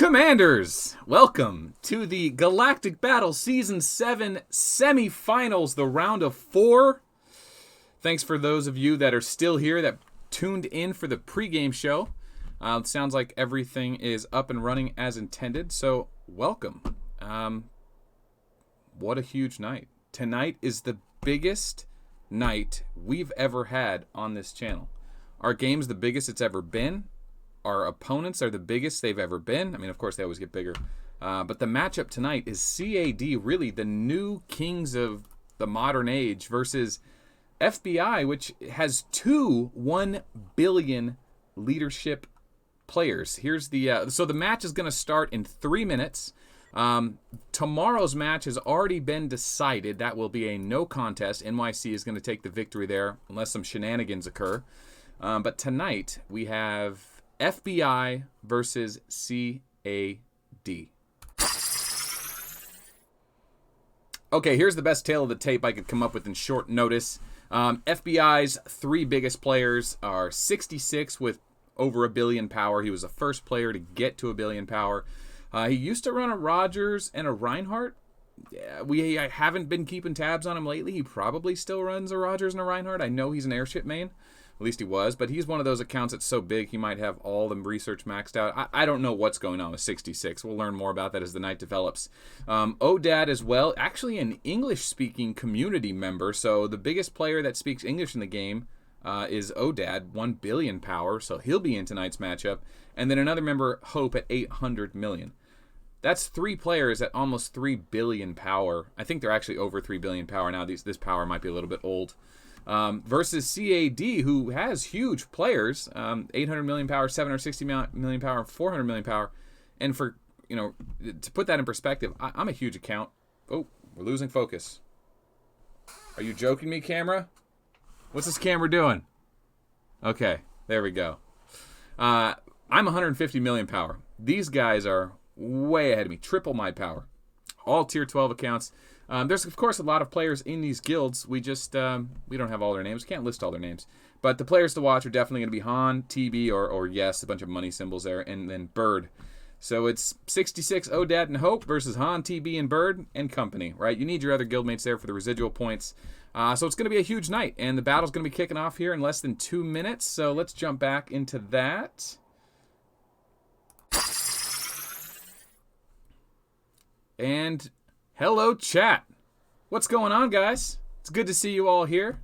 Commanders, welcome to the Galactic Battle Season 7 semifinals, the round of 4. Thanks for those of you that are still here that tuned in for the pregame show. It sounds like everything is up and running as intended, so welcome. What a huge night. Tonight is the biggest night we've ever had on this channel. Our game's the biggest it's ever been. Our opponents are the biggest they've ever been. I mean, of course, they always get bigger. But the matchup tonight is CAD, really the new kings of the modern age, versus FBI, which has two 1 billion leadership players. Here's the so the match is going to start in 3 minutes. Tomorrow's match has already been decided. That will be a no contest. NYC is going to take the victory there, unless some shenanigans occur. But tonight we have FBI versus CAD. Okay, here's the best tale of the tape I could come up with in short notice. FBI's 3 biggest players are 66 with over 1 billion power. He was the first player to get to 1 billion power. He used to run a Rogers and a Reinhardt. Yeah, I haven't been keeping tabs on him lately. He probably still runs a Rogers and a Reinhardt. I know he's an airship main. At least he was, but he's one of those accounts that's so big he might have all the research maxed out. I don't know what's going on with 66. We'll learn more about that as the night develops. AoW as well, actually an English-speaking community member, so the biggest player that speaks English in the game is AoW, 1 billion power, so he'll be in tonight's matchup. And then another member, Hope, at 800 million. That's 3 players at almost 3 billion power. I think they're actually over 3 billion power now. This power might be a little bit old. Versus CAD, who has huge players, 800 million power, 760 million power, 400 million power. And for, to put that in perspective, I'm a huge account. Oh, we're losing focus. Are you joking me, camera? What's this camera doing? Okay, there we go. I'm 150 million power. These guys are way ahead of me, triple my power. All tier 12 accounts. There's, of course, a lot of players in these guilds. We just, we don't have all their names. Can't list all their names. But the players to watch are definitely going to be Han, TB, or yes, a bunch of money symbols there, and then Bird. So it's 66 AoW and Hope versus Han, TB, and Bird and company, right? You need your other guildmates there for the residual points. So it's going to be a huge night, and the battle's going to be kicking off here in less than 2 minutes. So let's jump back into that. And hello, chat. What's going on, guys? It's good to see you all here.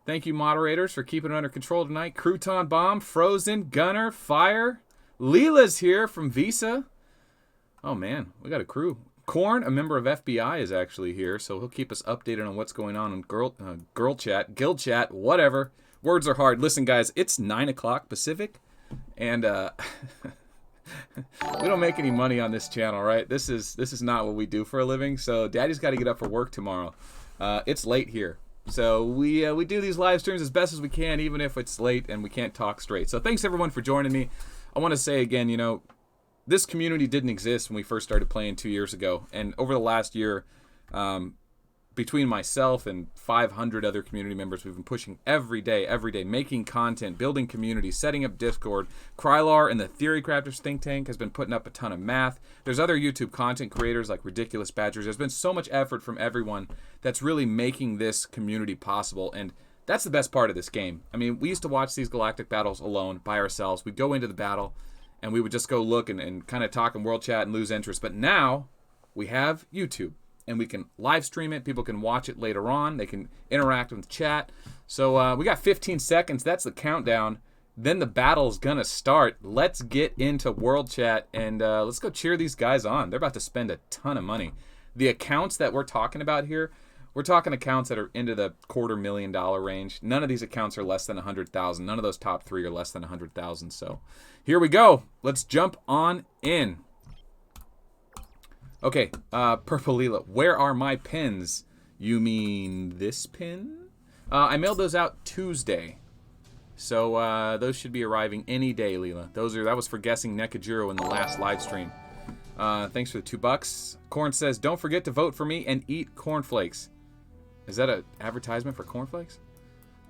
Thank you, moderators, for keeping it under control tonight. Crouton Bomb, Frozen, Gunner, Fire. Leela's here from Visa. Oh, man, we got a crew. Korn, a member of FBI, is actually here, so he'll keep us updated on what's going on in girl chat, guild chat, whatever. Words are hard. Listen, guys, it's 9 o'clock Pacific, and we don't make any money on this channel, right? This is not what we do for a living. So Daddy's got to get up for work tomorrow. It's late here, so we do these live streams as best as we can, even if it's late and we can't talk straight. So thanks everyone for joining me. I want to say again, this community didn't exist when we first started playing 2 years ago, and over the last year, between myself and 500 other community members, we've been pushing every day, making content, building community, setting up Discord. Krylar and the Theory Crafters think tank has been putting up a ton of math. There's other YouTube content creators like Ridiculous Badgers. There's been so much effort from everyone that's really making this community possible, and that's the best part of this game. I mean, we used to watch these galactic battles alone, by ourselves. We'd go into the battle, and we would just go look and kind of talk in world chat and lose interest. But now, we have YouTube, and we can live stream it. People can watch it later on. They can interact with the chat. So we got 15 seconds. That's the countdown. Then the battle's going to start. Let's get into world chat, and let's go cheer these guys on. They're about to spend a ton of money. The accounts that we're talking about here, we're talking accounts that are into the $250,000 range. None of these accounts are less than 100,000. None of those top 3 are less than 100,000. So here we go. Let's jump on in. Okay, Purple Leela, where are my pins? You mean this pin? I mailed those out Tuesday. So those should be arriving any day, Leela. That was for guessing Nekajiro in the last live stream. Thanks for the $2. Corn says, don't forget to vote for me and eat cornflakes. Is that an advertisement for cornflakes?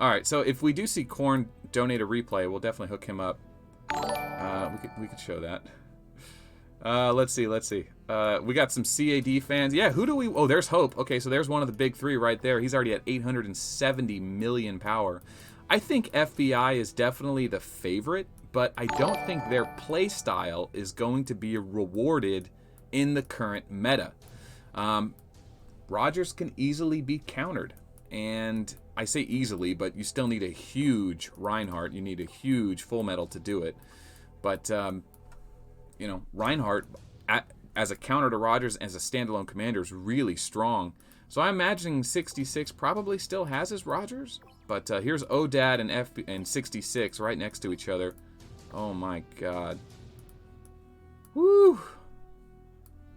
All right, so if we do see Corn donate a replay, we'll definitely hook him up. We could show that. Let's see. We got some CAD fans. Yeah, who do we... Oh, there's Hope. Okay, so there's one of the big three right there. He's already at 870 million power. I think FBI is definitely the favorite, but I don't think their play style is going to be rewarded in the current meta. Rogers can easily be countered, and I say easily, but you still need a huge Reinhardt. You need a huge Full Metal to do it. But, you know, Reinhardt, as a counter to Rogers, as a standalone commander, is really strong. So I'm imagining 66 probably still has his Rogers. But here's ODAD and 66 right next to each other. Oh, my God. Woo!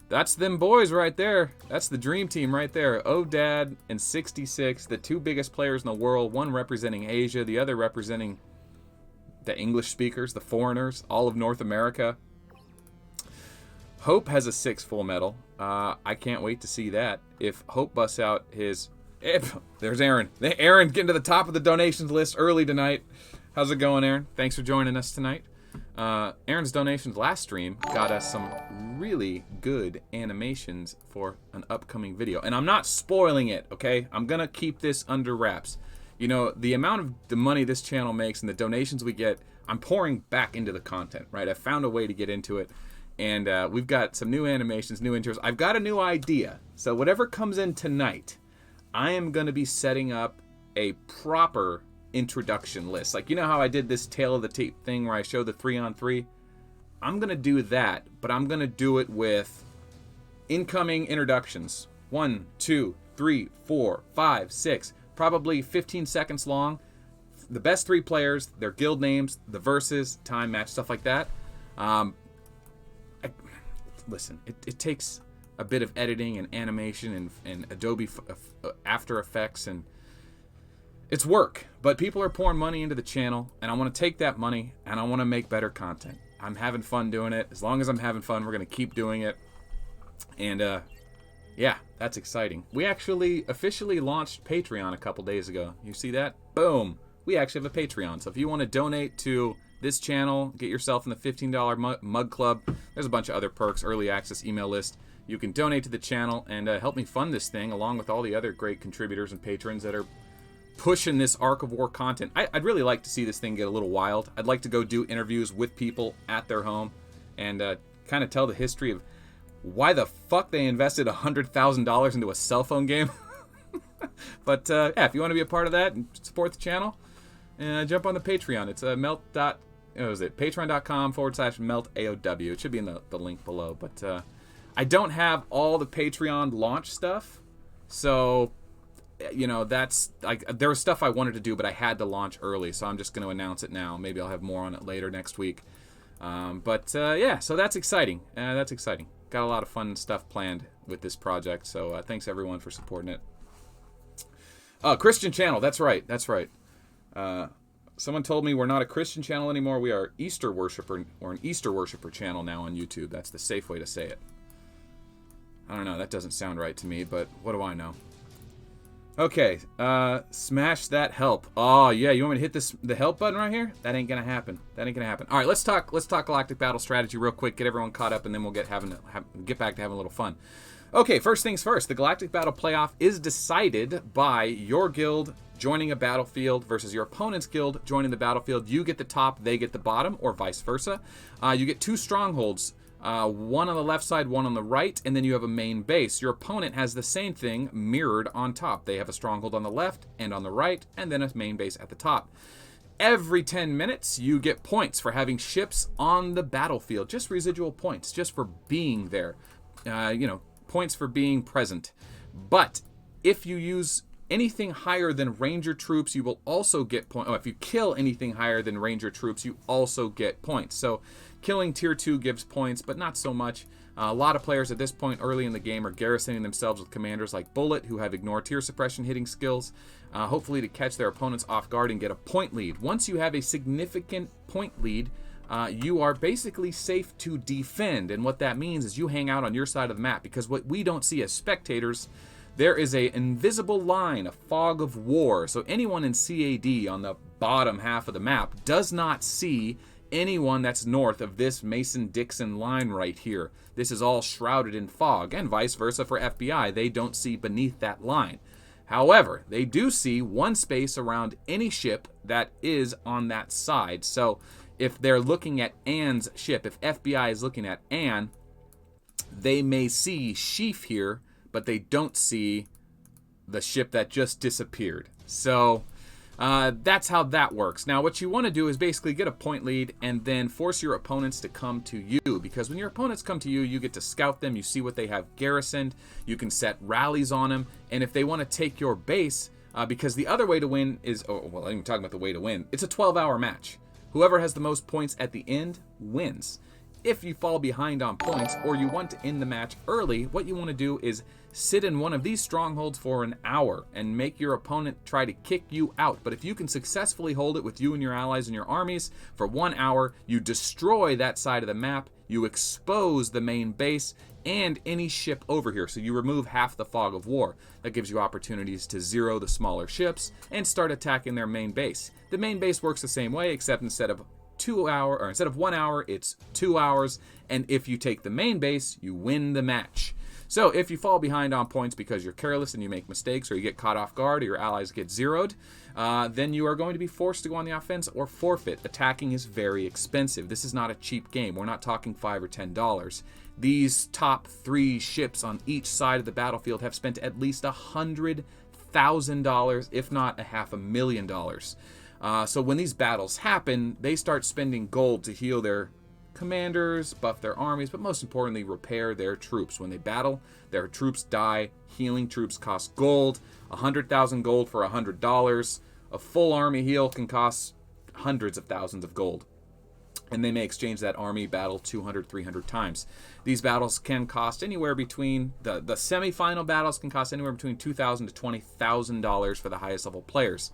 That's them boys right there. That's the dream team right there. ODAD and 66, the two biggest players in the world. One representing Asia, the other representing the English speakers, the foreigners, all of North America. Hope has a 6 Full Metal. I can't wait to see that. If Hope busts out his... There's Aaron. Aaron getting to the top of the donations list early tonight. How's it going, Aaron? Thanks for joining us tonight. Aaron's donations last stream got us some really good animations for an upcoming video. And I'm not spoiling it, okay? I'm going to keep this under wraps. You know, the amount of the money this channel makes and the donations we get, I'm pouring back into the content, right? I found a way to get into it. And we've got some new animations, new intros. I've got a new idea. So whatever comes in tonight, I am going to be setting up a proper introduction list. Like, you know how I did this tail of the tape thing where I showed the 3-on-3? I'm going to do that, but I'm going to do it with incoming introductions. 1, 2, 3, 4, 5, 6, probably 15 seconds long. The best 3 players, their guild names, the verses, time, match, stuff like that. Listen, it takes a bit of editing and animation and Adobe After Effects, and it's work, but people are pouring money into the channel, and I want to take that money and I want to make better content. I'm having fun doing it. As long as I'm having fun, we're going to keep doing it. And yeah, that's exciting. We actually officially launched Patreon a couple days ago. You see that? Boom. We actually have a Patreon. So if you want to donate to this channel, get yourself in the $15 mug club. There's a bunch of other perks, early access email list. You can donate to the channel and help me fund this thing, along with all the other great contributors and patrons that are pushing this Ark of War content. I'd really like to see this thing get a little wild. I'd like to go do interviews with people at their home and kind of tell the history of why the fuck they invested $100,000 into a cell phone game. But yeah, if you want to be a part of that and support the channel, jump on the Patreon. It's patreon.com/meltaow. It should be in the link below. But I don't have all the Patreon launch stuff, so you know, that's like, there was stuff I wanted to do, but I had to launch early, so I'm just going to announce it now. Maybe I'll have more on it later next week. But yeah, so that's exciting. That's exciting. Got a lot of fun stuff planned with this project, so thanks everyone for supporting it. Christian channel, that's right. Someone told me we're not a Christian channel anymore. We are Easter worshiper, or an Easter worshiper channel now on YouTube. That's the safe way to say it. I don't know, that doesn't sound right to me, but what do I know? Okay, smash that help. Oh yeah, you want me to hit the help button right here? That ain't gonna happen. All right, let's talk Galactic Battle Strategy real quick. Get everyone caught up, and then we'll get back to having a little fun. Okay, first things first. The Galactic Battle Playoff is decided by your guild joining a battlefield versus your opponent's guild joining the battlefield. You get the top, they get the bottom, or vice versa. You get 2 strongholds. One on the left side, one on the right, and then you have a main base. Your opponent has the same thing mirrored on top. They have a stronghold on the left and on the right, and then a main base at the top. Every 10 minutes, you get points for having ships on the battlefield. Just residual points, just for being there. You know, points for being present. But if you use anything higher than Ranger troops, you will also get points. Oh, if you kill anything higher than Ranger troops, you also get points. So killing tier 2 gives points, but not so much. A lot of players at this point early in the game are garrisoning themselves with commanders like Bullet, who have ignore tier suppression hitting skills, hopefully to catch their opponents off guard and get a point lead. Once you have a significant point lead, you are basically safe to defend. And what that means is you hang out on your side of the map, because what we don't see as spectators, there is an invisible line, a fog of war. So anyone in CAD on the bottom half of the map does not see anyone that's north of this Mason-Dixon line right here. This is all shrouded in fog, and vice versa for FBI. They don't see beneath that line. However, they do see one space around any ship that is on that side. So if they're looking at Anne's ship, if FBI is looking at Anne, they may see Sheaf here, but they don't see the ship that just disappeared. So that's how that works. Now, what you want to do is basically get a point lead and then force your opponents to come to you, because when your opponents come to you, you get to scout them, you see what they have garrisoned, you can set rallies on them, and if they want to take your base, because the other way to win is, well, I'm not even talking about the way to win, it's a 12-hour match. Whoever has the most points at the end wins. If you fall behind on points or you want to end the match early, what you want to do is sit in one of these strongholds for an hour and make your opponent try to kick you out. But if you can successfully hold it with you and your allies and your armies for 1 hour, you destroy that side of the map, you expose the main base and any ship over here. So you remove half the fog of war. That gives you opportunities to zero the smaller ships and start attacking their main base. The main base works the same way, except instead of 1 hour, it's 2 hours, and if you take the main base, you win the match. So if you fall behind on points because you're careless and you make mistakes, or you get caught off guard, or your allies get zeroed, then you are going to be forced to go on the offense or forfeit. Attacking is very expensive. This is not a cheap game. We're not talking $5 or $10. These top 3 ships on each side of the battlefield have spent at least $100,000, if not $500,000. So when these battles happen, they start spending gold to heal their commanders, buff their armies, but most importantly, repair their troops. When they battle, their troops die. Healing troops cost gold. 100,000 gold for $100. A full army heal can cost hundreds of thousands of gold. And they may exchange that army battle 200, 300 times. These battles can cost anywhere between, the semi-final battles can cost anywhere between $2,000 to $20,000 for the highest level players.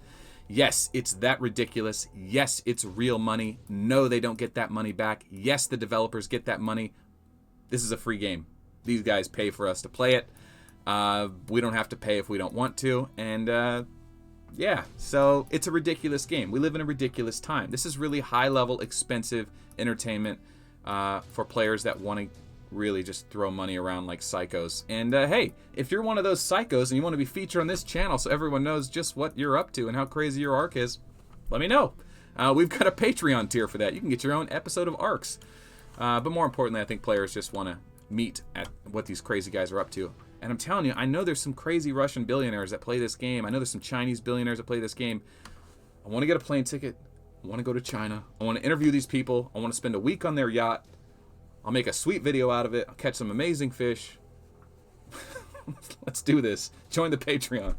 Yes, it's that ridiculous. Yes, it's real money. No, they don't get that money back. Yes, the developers get that money. This is a free game. These guys pay for us to play it. We don't have to pay if we don't want to. And yeah, so it's a ridiculous game. We live in a ridiculous time. This is really high-level, expensive entertainment for players that want to really just throw money around like psychos. And hey, if you're one of those psychos and you want to be featured on this channel so everyone knows just what you're up to and how crazy your arc is, let me know. We've got a Patreon tier for that. You can get your own episode of arcs. But more importantly, I think players just want to meet at what these crazy guys are up to. And I'm telling you, I know there's some crazy Russian billionaires that play this game. I know there's some Chinese billionaires that play this game. I want to get a plane ticket. I want to go to China. I want to interview these people. I want to spend a week on their yacht. I'll make a sweet video out of it. I'll catch some amazing fish. Let's do this. Join the Patreon.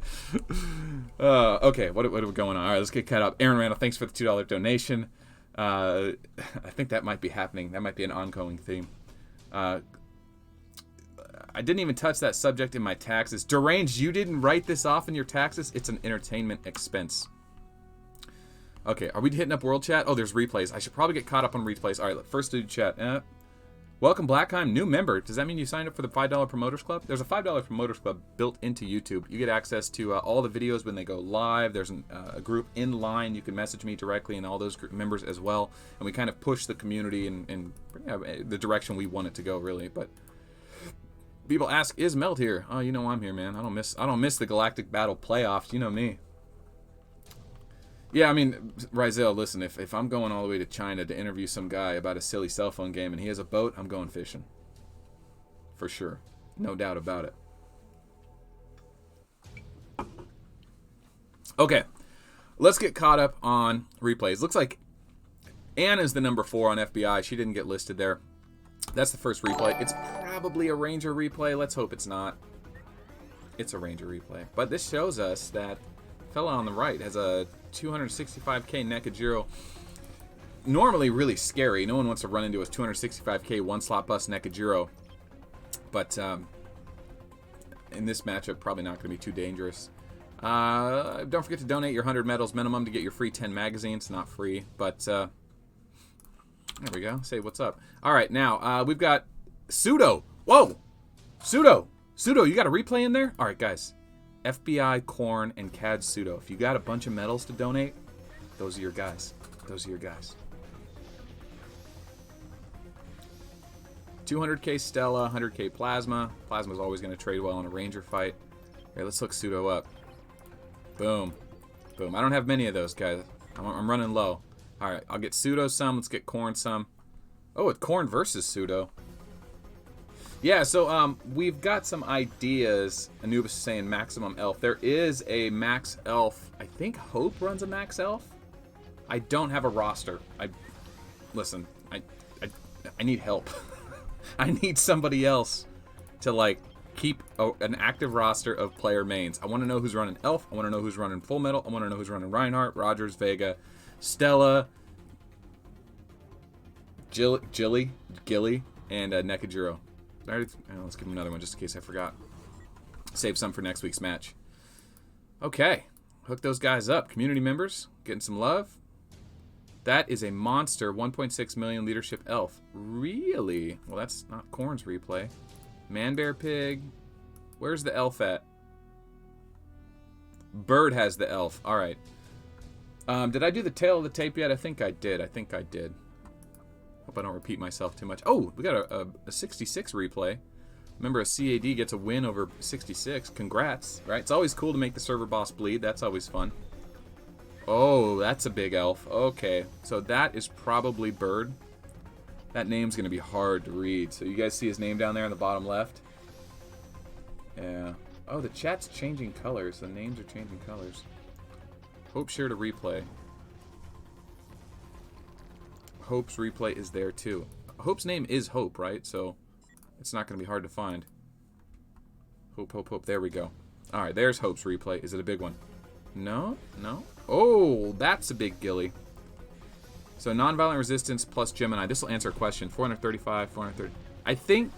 Okay, what are we going on? All right, let's get caught up. Aaron Randall, thanks for the $2 donation. I think that might be happening. That might be an ongoing theme. I didn't even touch that subject in my taxes. Deranged, you didn't write this off in your taxes? It's an entertainment expense. Okay, are we hitting up World Chat? Oh, there's replays. I should probably get caught up on replays. All right, first do chat. Welcome, Blackheim, new member. Does that mean you signed up for the $5 Promoters Club? There's a $5 Promoters Club built into YouTube. You get access to all the videos when they go live. There's a group in line. You can message me directly and all those group members as well. And we kind of push the community in the direction we want it to go, really. But people ask, is Melt here? Oh, you know I'm here, man. I don't miss the Galactic Battle playoffs. You know me. Yeah, I mean, Rizel, listen, if I'm going all the way to China to interview some guy about a silly cell phone game and he has a boat, I'm going fishing. For sure. No doubt about it. Okay, let's get caught up on replays. Looks like Anne is the number 4 on FBI. She didn't get listed there. That's the first replay. It's probably a Ranger replay. Let's hope it's not. It's a Ranger replay. But this shows us that fella on the right has a 265k Nekajiro. Normally really scary. No one wants to run into a 265k one-slot bust Nekajiro. But in this matchup, probably not going to be too dangerous. Don't forget to donate your 100 medals minimum to get your free 10 magazines. Not free, but there we go. Say what's up. All right, now we've got Pseudo. Whoa! Pseudo, you got a replay in there? All right, guys. FBI, Korn, and CAD Pseudo. If you got a bunch of medals to donate, those are your guys. Those are your guys. 200k Stella, 100k Plasma. Plasma's always going to trade well in a Ranger fight. Here, let's hook Pseudo up. Boom. Boom. I don't have many of those, guys. I'm running low. Alright, I'll get Pseudo some. Let's get Corn some. Oh, it's Corn versus Pseudo. Yeah, so we've got some ideas. Anubis is saying maximum elf. There is a max elf. I think Hope runs a max elf. I don't have a roster. Listen, I need help. I need somebody else to, like, keep an active roster of player mains. I want to know who's running Elf. I want to know who's running Full Metal. I want to know who's running Reinhardt, Rogers, Vega, Stella, Gilly, and Nekajiro. Let's give him another one just in case I forgot. Save some for next week's match. Okay. Hook those guys up. Community members, getting some love. That is a monster 1.6 million leadership elf. Really? Well, that's not Corn's replay. Man, Bear, Pig. Where's the elf at? Bird has the elf. All right. Did I do the tail of the tape yet? I think I did. Hope I don't repeat myself too much. Oh, we got a 66 replay. Remember, a CAD gets a win over 66. Congrats, right? It's always cool to make the server boss bleed. That's always fun. Oh, that's a big elf. Okay, so that is probably Bird. That name's going to be hard to read. So you guys see his name down there in the bottom left? Yeah. Oh, the chat's changing colors. The names are changing colors. Hope shared a replay. Hope's replay is there too. Hope's name is Hope, right? So it's not going to be hard to find. Hope. There we go. All right, there's Hope's replay. Is it a big one? No? Oh, that's a big gilly. So nonviolent resistance plus Gemini. This will answer a question. 435, 430. I think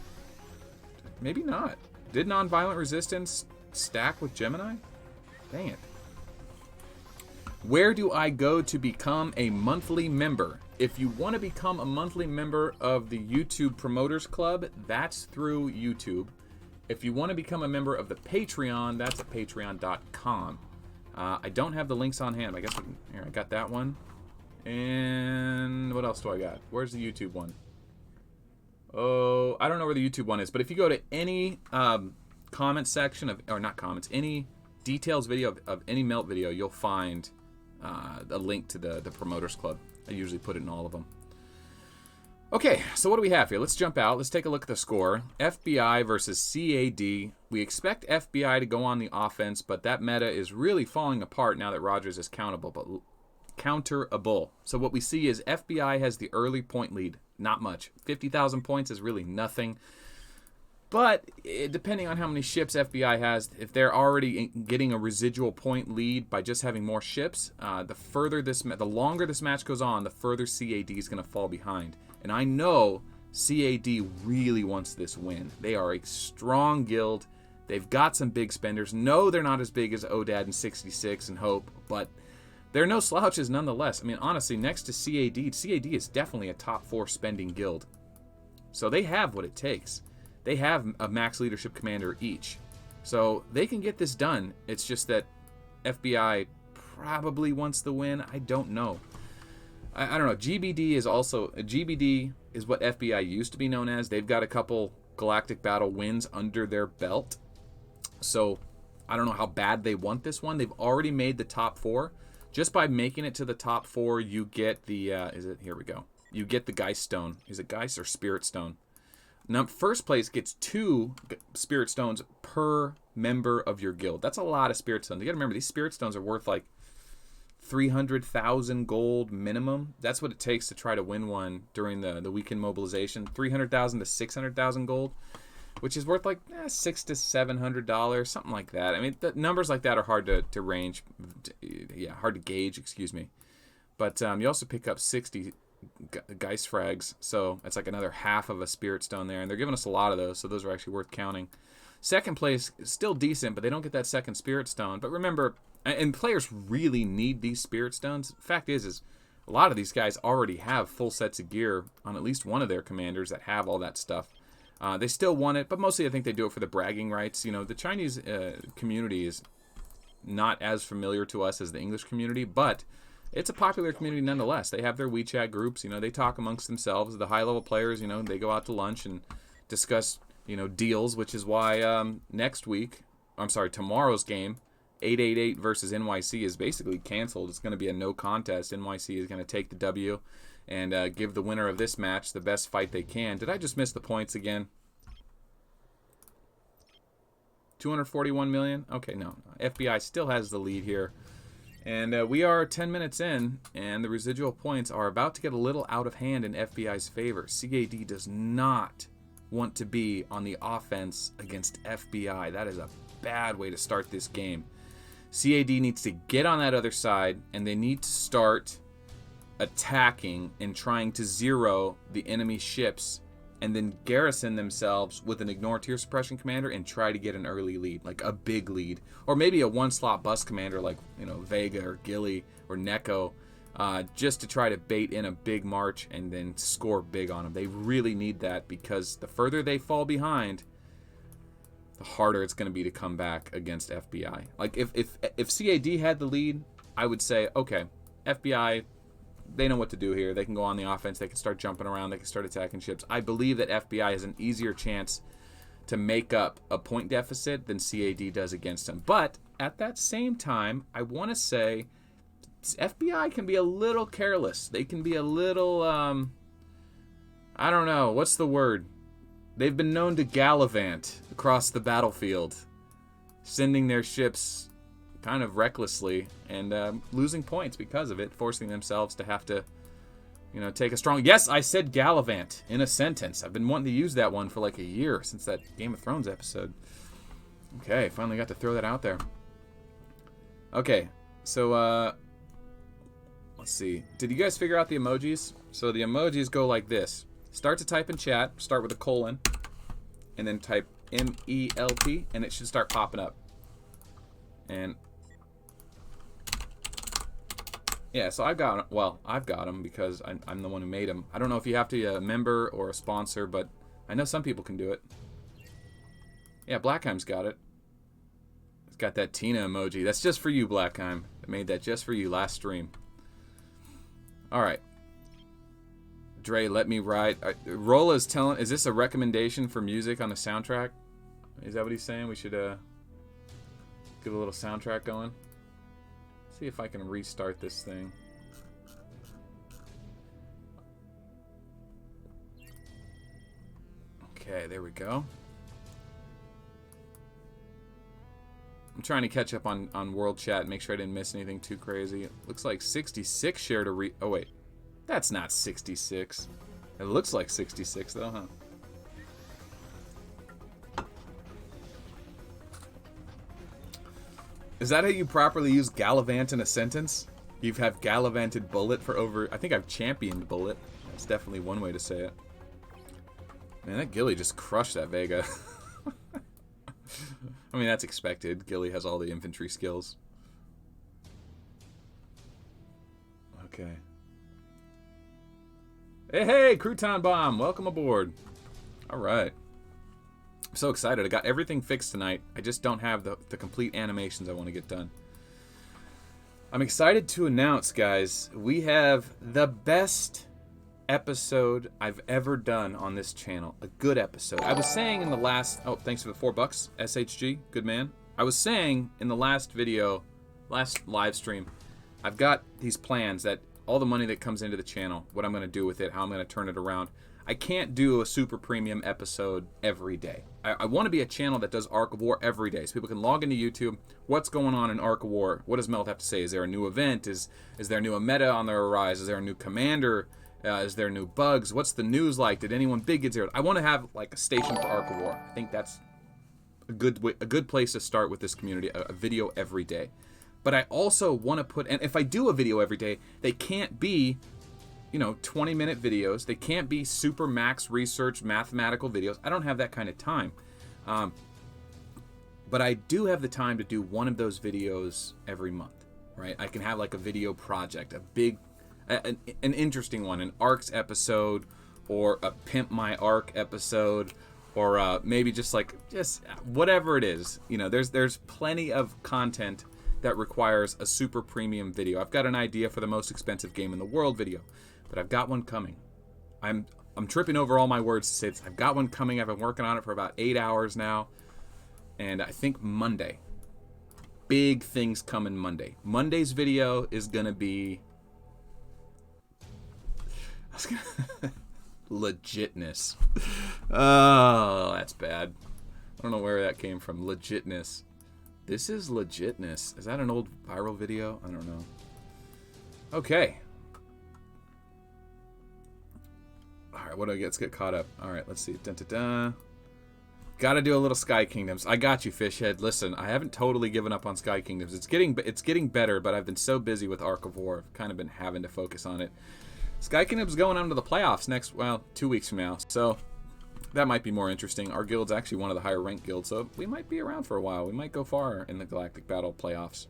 maybe not. Did nonviolent resistance stack with Gemini? Dang it. Where do I go to become a monthly member? If you want to become a monthly member of the YouTube Promoters Club, that's through YouTube. If you want to become a member of the Patreon, that's at patreon.com. I don't have the links on hand. I guess here, I got that one. And what else do I got? Where's the YouTube one? Oh, I don't know where the YouTube one is. But if you go to any comment section of, or not comments, any details video of any melt video, you'll find a link to the Promoters Club. I usually put it in all of them. Okay, so what do we have here? Let's jump out. Let's take a look at the score. FBI versus CAD. We expect FBI to go on the offense, but that meta is really falling apart now that Rogers is counterable. So what we see is FBI has the early point lead. Not much. 50,000 points is really nothing. But depending on how many ships FBI has, if they're already getting a residual point lead by just having more ships, the longer this match goes on, the further CAD is going to fall behind. And I know CAD really wants this win. They are a strong guild. They've got some big spenders. No, they're not as big as ODAD and 66 and Hope, but they're no slouches nonetheless. I mean, honestly, next to CAD is definitely a top 4 spending guild. So they have what it takes. They have a max leadership commander each. So they can get this done. It's just that FBI probably wants the win. I don't know. I don't know. GBD is what FBI used to be known as. They've got a couple Galactic Battle wins under their belt. So I don't know how bad they want this one. They've already made the top 4. Just by making it to the top 4, you get the here we go. You get the Geist Stone. Is it Geist or Spirit Stone? Now, first place gets 2 Spirit Stones per member of your guild. That's a lot of Spirit Stones. You gotta remember, these Spirit Stones are worth like 300,000 gold minimum. That's what it takes to try to win one during the weekend mobilization. 300,000 to 600,000 gold, which is worth like $600 to $700, something like that. I mean, the numbers like that are hard to range. Hard to gauge, excuse me. But you also pick up 60 Geist frags, so that's like another half of a Spirit Stone there, and they're giving us a lot of those, so those are actually worth counting. Second place is still decent, but they don't get that second Spirit Stone. But remember, and players really need these Spirit Stones. Fact is a lot of these guys already have full sets of gear on at least one of their commanders that have all that stuff. They still want it, but mostly I think they do it for the bragging rights. You know, the Chinese community is not as familiar to us as the English community, but it's a popular community nonetheless. They have their WeChat groups. You know, they talk amongst themselves. The high-level players, you know, they go out to lunch and discuss, you know, deals, which is why tomorrow's game, 888 versus NYC, is basically canceled. It's going to be a no contest. NYC is going to take the W and give the winner of this match the best fight they can. Did I just miss the points again? 241 million? Okay, no. FBI still has the lead here. And we are 10 minutes in, and the residual points are about to get a little out of hand in FBI's favor. CAD does not want to be on the offense against FBI. That is a bad way to start this game. CAD needs to get on that other side, and they need to start attacking and trying to zero the enemy ships, and then garrison themselves with an ignore tier suppression commander and try to get an early lead, like a big lead, or maybe a one-slot bus commander like, you know, Vega or Gilly or Neko, just to try to bait in a big march and then score big on them. They really need that, because the further they fall behind, the harder it's going to be to come back against FBI. Like if CAD had the lead, I would say, okay, FBI, they know what to do here. They can go on the offense. They can start jumping around. They can start attacking ships. I believe that FBI has an easier chance to make up a point deficit than CAD does against them. But at that same time, I want to say FBI can be a little careless. They can be a little, I don't know, what's the word? They've been known to gallivant across the battlefield, sending their ships kind of recklessly and losing points because of it, forcing themselves to have to, you know, take a strong... Yes, I said gallivant in a sentence. I've been wanting to use that one for like a year since that Game of Thrones episode. Okay, finally got to throw that out there. Okay, so let's see. Did you guys figure out the emojis? So the emojis go like this. Start to type in chat, start with a colon, and then type MELT, and it should start popping up. And yeah, so I've got them because I'm the one who made them. I don't know if you have to be a member or a sponsor, but I know some people can do it. Yeah, Blackheim's got it. It's got that Tina emoji. That's just for you, Blackheim. I made that just for you last stream. All right. Dre, let me ride. Rolla is telling, is this a recommendation for music on the soundtrack? Is that what he's saying? We should get a little soundtrack going. See if I can restart this thing. Okay, there we go. I'm trying to catch up on World Chat, make sure I didn't miss anything too crazy. It looks like 66 shared a oh wait, that's not 66. It looks like 66 though, huh? Is that how you properly use gallivant in a sentence? You have gallivanted bullet for over... I think I've championed bullet. That's definitely one way to say it. Man, that Gilly just crushed that Vega. I mean, that's expected. Gilly has all the infantry skills. Okay. Hey, Crouton Bomb! Welcome aboard. All right. I'm so excited. I got everything fixed tonight. I just don't have the complete animations I want to get done. I'm excited to announce, guys, we have the best episode I've ever done on this channel. A good episode. I was saying in the last... Oh, thanks for the $4, SHG. Good man. I was saying in the last video, last live stream, I've got these plans that all the money that comes into the channel, what I'm going to do with it, how I'm going to turn it around. I can't do a super premium episode every day. I want to be a channel that does Arc of War every day, so people can log into YouTube. What's going on in Arc of War? What does Melt have to say? Is there a new event? Is there a new meta on the rise? Is there a new commander? Is there new bugs? What's the news like? Did anyone big get zeroed? I want to have like a station for Arc of War. I think that's a good place to start with this community. A video every day. But I also want to put, and if I do a video every day, they can't be, you know, 20-minute videos. They can't be super max research mathematical videos. I don't have that kind of time. But I do have the time to do one of those videos every month, right? I can have like a video project, a big, an interesting one, an ARCs episode, or a Pimp My ARC episode, or maybe just whatever it is. You know, there's plenty of content that requires a super premium video. I've got an idea for the most expensive game in the world video, but I've got one coming. I'm tripping over all my words to say this. I've got one coming. I've been working on it for about 8 hours now, and I think Monday. Big things coming Monday. Monday's video is gonna be legitness. Oh, that's bad. I don't know where that came from. Legitness. This is legitness. Is that an old viral video? I don't know. Okay. Alright, what do I get? Let's get caught up. Alright, let's see. Dun-dun-dun. Gotta do a little Sky Kingdoms. I got you, Fishhead. Listen, I haven't totally given up on Sky Kingdoms. It's getting better, but I've been so busy with Ark of War. I've kind of been having to focus on it. Sky Kingdom's going on to the playoffs next, well, 2 weeks from now. So that might be more interesting. Our guild's actually one of the higher ranked guilds, so we might be around for a while. We might go far in the Galactic Battle playoffs.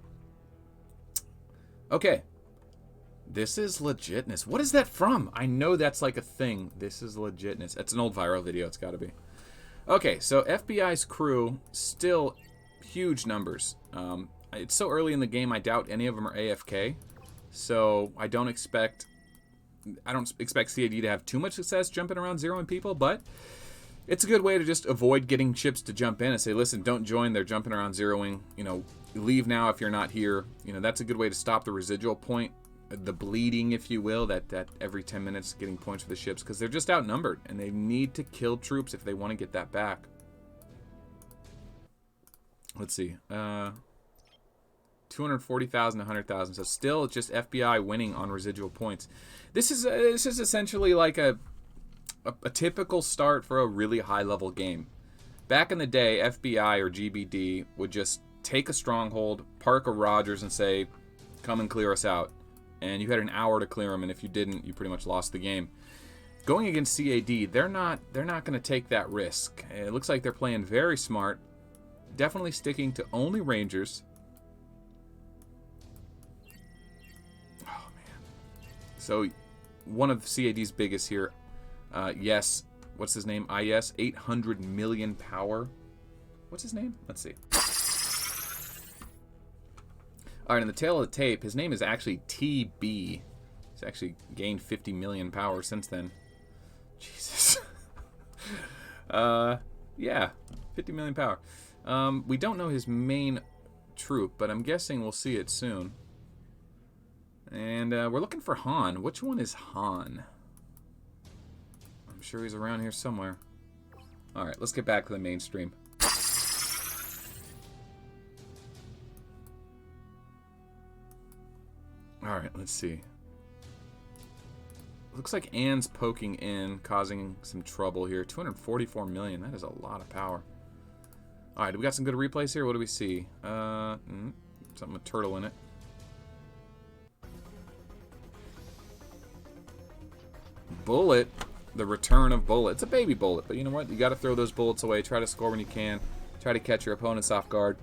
Okay. This is legitness. What is that from? I know that's like a thing. This is legitness. It's an old viral video. It's got to be. Okay, so FBI's crew, still huge numbers. It's so early in the game, I doubt any of them are AFK. So I don't expect CAD to have too much success jumping around zeroing people, but it's a good way to just avoid getting chips to jump in and say, listen, don't join, they're jumping around zeroing. You know, leave now if you're not here. You know, that's a good way to stop the residual point, the bleeding, if you will, that every 10 minutes getting points for the ships, because they're just outnumbered and they need to kill troops if they want to get that back. Let's see, 240,000, 100,000. So still, it's just FBI winning on residual points. This is essentially like a typical start for a really high level game. Back in the day, FBI or GBD would just take a stronghold, park a Rogers, and say, "Come and clear us out." And you had an hour to clear them, and if you didn't, you pretty much lost the game. Going against CAD, they're not going to take that risk. It looks like they're playing very smart, definitely sticking to only Rangers. Oh man! So one of CAD's biggest here, yes, what's his name? IS 800 million power. What's his name? Let's see. Alright, in the tail of the tape, his name is actually TB. He's actually gained 50 million power since then. Jesus. Yeah, 50 million power. We don't know his main troop, but I'm guessing we'll see it soon. And we're looking for Han. Which one is Han? I'm sure he's around here somewhere. Alright, let's get back to the mainstream. Alright, let's see. Looks like Anne's poking in, causing some trouble here. 244 million. That is a lot of power. Alright, we got some good replays here. What do we see? Something with turtle in it. Bullet. The return of Bullet. It's a baby bullet, but you know what? You got to throw those bullets away. Try to score when you can. Try to catch your opponents off guard.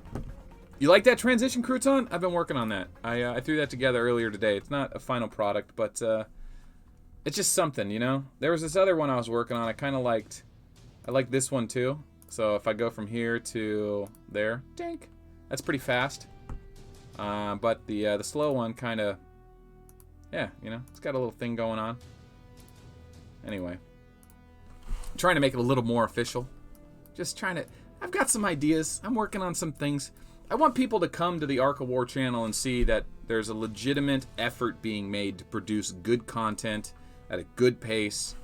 You like that transition, Crouton? I've been working on that. I threw that together earlier today. It's not a final product, but it's just something, you know? There was this other one I was working on. I kind of liked... I like this one, too. So if I go from here to there, dink, that's pretty fast. But the slow one kind of... Yeah, you know, it's got a little thing going on. Anyway. I'm trying to make it a little more official. Just trying to... I've got some ideas. I'm working on some things. I want people to come to the Ark of War channel and see that there's a legitimate effort being made to produce good content at a good pace.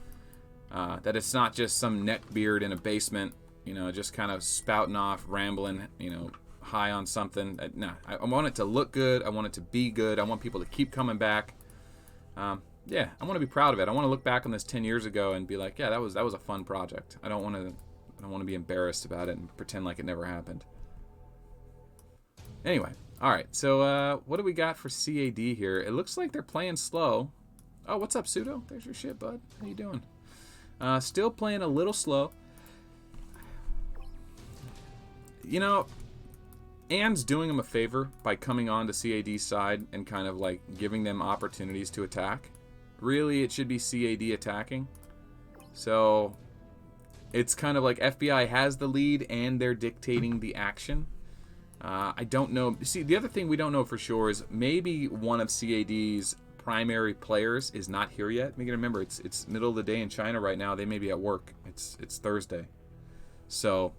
That it's not just some neckbeard in a basement, you know, just kind of spouting off, rambling, you know, high on something. No, I want it to look good. I want it to be good. I want people to keep coming back. Yeah, I want to be proud of it. I want to look back on this 10 years ago and be like, yeah, that was a fun project. I don't want to be embarrassed about it and pretend like it never happened. Anyway, all right. So what do we got for CAD here? It looks like they're playing slow. Oh, what's up, Pseudo? There's your shit, bud. How you doing? Still playing a little slow. You know, Anne's doing him a favor by coming on to CAD's side and kind of like giving them opportunities to attack. Really, it should be CAD attacking. So it's kind of like FBI has the lead and they're dictating the action. I don't know. See, the other thing we don't know for sure is maybe one of CAD's primary players is not here yet. You gotta remember, it's middle of the day in China right now. They may be at work. It's Thursday, so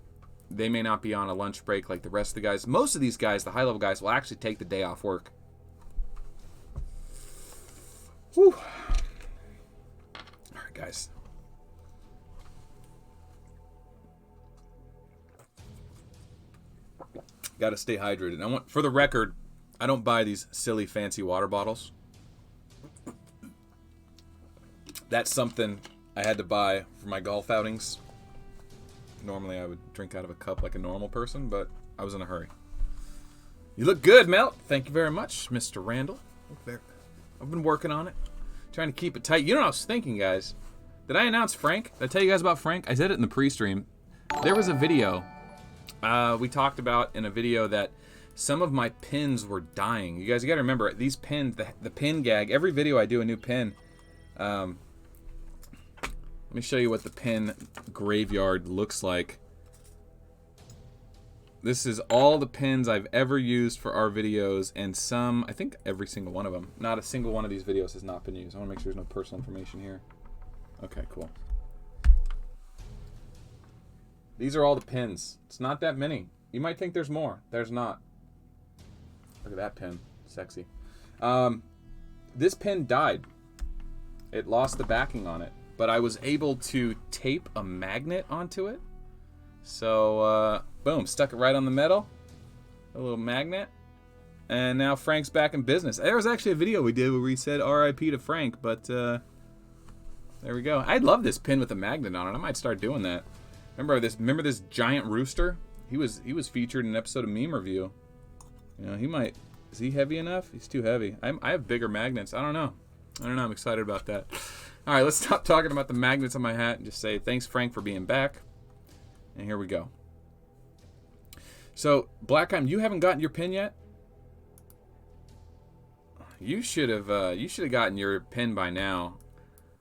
they may not be on a lunch break like the rest of the guys. Most of these guys, the high-level guys, will actually take the day off work. Whew. All right, guys. Got to stay hydrated. I want, for the record, I don't buy these silly fancy water bottles. That's something I had to buy for my golf outings. Normally I would drink out of a cup like a normal person, but I was in a hurry. You look good, Melt. Thank you very much, Mr. Randall. I've been working on it. Trying to keep it tight. You know what I was thinking, guys? Did I announce Frank? Did I tell you guys about Frank? I said it in the pre-stream. There was a video we talked about in a video that some of my pins were dying. You guys, you gotta remember, these pins, the pin gag, every video I do a new pin. Let me show you what the pin graveyard looks like. This is all the pins I've ever used for our videos, and some, I think every single one of them. Not a single one of these videos has not been used. I want to make sure there's no personal information here. Okay, cool. These are all the pins. It's not that many. You might think there's more. There's not. Look at that pin. Sexy. This pin died. It lost the backing on it. But I was able to tape a magnet onto it. So, boom. Stuck it right on the metal. A little magnet. And now Frank's back in business. There was actually a video we did where we said RIP to Frank. But, there we go. I love this pin with a magnet on it. I might start doing that. Remember this giant rooster? He was featured in an episode of Meme Review. You know, he might. Is he heavy enough? He's too heavy. I have bigger magnets. I don't know. I'm excited about that. All right, let's stop talking about the magnets on my hat and just say thanks, Frank, for being back. And here we go. So, Blackheim, you haven't gotten your pin yet? You should have gotten your pin by now.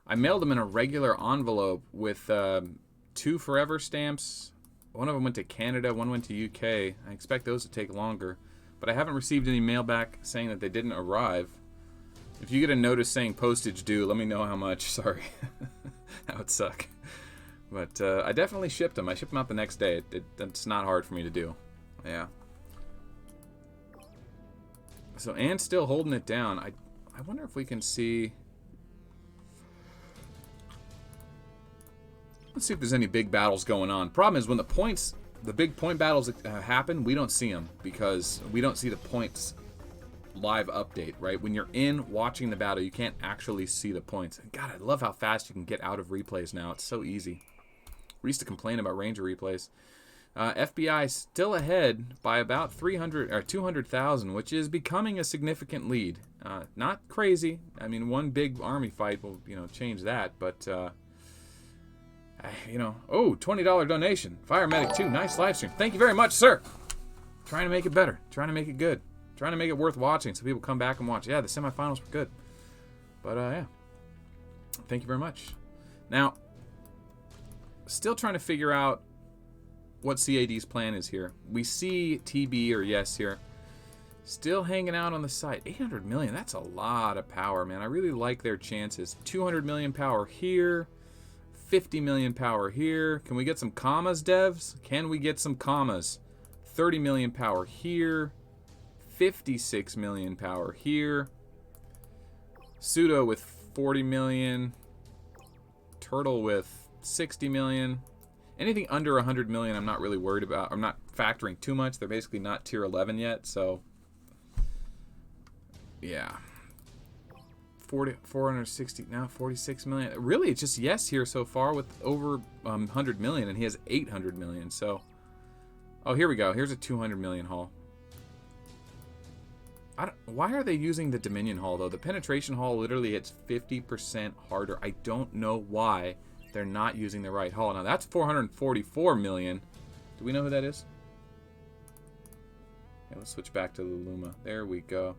I mailed them in a regular envelope with 2 forever stamps. One of them went to Canada, one went to UK. I expect those to take longer. But I haven't received any mail back saying that they didn't arrive. If you get a notice saying postage due, let me know how much. Sorry. That would suck. But I definitely shipped them. I shipped them out the next day. It's not hard for me to do. Yeah. So Anne's still holding it down. I wonder if we can see... Let's see if there's any big battles going on. Problem is, when the big point battles happen, we don't see them because we don't see the points live update, right? When you're in watching the battle, you can't actually see the points. God, I love how fast you can get out of replays now. It's so easy. We used to complain about Ranger replays. FBI still ahead by about 300 or 200,000, which is becoming a significant lead. Not crazy. I mean, one big army fight will, change that, but. Oh, $20 donation. Fire Medic 2, nice live stream. Thank you very much, sir. Trying to make it better. Trying to make it good. Trying to make it worth watching so people come back and watch. Yeah, the semifinals were good. But, yeah. Thank you very much. Now, still trying to figure out what CAD's plan is here. We see TB or Yes here. Still hanging out on the side. 800 million, that's a lot of power, man. I really like their chances. 200 million power here. 50 million power here. Can we get some commas, devs? Can we get some commas? 30 million power here. 56 million power here. Pseudo with 40 million. Turtle with 60 million. Anything under 100 million I'm not really worried about. I'm not factoring too much. They're basically not tier 11 yet, so yeah. 460, now 46 million. Really, it's just Yes here so far with over 100 million, and he has 800 million. So, oh, here we go. Here's a 200 million haul. Why are they using the Dominion haul, though? The penetration haul literally hits 50% harder. I don't know why they're not using the right haul. Now, that's 444 million. Do we know who that is? Okay, let's switch back to the Luma. There we go.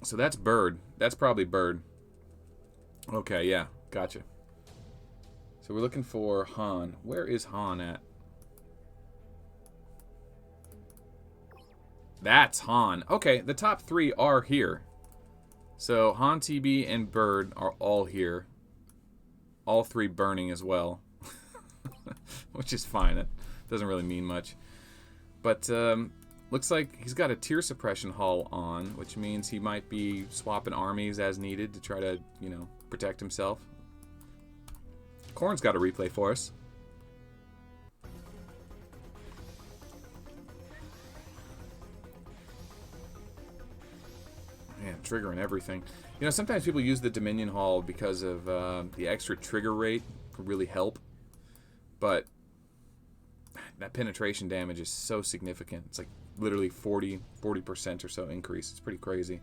So that's Bird. That's probably Bird. Okay, yeah. Gotcha. So we're looking for Han. Where is Han at? That's Han. Okay, the top 3 are here. So Han, TB, and Bird are all here. All 3 burning as well. Which is fine. It doesn't really mean much. But looks like he's got a tier suppression hull on, which means he might be swapping armies as needed to try to, you know, protect himself. Corn's got a replay for us. Man, triggering everything. You know, sometimes people use the Dominion Hall because of the extra trigger rate could really help. But that penetration damage is so significant. It's like literally 40% or so increase. It's pretty crazy.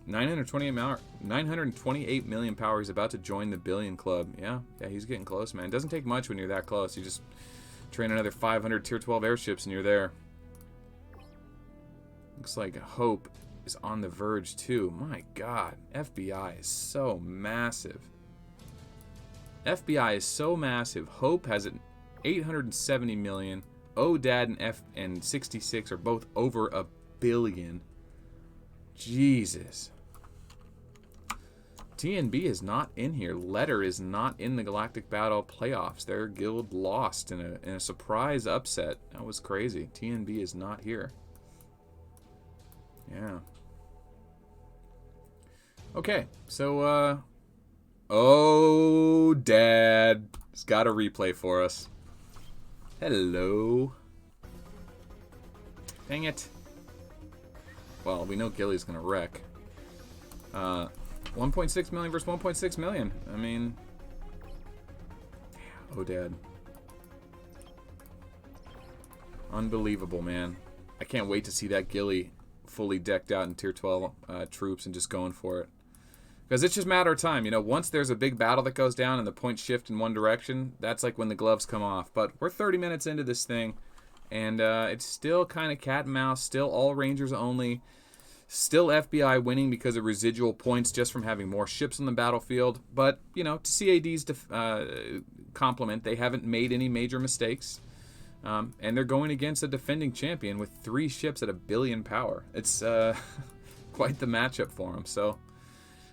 928 million power. He's about to join the billion club. Yeah, he's getting close, man. It doesn't take much when you're that close. You just train another 500 tier 12 airships and you're there. Looks like Hope is on the verge too. My God, FBI is so massive. FBI is so massive. Hope has it 870 million. ODAD and 66 are both over $1 billion. Jesus. TNB is not in here. Letter is not in the Galactic Battle playoffs. Their guild lost in a surprise upset. That was crazy. TNB is not here. Yeah. Okay, so, oh, Dad has got a replay for us. Hello. Dang it. Well, we know Gilly's gonna wreck. 1.6 million versus 1.6 million. I mean, oh, Dad. Unbelievable, man. I can't wait to see that Gilly fully decked out in tier 12 troops and just going for it. Because it's just a matter of time. You know, once there's a big battle that goes down and the points shift in one direction, that's like when the gloves come off. But we're 30 minutes into this thing, and it's still kind of cat and mouse, still all Rangers only, still FBI winning because of residual points just from having more ships on the battlefield. But, you know, to CAD's compliment, they haven't made any major mistakes. And they're going against a defending champion with 3 ships at $1 billion power. It's quite the matchup for them. So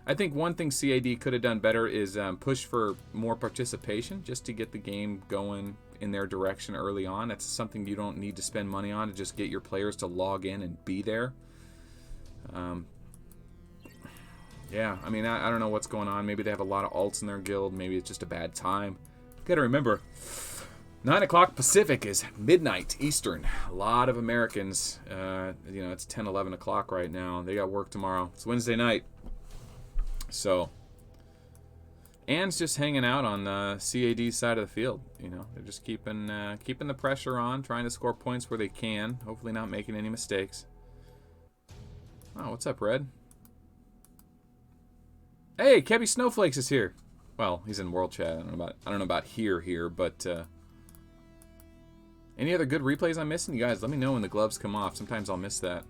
I think one thing CAD could have done better is push for more participation just to get the game going in their direction early on. That's something you don't need to spend money on to just get your players to log in and be there. Yeah, I mean, I don't know what's going on. Maybe they have a lot of alts in their guild. Maybe it's just a bad time. Got to remember, 9 o'clock Pacific is midnight Eastern. A lot of Americans, you know, it's 10, 11 o'clock right now. They got work tomorrow. It's Wednesday night. So, Ann's just hanging out on the CAD side of the field. You know, they're just keeping the pressure on, trying to score points where they can. Hopefully not making any mistakes. Oh, what's up, Red? Hey, Kebby Snowflakes is here. Well, he's in world chat. I don't know about here, but any other good replays I'm missing? You guys, let me know when the gloves come off. Sometimes I'll miss that.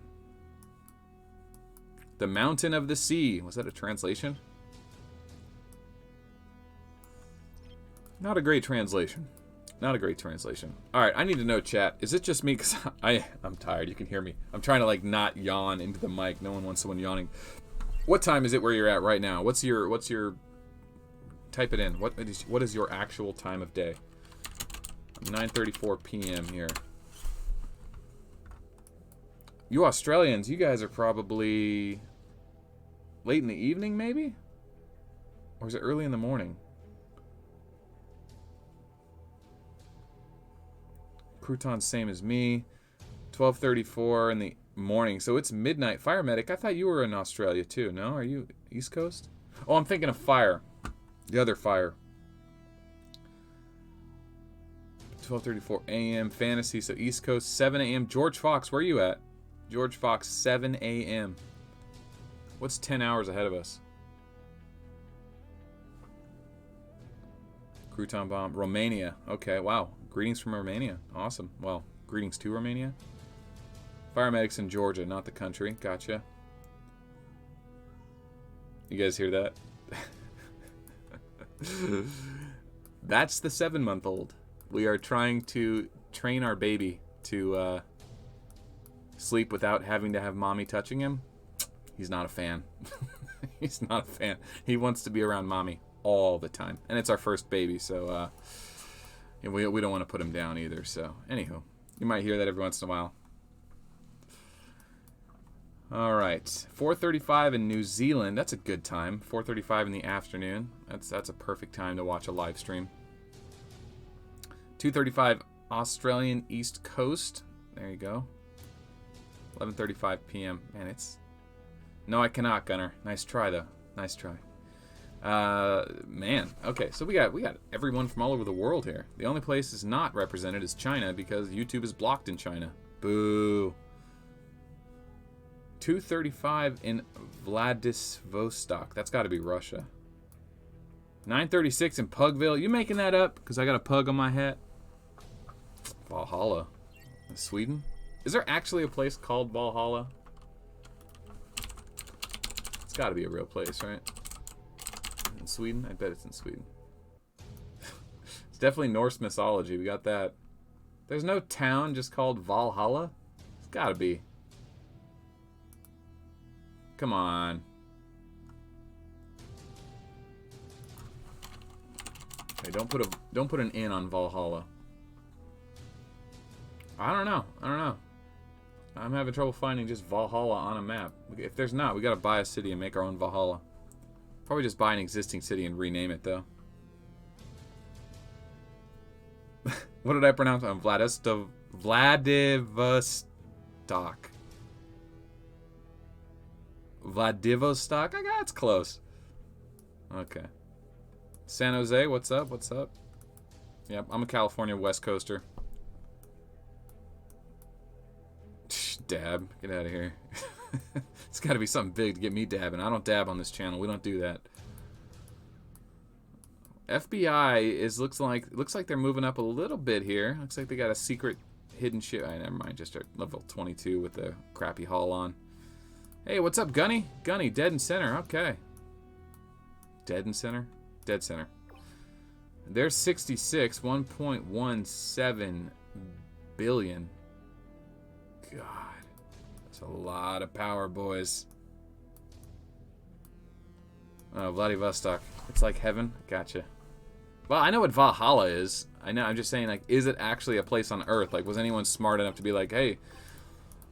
The Mountain of the Sea. Was that a translation? Not a great translation. Not a great translation. All right, I need to know, chat. Is it just me? Because I'm tired. You can hear me. I'm trying to, like, not yawn into the mic. No one wants someone yawning. What time is it where you're at right now? What's your... Type it in. What is your actual time of day? 9:34 p.m. here. You Australians, you guys are probably late in the evening, maybe? Or is it early in the morning? Crouton's same as me. 12:34 in the morning. So it's midnight. Fire Medic, I thought you were in Australia too. No? Are you East Coast? Oh, I'm thinking of Fire. The other Fire. 12:34 a.m. Fantasy, so East Coast, 7 a.m. George Fox, where are you at? George Fox, 7 a.m. What's 10 hours ahead of us? Crouton Bomb. Romania. Okay, wow. Greetings from Romania. Awesome. Well, greetings to Romania. Fire Medics in Georgia, not the country. Gotcha. You guys hear that? That's the 7-month-old. We are trying to train our baby to sleep without having to have mommy touching him. He's not a fan. He's not a fan. He wants to be around mommy all the time. And it's our first baby, so we don't want to put him down either. So, anywho, you might hear that every once in a while. All right, 4:35 in New Zealand. That's a good time. 4:35 in the afternoon. That's a perfect time to watch a live stream. 2:35 Australian East Coast. There you go. 11:35 p.m. Man, it's... No, I cannot, Gunner. Nice try, though. Nice try. Man. Okay, so we got everyone from all over the world here. The only place is not represented is China because YouTube is blocked in China. Boo. 2:35 in Vladivostok. That's got to be Russia. 9:36 in Pugville. You making that up? Because I got a pug on my hat. Valhalla. In Sweden? Is there actually a place called Valhalla? It's got to be a real place, right? In Sweden? I bet it's in Sweden. It's definitely Norse mythology. We got that. There's no town just called Valhalla? It's got to be. Come on. Hey, don't put an in on Valhalla. I don't know. I'm having trouble finding just Valhalla on a map. If there's not, we gotta buy a city and make our own Valhalla. Probably just buy an existing city and rename it though. What did I pronounce? Vladivostok. Vladivostok? I got it's close. Okay. San Jose, what's up? What's up? Yep, I'm a California West Coaster. Dab. Get out of here. It's got to be something big to get me dabbing. I don't dab on this channel. We don't do that. FBI looks like they're moving up a little bit here. Looks like they got a secret hidden ship. Never mind. Just at level 22 with the crappy hull on. Hey, what's up, Gunny? Gunny, dead in center. Okay. Dead in center? Dead center. There's 66. 1.17 billion. God. That's a lot of power, boys. Oh, Vladivostok. It's like heaven. Gotcha. Well, I know what Valhalla is. I know. I'm just saying, like, is it actually a place on Earth? Like, was anyone smart enough to be like, hey...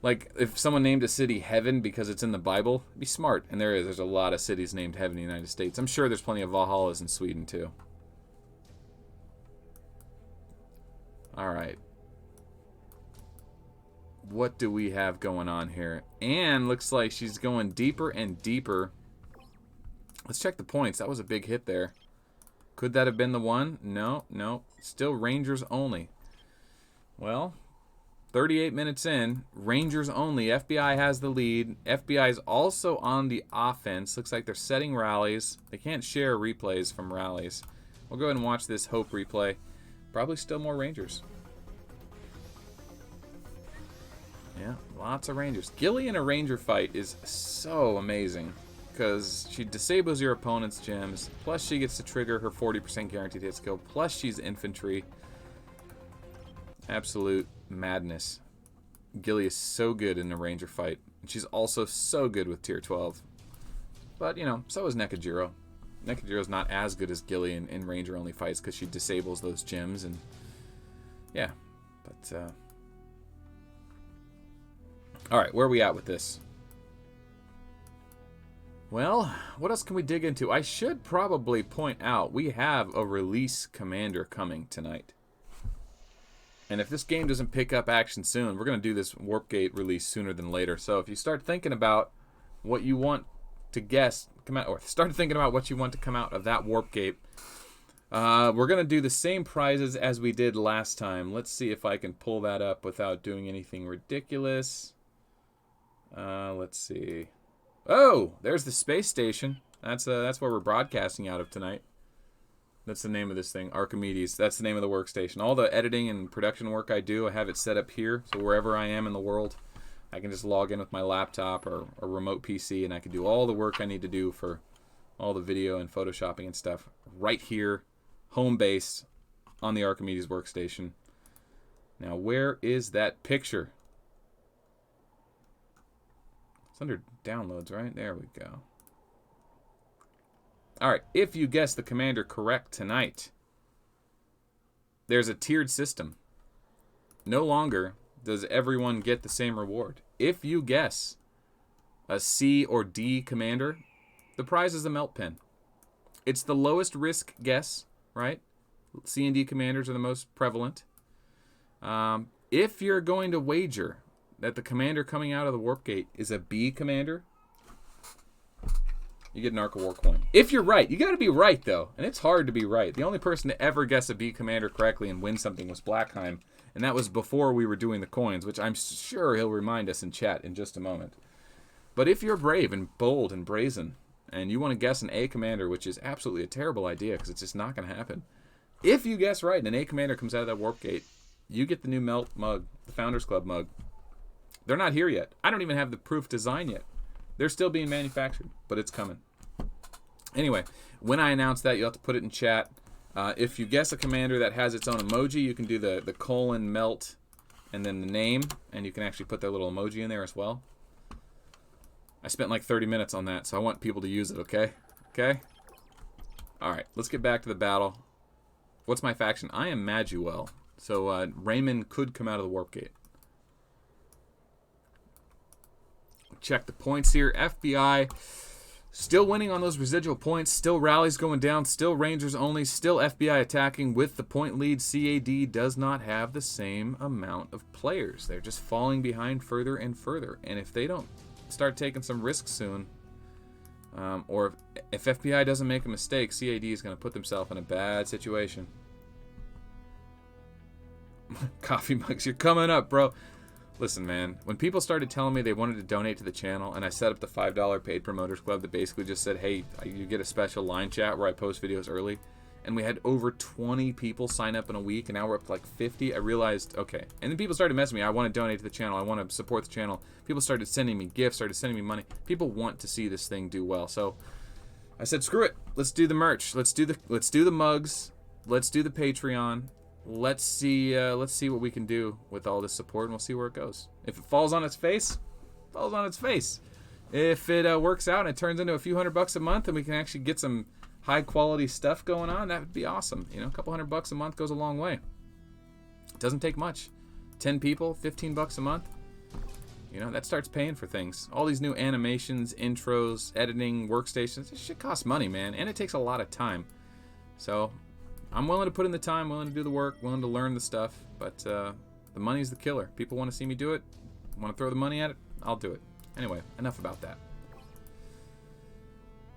Like, if someone named a city Heaven because it's in the Bible, it'd be smart. And there is. There's a lot of cities named Heaven in the United States. I'm sure there's plenty of Valhallas in Sweden, too. Alright. What do we have going on here? Anne looks like she's going deeper and deeper. Let's check the points. That was a big hit there. Could that have been the one? No, no. Still Rangers only. Well... 38 minutes in, Rangers only. FBI has the lead. FBI is also on the offense. Looks like they're setting rallies. They can't share replays from rallies. We'll go ahead and watch this Hope replay. Probably still more Rangers. Yeah, lots of Rangers. Gilly in a Ranger fight is so amazing because she disables your opponent's gems, plus she gets to trigger her 40% guaranteed hit skill, plus she's infantry. Absolute madness. Gilly is so good in the Ranger fight. And she's also so good with tier 12. But, you know, so is Nekajiro. Nekajiro's not as good as Gilly in Ranger only fights because she disables those gems. And yeah. But, alright, where are we at with this? Well, what else can we dig into? I should probably point out we have a release commander coming tonight. And if this game doesn't pick up action soon, we're going to do this Warp Gate release sooner than later. So if you start thinking about what you want to come out, or start thinking about what you want to come out of that Warp Gate, we're going to do the same prizes as we did last time. Let's see if I can pull that up without doing anything ridiculous. Let's see. Oh, there's the space station. That's where we're broadcasting out of tonight. That's the name of this thing, Archimedes. That's the name of the workstation. All the editing and production work I do, I have it set up here. So wherever I am in the world, I can just log in with my laptop or remote PC, and I can do all the work I need to do for all the video and photoshopping and stuff right here, home base on the Archimedes workstation. Now, where is that picture? It's under downloads, right? There we go. All right, if you guess the commander correct tonight, there's a tiered system. No longer does everyone get the same reward. If you guess a C or D commander, the prize is a melt pen. It's the lowest risk guess, right? C and D commanders are the most prevalent. If you're going to wager that the commander coming out of the warp gate is a B commander, you get an Arc of War coin. If you're right, you got to be right though, and it's hard to be right. The only person to ever guess a B commander correctly and win something was Blackheim, and that was before we were doing the coins, which I'm sure he'll remind us in chat in just a moment. But if you're brave and bold and brazen, and you want to guess an A commander, which is absolutely a terrible idea because it's just not going to happen. If you guess right and an A commander comes out of that warp gate, you get the new Melt mug, the Founders Club mug. They're not here yet. I don't even have the proof design yet. They're still being manufactured, but it's coming. Anyway, when I announce that, you'll have to put it in chat. If you guess a commander that has its own emoji, you can do the colon melt and then the name, and you can actually put their little emoji in there as well. I spent like 30 minutes on that, so I want people to use it, okay? Okay? Alright, let's get back to the battle. What's my faction? I am Maduel. So Raymond could come out of the warp gate. Check the points here. FBI still winning on those residual points. Still rallies going down. Still Rangers only. Still FBI attacking with the point lead. CAD does not have the same amount of players. They're just falling behind further and further. And if they don't start taking some risks soon, or if FBI doesn't make a mistake, CAD is going to put themselves in a bad situation. Coffee mugs, you're coming up, bro. Listen, man, when people started telling me they wanted to donate to the channel, and I set up the $5 paid promoters club that basically just said, hey, you get a special line chat where I post videos early, and we had over 20 people sign up in a week, and now we're up to like 50, I realized, okay. And then people started messaging me, I want to donate to the channel, I want to support the channel. People started sending me gifts, started sending me money. People want to see this thing do well. So I said, screw it. Let's do the merch. Let's do the mugs. Let's do the Patreon. Let's see what we can do with all this support, and we'll see where it goes. If it falls on its face, it falls on its face. If it works out and it turns into a few $100 a month, and we can actually get some high quality stuff going on, that would be awesome. You know, a couple $100 a month goes a long way. It doesn't take much. 10 people, $15 a month. You know, that starts paying for things. All these new animations, intros, editing, workstations, this shit costs money, man, and it takes a lot of time. So I'm willing to put in the time, willing to do the work, willing to learn the stuff, but the money's the killer. People want to see me do it, want to throw the money at it, I'll do it. Anyway, enough about that.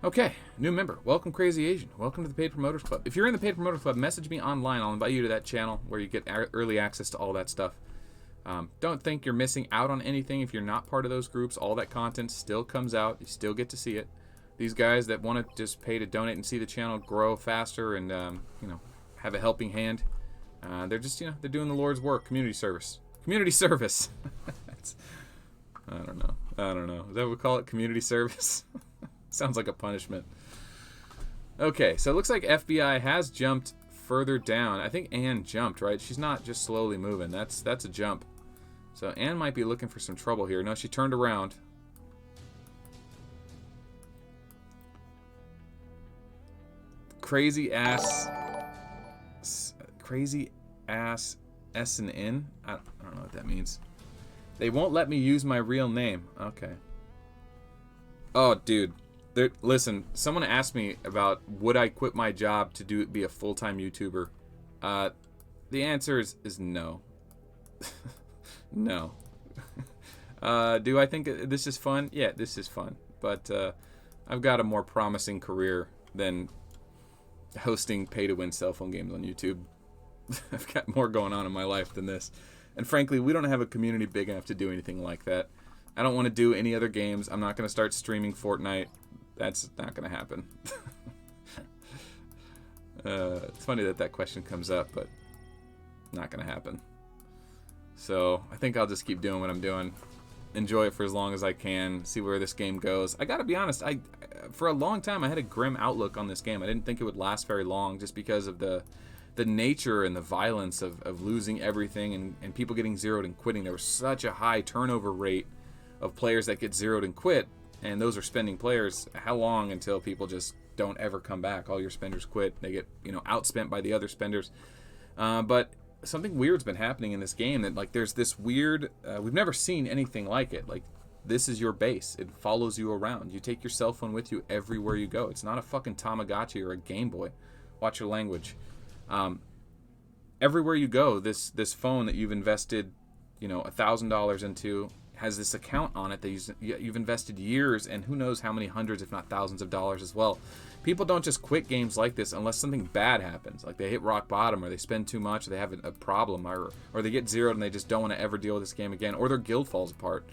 Okay, new member. Welcome, Crazy Asian. Welcome to the Paid Promoters Club. If you're in the Paid Promoters Club, message me online. I'll invite you to that channel where you get early access to all that stuff. Don't think you're missing out on anything if you're not part of those groups. All that content still comes out. You still get to see it. These guys that want to just pay to donate and see the channel grow faster and you know, have a helping hand, they're just, you know, they're doing the Lord's work. Community service. Community service. I don't know. Is that what we call it? Community service? Sounds like a punishment. Okay, so it looks like FBI has jumped further down. I think Anne jumped, right? She's not just slowly moving. That's a jump. So Anne might be looking for some trouble here. No, she turned around. Crazy ass S and N. I don't know what that means. They won't let me use my real name. Okay. Oh, dude. Listen, someone asked me about would I quit my job to be a full-time YouTuber. The answer is no. No. Do I think this is fun? Yeah, this is fun. But I've got a more promising career than hosting pay-to-win cell phone games on YouTube. I've got more going on in my life than this. And frankly, we don't have a community big enough to do anything like that. I don't want to do any other games. I'm not going to start streaming Fortnite. That's not going to happen. It's funny that question comes up, but not going to happen. So I think I'll just keep doing what I'm doing. Enjoy it for as long as I can. See where this game goes. I got to be honest. for a long time I had a grim outlook on this game. I didn't think it would last very long just because of the nature and the violence of losing everything and people getting zeroed and quitting. There was such a high turnover rate of players that get zeroed and quit, and those are spending players. How long until people just don't ever come back? All your spenders quit. They get, you know, outspent by the other spenders. But something weird's been happening in this game, that like there's this weird, we've never seen anything like it. Like, this is your base. It follows you around. You take your cell phone with you everywhere you go. It's not a fucking Tamagotchi or a Game Boy. Watch your language. Everywhere you go, this phone that you've invested, you know, $1,000 into has this account on it that you've invested years and who knows how many hundreds, if not thousands of dollars as well. People don't just quit games like this unless something bad happens, like they hit rock bottom or they spend too much or they have a problem or they get zeroed and they just don't want to ever deal with this game again, or their guild falls apart.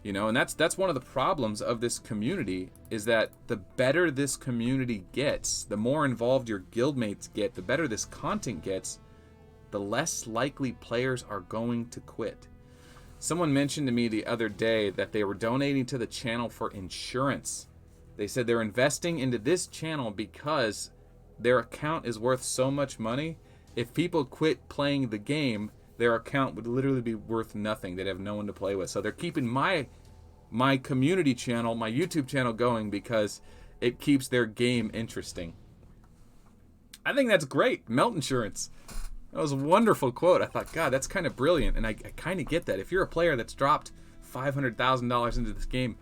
You know, and that's one of the problems of this community, is that the better this community gets, the more involved your guildmates get, the better this content gets, the less likely players are going to quit. Someone mentioned to me the other day that they were donating to the channel for insurance. They said they're investing into this channel because their account is worth so much money. If people quit playing the game, their account would literally be worth nothing. They'd have no one to play with. So they're keeping my community channel, my YouTube channel going because it keeps their game interesting. I think that's great. Melt insurance. That was a wonderful quote. I thought, God, that's kind of brilliant. And I kind of get that. If you're a player that's dropped $500,000 into this game,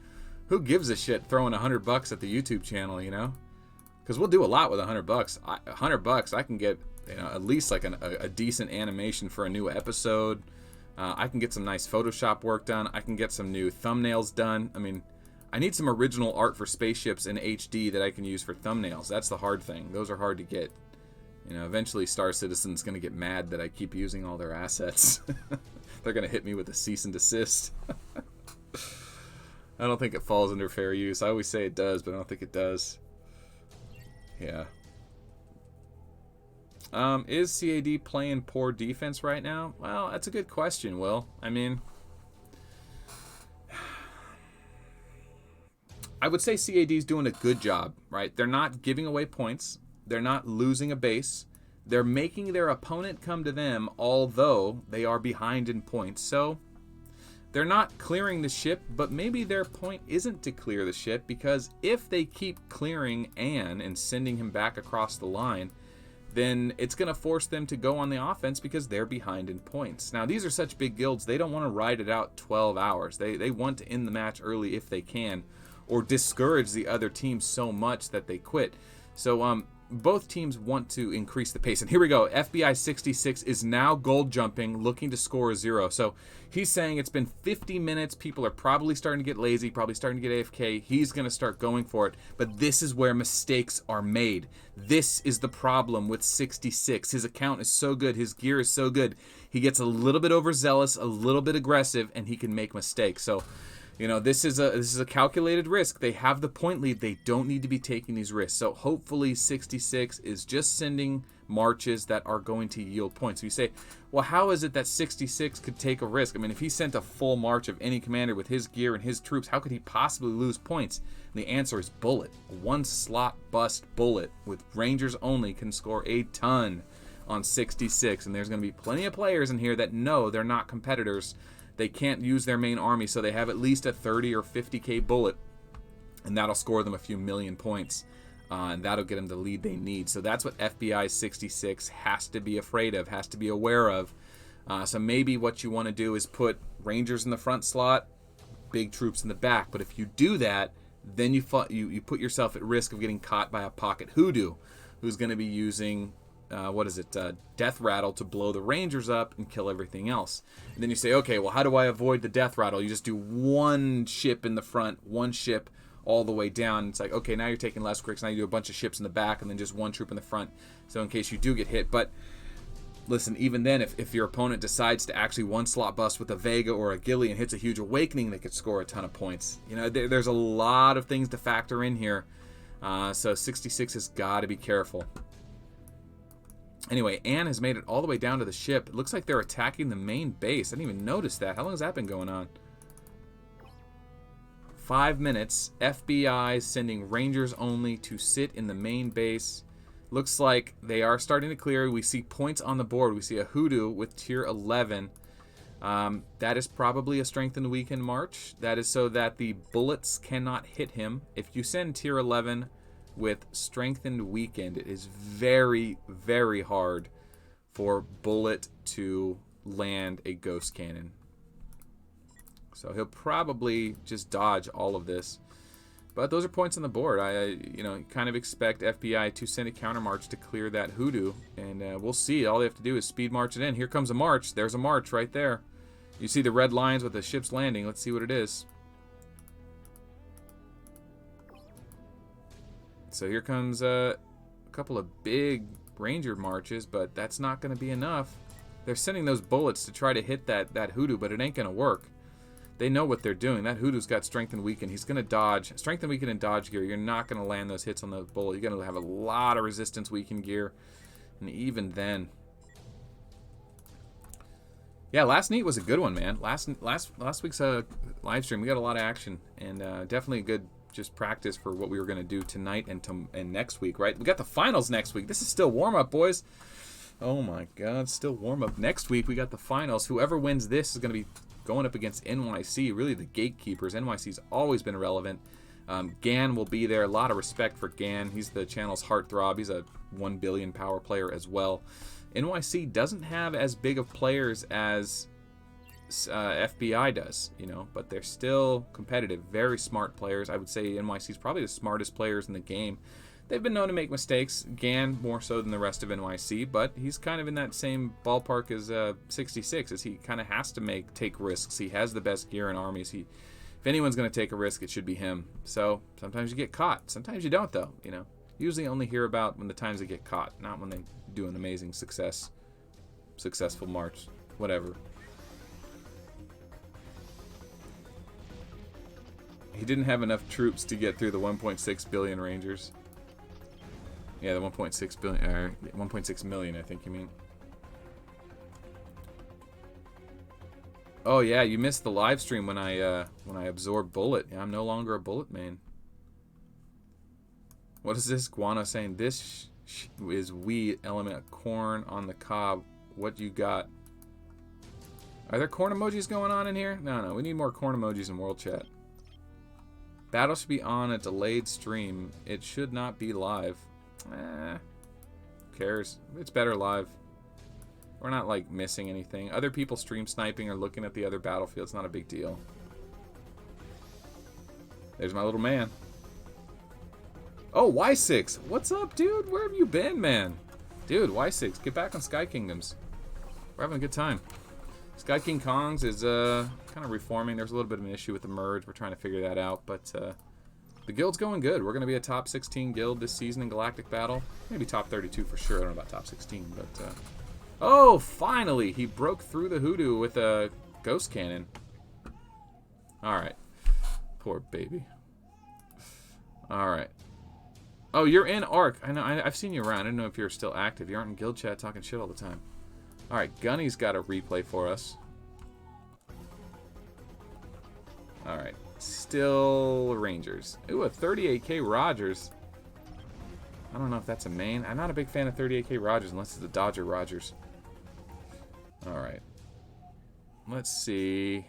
who gives a shit throwing $100 at the YouTube channel, you know? Because we'll do a lot with $100. $100, I can get, you know, at least like a decent animation for a new episode. I can get some nice Photoshop work done. I can get some new thumbnails done. I mean, I need some original art for spaceships in HD that I can use for thumbnails. That's the hard thing. Those are hard to get. You know, eventually Star Citizen's going to get mad that I keep using all their assets. They're going to hit me with a cease and desist. I don't think it falls under fair use. I always say it does, but I don't think it does. Yeah. Is CAD playing poor defense right now? Well, that's a good question, Will. I mean, I would say CAD's doing a good job, right? They're not giving away points. They're not losing a base. They're making their opponent come to them, although they are behind in points. So they're not clearing the ship, but maybe their point isn't to clear the ship, because if they keep clearing Ann and sending him back across the line, then it's going to force them to go on the offense because they're behind in points. Now, these are such big guilds, they don't want to ride it out 12 hours. They want to end the match early if they can, or discourage the other team so much that they quit. So, both teams want to increase the pace. And here we go. FBI 66 is now gold jumping, looking to score a 0. So he's saying it's been 50 minutes. People are probably starting to get lazy, probably starting to get AFK. He's going to start going for it. But this is where mistakes are made. This is the problem with 66. His account is so good. His gear is so good. He gets a little bit overzealous, a little bit aggressive, and he can make mistakes. So, you know, this is a calculated risk. They have the point lead. They don't need to be taking these risks. So hopefully 66 is just sending marches that are going to yield points. So you say, well, how is it that 66 could take a risk? I mean, if he sent a full march of any commander with his gear and his troops, how could he possibly lose points? And the answer is bullet. A one slot bust bullet with rangers only can score a ton on 66. And there's going to be plenty of players in here that know they're not competitors. They can't use their main army, so they have at least a 30 or 50k bullet, and that'll score them a few million points, and that'll get them the lead they need. So that's what FBI 66 has to be afraid of, has to be aware of. So maybe what you want to do is put Rangers in the front slot, big troops in the back. But if you do that, then you put yourself at risk of getting caught by a pocket hoodoo, who's going to be using Death Rattle to blow the Rangers up and kill everything else. And then you say, okay, well, how do I avoid the Death Rattle? You just do one ship in the front, one ship all the way down. It's like, okay, now you're taking less cricks. Now you do a bunch of ships in the back and then just one troop in the front, so in case you do get hit. But listen, even then, if your opponent decides to actually one slot bust with a Vega or a Gilly and hits a huge awakening, they could score a ton of points. You know, there's a lot of things to factor in here. So 66 has got to be careful. Anyway, Ann has made it all the way down to the ship. It looks like they're attacking the main base. I didn't even notice that. How long has that been going on? 5 minutes. FBI sending Rangers only to sit in the main base. Looks like they are starting to clear. We see points on the board. We see a Hoodoo with tier 11. That is probably a strengthened weakened march. That is so that the bullets cannot hit him. If you send tier 11 with strengthened weakened, it is very, very hard for bullet to land a ghost cannon. So he'll probably just dodge all of this. But those are points on the board. I kind of expect FBI to send a counter march to clear that Hoodoo, and we'll see. All they have to do is speed march it in. Here comes a march. There's a march right there. You see the red lines with the ship's landing. Let's see what it is. So here comes a couple of big Ranger marches, but that's not going to be enough. They're sending those bullets to try to hit that Hoodoo, but it ain't going to work. They know what they're doing. That Hoodoo's got strength and weaken. He's going to dodge. Strength and weaken and dodge gear. You're not going to land those hits on the bullet. You're going to have a lot of resistance weaken gear. And even then. Yeah, last neat was a good one, man. Last week's live stream, we got a lot of action. And definitely a good just practice for what we were going to do tonight and next week, right? We got the finals next week. This is still warm-up, boys. Oh, my God. Still warm-up. Next week, we got the finals. Whoever wins this is going to be going up against NYC, really the gatekeepers. NYC's always been relevant. Gan will be there. A lot of respect for Gan. He's the channel's heartthrob. He's a 1 billion power player as well. NYC doesn't have as big of players as FBI does, but they're still competitive. Very smart players. I would say NYC's probably the smartest players in the game. They've been known to make mistakes. Gan more so than the rest of NYC, but he's kind of in that same ballpark as 66, as he kind of has to take risks. He has the best gear in armies. If anyone's going to take a risk, it should be him. So sometimes you get caught. Sometimes you don't, though. Usually only hear about when the times they get caught, not when they do an amazing successful march, whatever. He didn't have enough troops to get through the 1.6 billion Rangers. Yeah, the 1.6 billion, 1.6 million, I think you mean. Oh yeah, you missed the live stream when I absorbed bullet. Yeah, I'm no longer a bullet main. What is this? Guano saying this is wheat element corn on the cob. What you got? Are there corn emojis going on in here? No, we need more corn emojis in world chat. Battle should be on a delayed stream. It should not be live. Who cares? It's better live. We're not like missing anything. Other people stream sniping or looking at the other battlefields. Not a big deal. There's my little man. Oh, Y6. What's up, dude? Where have you been, man? Dude, Y6, get back on Sky Kingdoms. We're having a good time. Sky King Kongs is kind of reforming. There's a little bit of an issue with the merge. We're trying to figure that out, but the guild's going good. We're going to be a top 16 guild this season in Galactic Battle. Maybe top 32 for sure. I don't know about top 16, but oh, finally! He broke through the Hoodoo with a ghost cannon. Alright. Poor baby. Alright. Oh, you're in Arc. I know. I've seen you around. I don't know if you're still active. You aren't in guild chat talking shit all the time. Alright, Gunny's got a replay for us. Alright. Still Rangers. Ooh, a 38k Rogers. I don't know if that's a main. I'm not a big fan of 38k Rogers unless it's a Dodger Rogers. Alright. Let's see.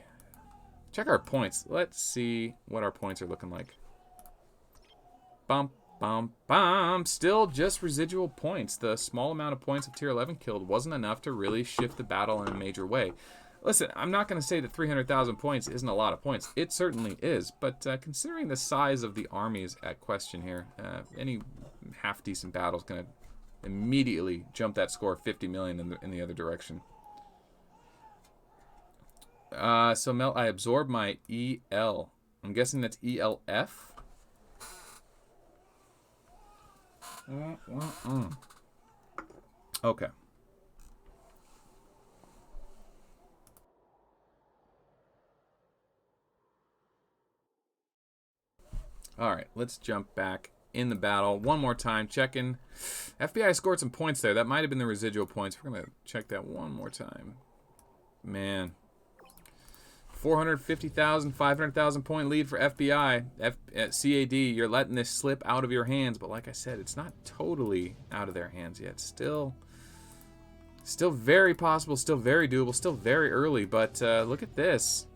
Check our points. Let's see what our points are looking like. Bump, bump, bump. Still just residual points. The small amount of points of tier 11 killed wasn't enough to really shift the battle in a major way. Listen, I'm not going to say that 300,000 points isn't a lot of points. It certainly is. But considering the size of the armies at question here, any half-decent battle is going to immediately jump that score 50 million in the other direction. So, Mel, I absorbed my EL. I'm guessing that's ELF? Okay. Alright, let's jump back in the battle one more time. Checking. FBI scored some points there. That might have been the residual points. We're going to check that one more time. Man. 450,000, 500,000 point lead for FBI. CAD, you're letting this slip out of your hands, but like I said, it's not totally out of their hands yet. Still very possible, still very doable, still very early, but look at this.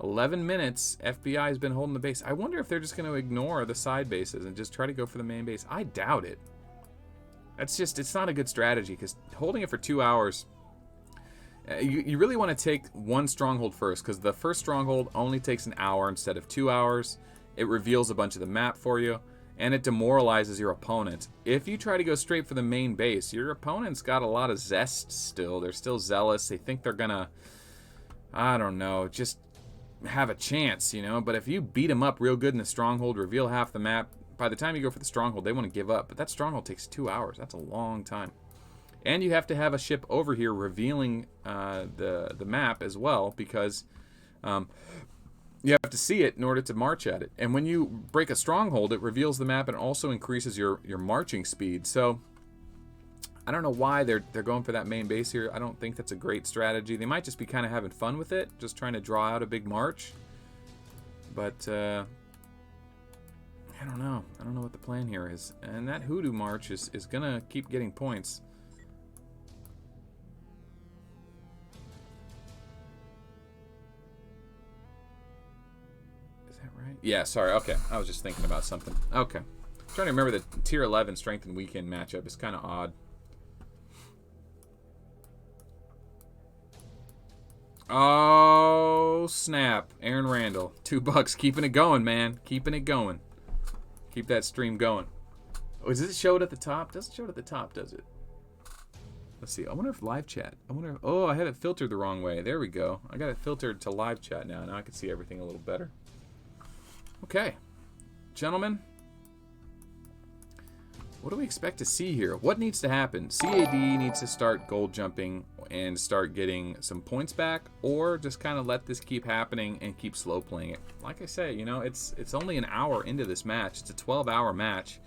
11 minutes, FBI has been holding the base. I wonder if they're just going to ignore the side bases and just try to go for the main base. I doubt it. It's not a good strategy, because holding it for 2 hours, you really want to take one stronghold first, because the first stronghold only takes an hour instead of 2 hours. It reveals a bunch of the map for you, and it demoralizes your opponent. If you try to go straight for the main base, your opponent's got a lot of zest still. They're still zealous. They think they're going to, I don't know, just have a chance, you know. But if you beat them up real good in the stronghold, reveal half the map, by the time you go for the stronghold, they want to give up. But that stronghold takes 2 hours. That's a long time. And you have to have a ship over here revealing the map as well, because you have to see it in order to march at it. And when you break a stronghold, it reveals the map and also increases your marching speed. So I don't know why they're going for that main base here. I don't think that's a great strategy. They might just be kind of having fun with it, just trying to draw out a big march. But I don't know. I don't know what the plan here is. And that Hoodoo march is going to keep getting points. Is that right? Yeah, sorry. Okay. I was just thinking about something. Okay. I'm trying to remember the tier 11 strength and weekend matchup. It's kind of odd. Oh, snap. Aaron Randall. $2. Keeping it going, man. Keeping it going. Keep that stream going. Oh, does it show it at the top? Doesn't show it at the top, does it? Let's see. I wonder if live chat. I wonder if, oh, I have it filtered the wrong way. There we go. I got it filtered to live chat now. Now I can see everything a little better. Okay. Gentlemen. What do we expect to see here? What needs to happen? CAD needs to start gold jumping and start getting some points back, or just kind of let this keep happening and keep slow playing it. Like I say, you know, it's only an hour into this match. It's a 12-hour match.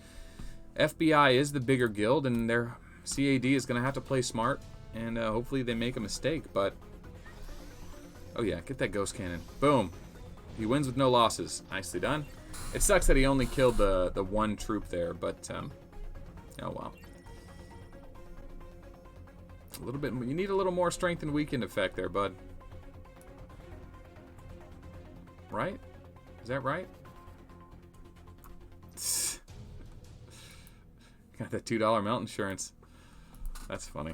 FBI is the bigger guild, and their CAD is going to have to play smart, and hopefully they make a mistake. But oh yeah, get that ghost cannon. Boom. He wins with no losses. Nicely done. It sucks that he only killed the one troop there, but oh well. A little bit. You need a little more strength and weekend effect there, bud. Right? Is that right? Got that $2 melt insurance. That's funny.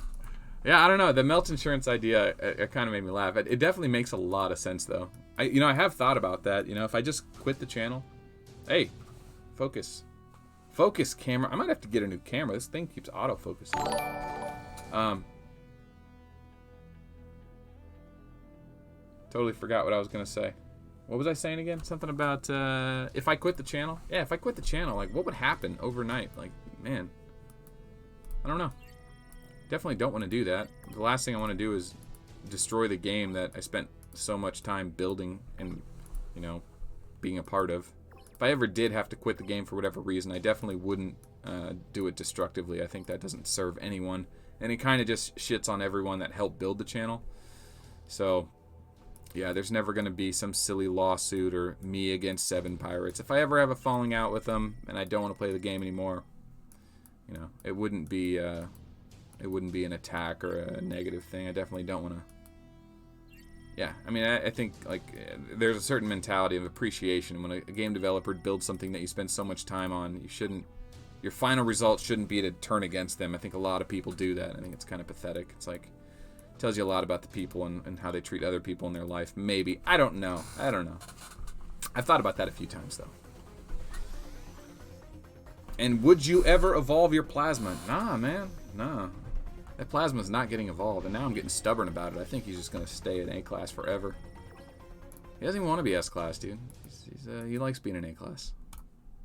Yeah, I don't know. The melt insurance idea, it kind of made me laugh. It definitely makes a lot of sense, though. I have thought about that. You know, if I just quit the channel. Hey, focus. Focus, camera. I might have to get a new camera. This thing keeps autofocusing. Totally forgot what I was going to say. What was I saying again? Something about if I quit the channel? Yeah, if I quit the channel, like, what would happen overnight? Like, man. I don't know. Definitely don't want to do that. The last thing I want to do is destroy the game that I spent so much time building and, you know, being a part of. If I ever did have to quit the game for whatever reason, I definitely wouldn't do it destructively. I think that doesn't serve anyone. And it kind of just shits on everyone that helped build the channel. So, yeah, there's never going to be some silly lawsuit or me against 7 pirates. If I ever have a falling out with them and I don't want to play the game anymore, you know, it wouldn't be an attack or a negative thing. I definitely don't want to. Yeah, I mean, I think, like, there's a certain mentality of appreciation when a game developer builds something that you spend so much time on. Your final result shouldn't be to turn against them. I think a lot of people do that. I think it's kind of pathetic. It's like, it tells you a lot about the people and how they treat other people in their life. Maybe. I don't know. I've thought about that a few times, though. And would you ever evolve your plasma? Nah, man. Nah. That plasma's not getting evolved, and now I'm getting stubborn about it. I think he's just going to stay in A-class forever. He doesn't even want to be S-class, dude. He likes being in A-class.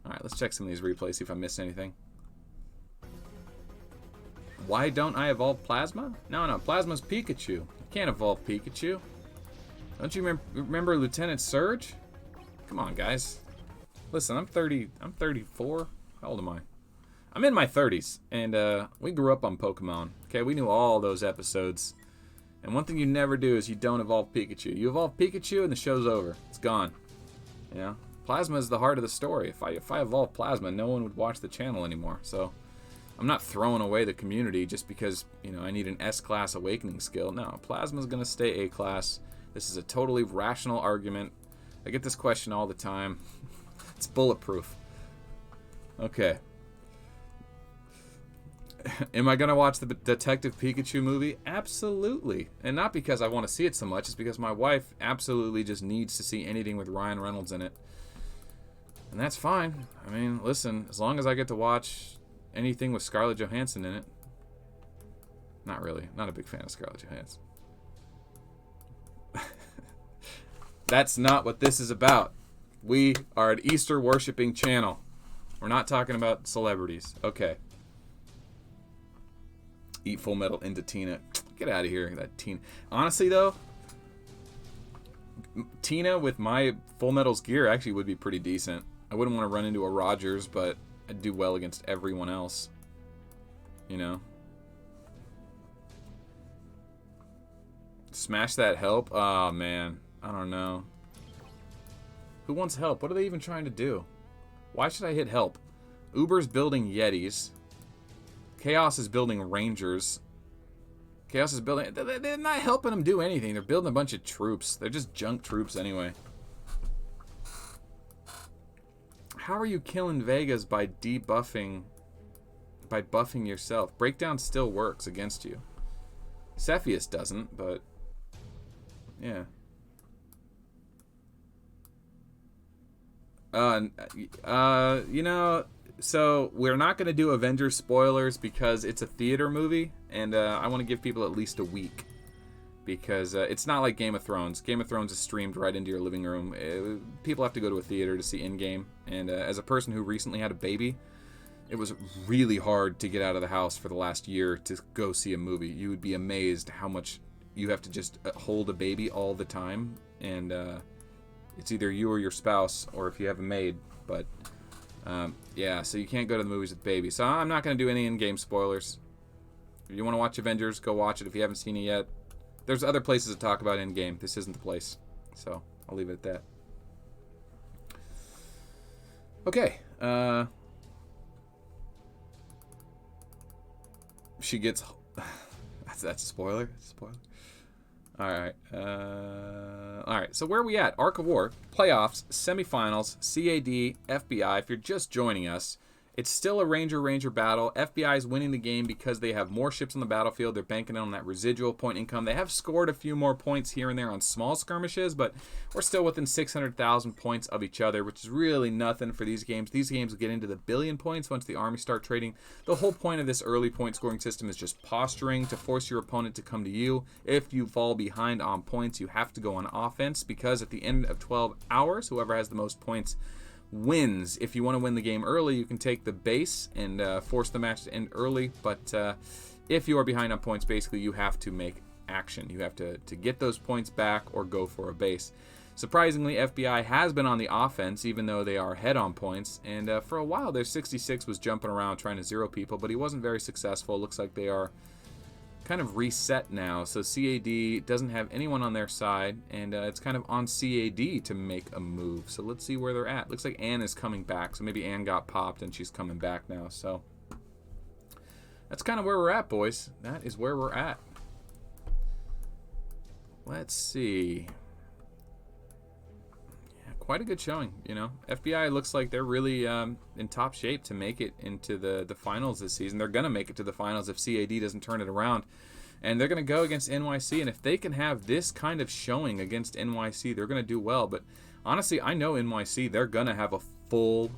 Alright, let's check some of these replays, see if I missed anything. Why don't I evolve Plasma? No, Plasma's Pikachu. You can't evolve Pikachu. Don't you remember Lieutenant Surge? Come on, guys. Listen, I'm 34. How old am I? I'm in my 30s, and we grew up on Pokemon. Okay, we knew all those episodes. And one thing you never do is you don't evolve Pikachu. You evolve Pikachu and the show's over. It's gone. You know? Plasma is the heart of the story. If I evolve Plasma, no one would watch the channel anymore. So I'm not throwing away the community just because, you know, I need an S-class awakening skill. No, Plasma's going to stay A-class. This is a totally rational argument. I get this question all the time. It's bulletproof. Okay. Am I going to watch the Detective Pikachu movie? Absolutely. And not because I want to see it so much. It's because my wife absolutely just needs to see anything with Ryan Reynolds in it. And that's fine. I mean, listen, as long as I get to watch anything with Scarlett Johansson in it. Not really. Not a big fan of Scarlett Johansson. That's not what this is about. We are an Easter worshiping channel. We're not talking about celebrities. Okay. Eat Full Metal into Tina. Get out of here, that Tina. Honestly, though, Tina with my Full Metal's gear actually would be pretty decent. I wouldn't want to run into a Rogers, but I'd do well against everyone else. You know? Smash that help? Oh, man. I don't know. Who wants help? What are they even trying to do? Why should I hit help? Uber's building Yetis. Chaos is building Rangers. Chaos is building... They're not helping them do anything. They're building a bunch of troops. They're just junk troops anyway. How are you killing Vegas by debuffing... by buffing yourself? Breakdown still works against you. Cepheus doesn't, but... yeah. You know... So, we're not going to do Avengers spoilers because it's a theater movie, and I want to give people at least a week. Because it's not like Game of Thrones. Game of Thrones is streamed right into your living room. People have to go to a theater to see Endgame. And as a person who recently had a baby, it was really hard to get out of the house for the last year to go see a movie. You would be amazed how much you have to just hold a baby all the time. And it's either you or your spouse, or if you have a maid. But... yeah, so you can't go to the movies with babies. So I'm not going to do any in-game spoilers. If you want to watch Avengers, go watch it if you haven't seen it yet. There's other places to talk about in-game. This isn't the place. So I'll leave it at that. Okay. She gets... That's a spoiler? Spoiler? Alright. Alright, so where are we at? Arc of War, playoffs, semifinals, CAD, FBI. If you're just joining us, it's still a Ranger-Ranger battle. FBI is winning the game because they have more ships on the battlefield. They're banking on that residual point income. They have scored a few more points here and there on small skirmishes, but we're still within 600,000 points of each other, which is really nothing for these games. These games will get into the billion points once the armies start trading. The whole point of this early point scoring system is just posturing to force your opponent to come to you. If you fall behind on points, you have to go on offense because at the end of 12 hours, whoever has the most points wins. If you want to win the game early, you can take the base and force the match to end early, but if you are behind on points, basically you have to make action. You have to get those points back or go for a base. Surprisingly, FBI has been on the offense, even though they are ahead on points, and for a while their 66 was jumping around trying to zero people, but he wasn't very successful. Looks like they are kind of reset now, so CAD doesn't have anyone on their side, and it's kind of on CAD to make a move. So let's see where they're at. Looks like Anne is coming back, so maybe Anne got popped and she's coming back now. So that's kind of where we're at, boys. That is where we're at. Let's see. Yeah, quite a good showing, you know. FBI looks like they're really in top shape to make it into the finals this season. They're going to make it to the finals if CAD doesn't turn it around. And they're going to go against NYC, and if they can have this kind of showing against NYC, they're going to do well. But honestly, I know NYC, they're going to have a full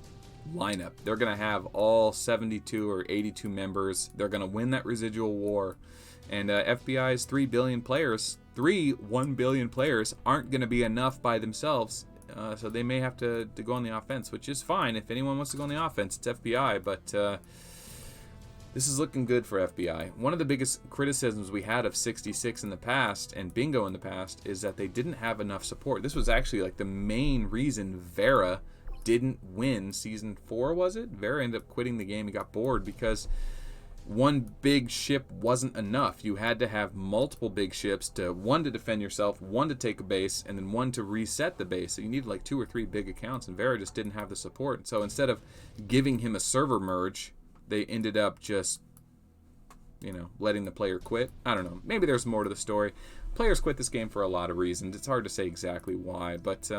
lineup. They're going to have all 72 or 82 members. They're going to win that residual war. And FBI's 3 billion players, 1 billion players, aren't going to be enough by themselves. So they may have to go on the offense, which is fine. If anyone wants to go on the offense, it's FBI. But this is looking good for FBI. One of the biggest criticisms we had of 66 in the past and Bingo in the past is that they didn't have enough support. This was actually like the main reason Vera didn't win Season 4, was it? Vera ended up quitting the game. He got bored because one big ship wasn't enough. You had to have multiple big ships, one to defend yourself, one to take a base, and then one to reset the base. So you needed like 2 or 3 big accounts, and Vera just didn't have the support. So instead of giving him a server merge, they ended up just, letting the player quit. I don't know. Maybe there's more to the story. Players quit this game for a lot of reasons. It's hard to say exactly why, but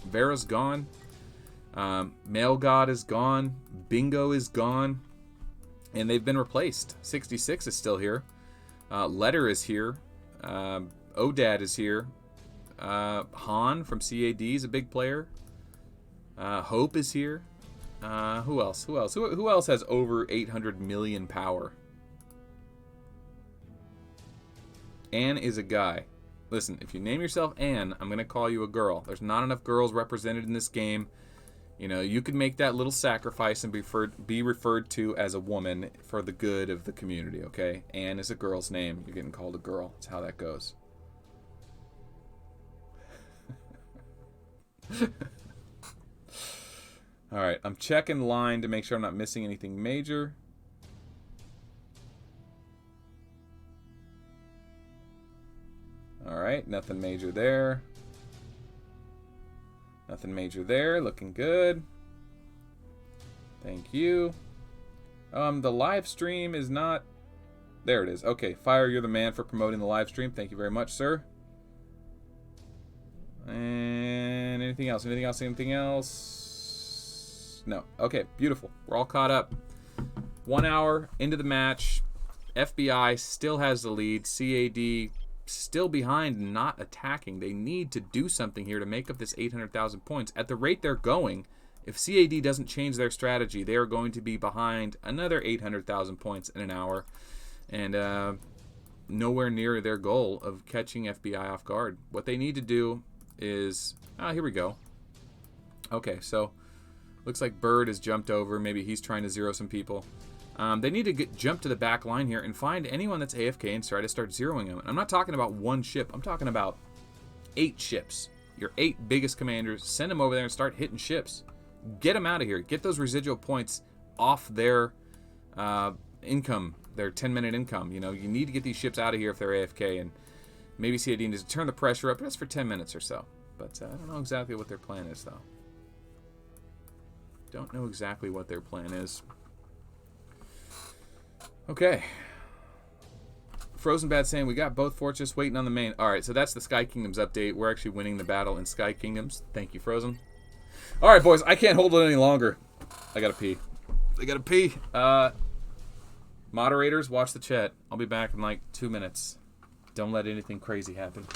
Vera's gone. Male God is gone. Bingo is gone. And they've been replaced. 66 is still here. Letter is here. Odad is here. Han from CAD is a big player. Hope is here. Who else? Who else has over 800 million power? Anne is a guy. Listen, if you name yourself Anne, I'm going to call you a girl. There's not enough girls represented in this game. You could make that little sacrifice and be referred to as a woman for the good of the community, okay? Anne is a girl's name. You're getting called a girl. That's how that goes. Alright, I'm checking line to make sure I'm not missing anything major. Alright, nothing major there. Nothing major there. Looking good. Thank you. The live stream is not... There it is. Okay, Fire, you're the man for promoting the live stream. Thank you very much, sir. And anything else? Anything else? No. Okay, beautiful. We're all caught up. 1 hour into the match. FBI still has the lead. CAD still behind, not attacking. They need to do something here to make up this 800,000 points. At the rate they're going, if CAD doesn't change their strategy, they are going to be behind another 800,000 points in an hour, and nowhere near their goal of catching FBI off guard. What they need to do is... here we go. Okay, so looks like Bird has jumped over. Maybe he's trying to zero some people. They need to jump to the back line here and find anyone that's AFK and try to start zeroing them. I'm not talking about one ship. I'm talking about 8 ships. Your 8 biggest commanders. Send them over there and start hitting ships. Get them out of here. Get those residual points off their income, their 10-minute income. You need to get these ships out of here if they're AFK. And maybe CAD needs to turn the pressure up just for 10 minutes or so. But I don't know exactly what their plan is, though. Don't know exactly what their plan is. Okay. Frozen Bad saying, we got both fortresses waiting on the main. Alright, so that's the Sky Kingdoms update. We're actually winning the battle in Sky Kingdoms. Thank you, Frozen. Alright, boys, I can't hold it any longer. I gotta pee. Moderators, watch the chat. I'll be back in like 2 minutes. Don't let anything crazy happen.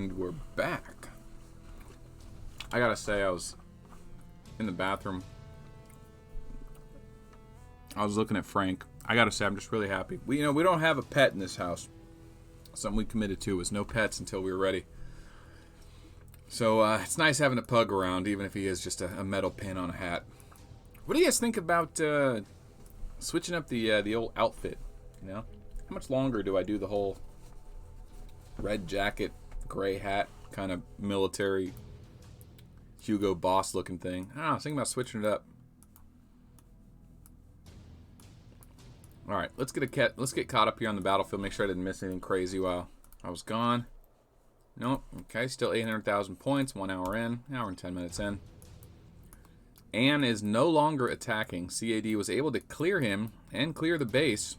And we're back. I gotta say, I was in the bathroom. I was looking at Frank. I gotta say, I'm just really happy. We don't have a pet in this house. Something we committed to was no pets until we were ready. So it's nice having a pug around, even if he is just a metal pin on a hat. What do you guys think about switching up the old outfit? You know, how much longer do I do the whole red jacket, gray hat, kind of military Hugo Boss looking thing? I was thinking about switching it up. All right, let's get caught up here on the battlefield. Make sure I didn't miss anything crazy while I was gone. Nope. Okay, still 800,000 points. 1 hour in. Hour and 10 minutes in. Anne is no longer attacking. CAD was able to clear him and clear the base.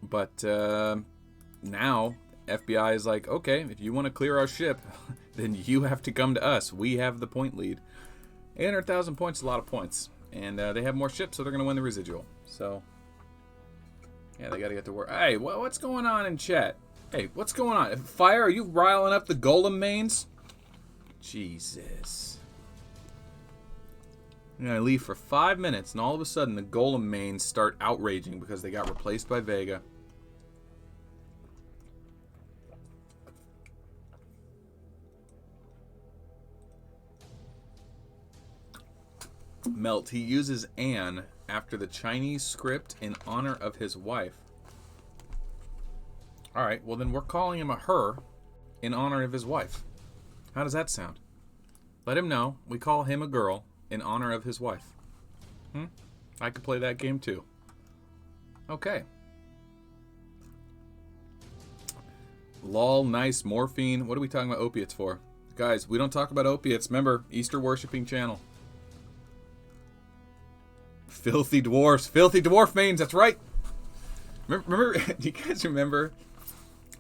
But now FBI is like, okay, if you want to clear our ship, then you have to come to us. We have the point lead. 800,000 points is a lot of points. And they have more ships, so they're going to win the residual. So, yeah, they got to get to work. Hey, what's going on in chat? Hey, what's going on? Fire, are you riling up the golem mains? Jesus. I'm going to leave for 5 minutes, and all of a sudden the golem mains start outraging because they got replaced by Vega. Melt, he uses Anne after the Chinese script in honor of his wife. Alright, well then we're calling him a her in honor of his wife. How does that sound? Let him know we call him a girl in honor of his wife. I could play that game too. Okay. Lol, nice, morphine. What are we talking about opiates for? Guys, we don't talk about opiates. Remember, Easter worshipping channel. Filthy dwarfs. Filthy dwarf mains, that's right. Remember do you guys remember?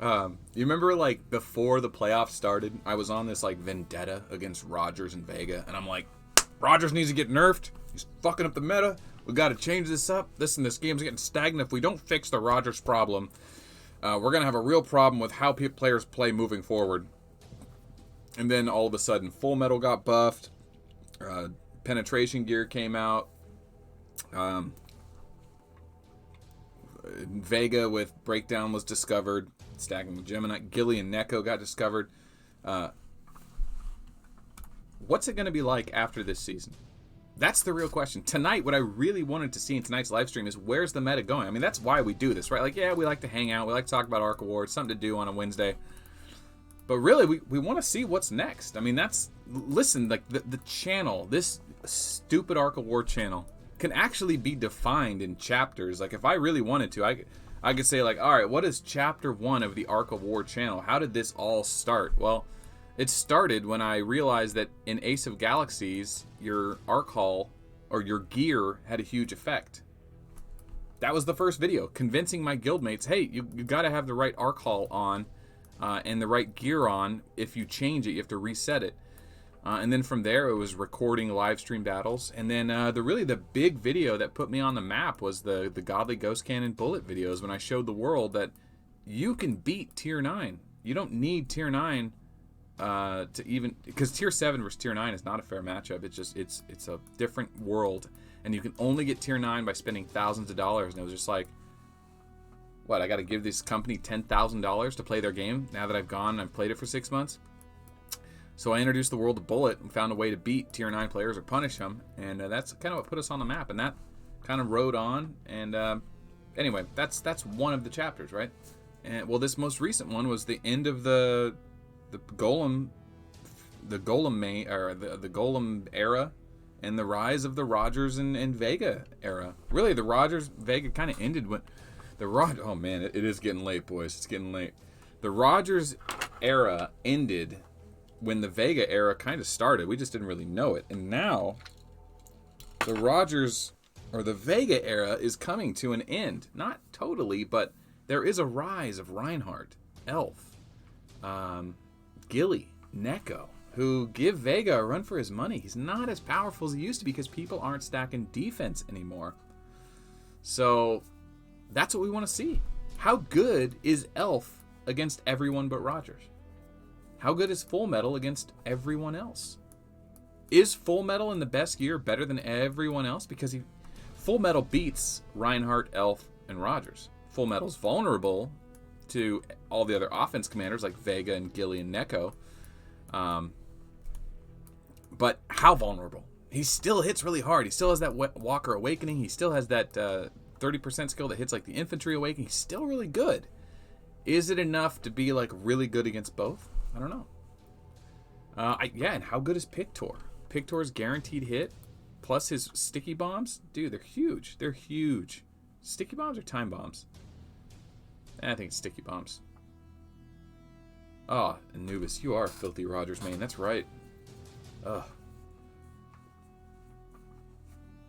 You remember, like, before the playoffs started, I was on this, like, vendetta against Rogers and Vega, and I'm like, Rogers needs to get nerfed. He's fucking up the meta. We got to change this up. This game's getting stagnant. If we don't fix the Rogers problem, we're going to have a real problem with how players play moving forward. And then all of a sudden, Full Metal got buffed. Penetration gear came out. Vega with Breakdown was discovered. Stacking with Gemini. Gilly and Neko got discovered. What's it going to be like after this season? That's the real question. Tonight, what I really wanted to see in tonight's live stream is where's the meta going? I mean, that's why we do this, right? Like, yeah, we like to hang out. We like to talk about Arc Awards. Something to do on a Wednesday. But really, we want to see what's next. I mean, listen, like, the channel, this stupid Arc Award channel, can actually be defined in chapters. Like, if I really wanted to, I could say, like, all right, what is chapter 1 of the Arc of War channel? How did this all start? Well, it started when I realized that in Ace of Galaxies, your Arc Hall or your gear had a huge effect. That was the first video, convincing my guildmates, hey, you got to have the right Arc Hall on and the right gear on. If you change it, you have to reset it. And then from there, it was recording live stream battles. And then the big video that put me on the map was the Godly Ghost Cannon bullet videos when I showed the world that you can beat Tier 9. You don't need Tier 9 to even... Because Tier 7 versus Tier 9 is not a fair matchup. It's just, it's a different world. And you can only get Tier 9 by spending thousands of dollars. And it was just like, what, I got to give this company $10,000 to play their game now that I've gone and I've played it for 6 months? So I introduced the world of Bullet and found a way to beat Tier 9 players or punish them. And that's kind of what put us on the map. And that kind of rode on. And anyway, that's one of the chapters, right? And well, this most recent one was the end of the Golem era and the rise of the Rogers and Vega era. Really, the Rogers Vega kind of ended when oh man, it is getting late, boys. It's getting late. The Rogers era ended when the Vega era kind of started. We just didn't really know it. And now the Rogers or the Vega era is coming to an end. Not totally, but there is a rise of Reinhardt, Elf, Gilly, Neko, who give Vega a run for his money. He's not as powerful as he used to be because people aren't stacking defense anymore. So that's what we want to see. How good is Elf against everyone but Rogers? How good is Full Metal against everyone else? Is Full Metal in the best gear better than everyone else? Because Full Metal beats Reinhardt, Elf, and Rogers. Full Metal's vulnerable to all the other offense commanders like Vega and Gilly and Neko. But how vulnerable? He still hits really hard. He still has that Walker Awakening. He still has that 30% skill that hits like the Infantry Awakening. He's still really good. Is it enough to be like really good against both? I don't know. Yeah, and how good is Pictor? Pictor's guaranteed hit plus his sticky bombs. Dude, they're huge. They're huge. Sticky bombs or time bombs? I think it's sticky bombs. Oh, Anubis, you are a filthy Rogers main. That's right. Ugh.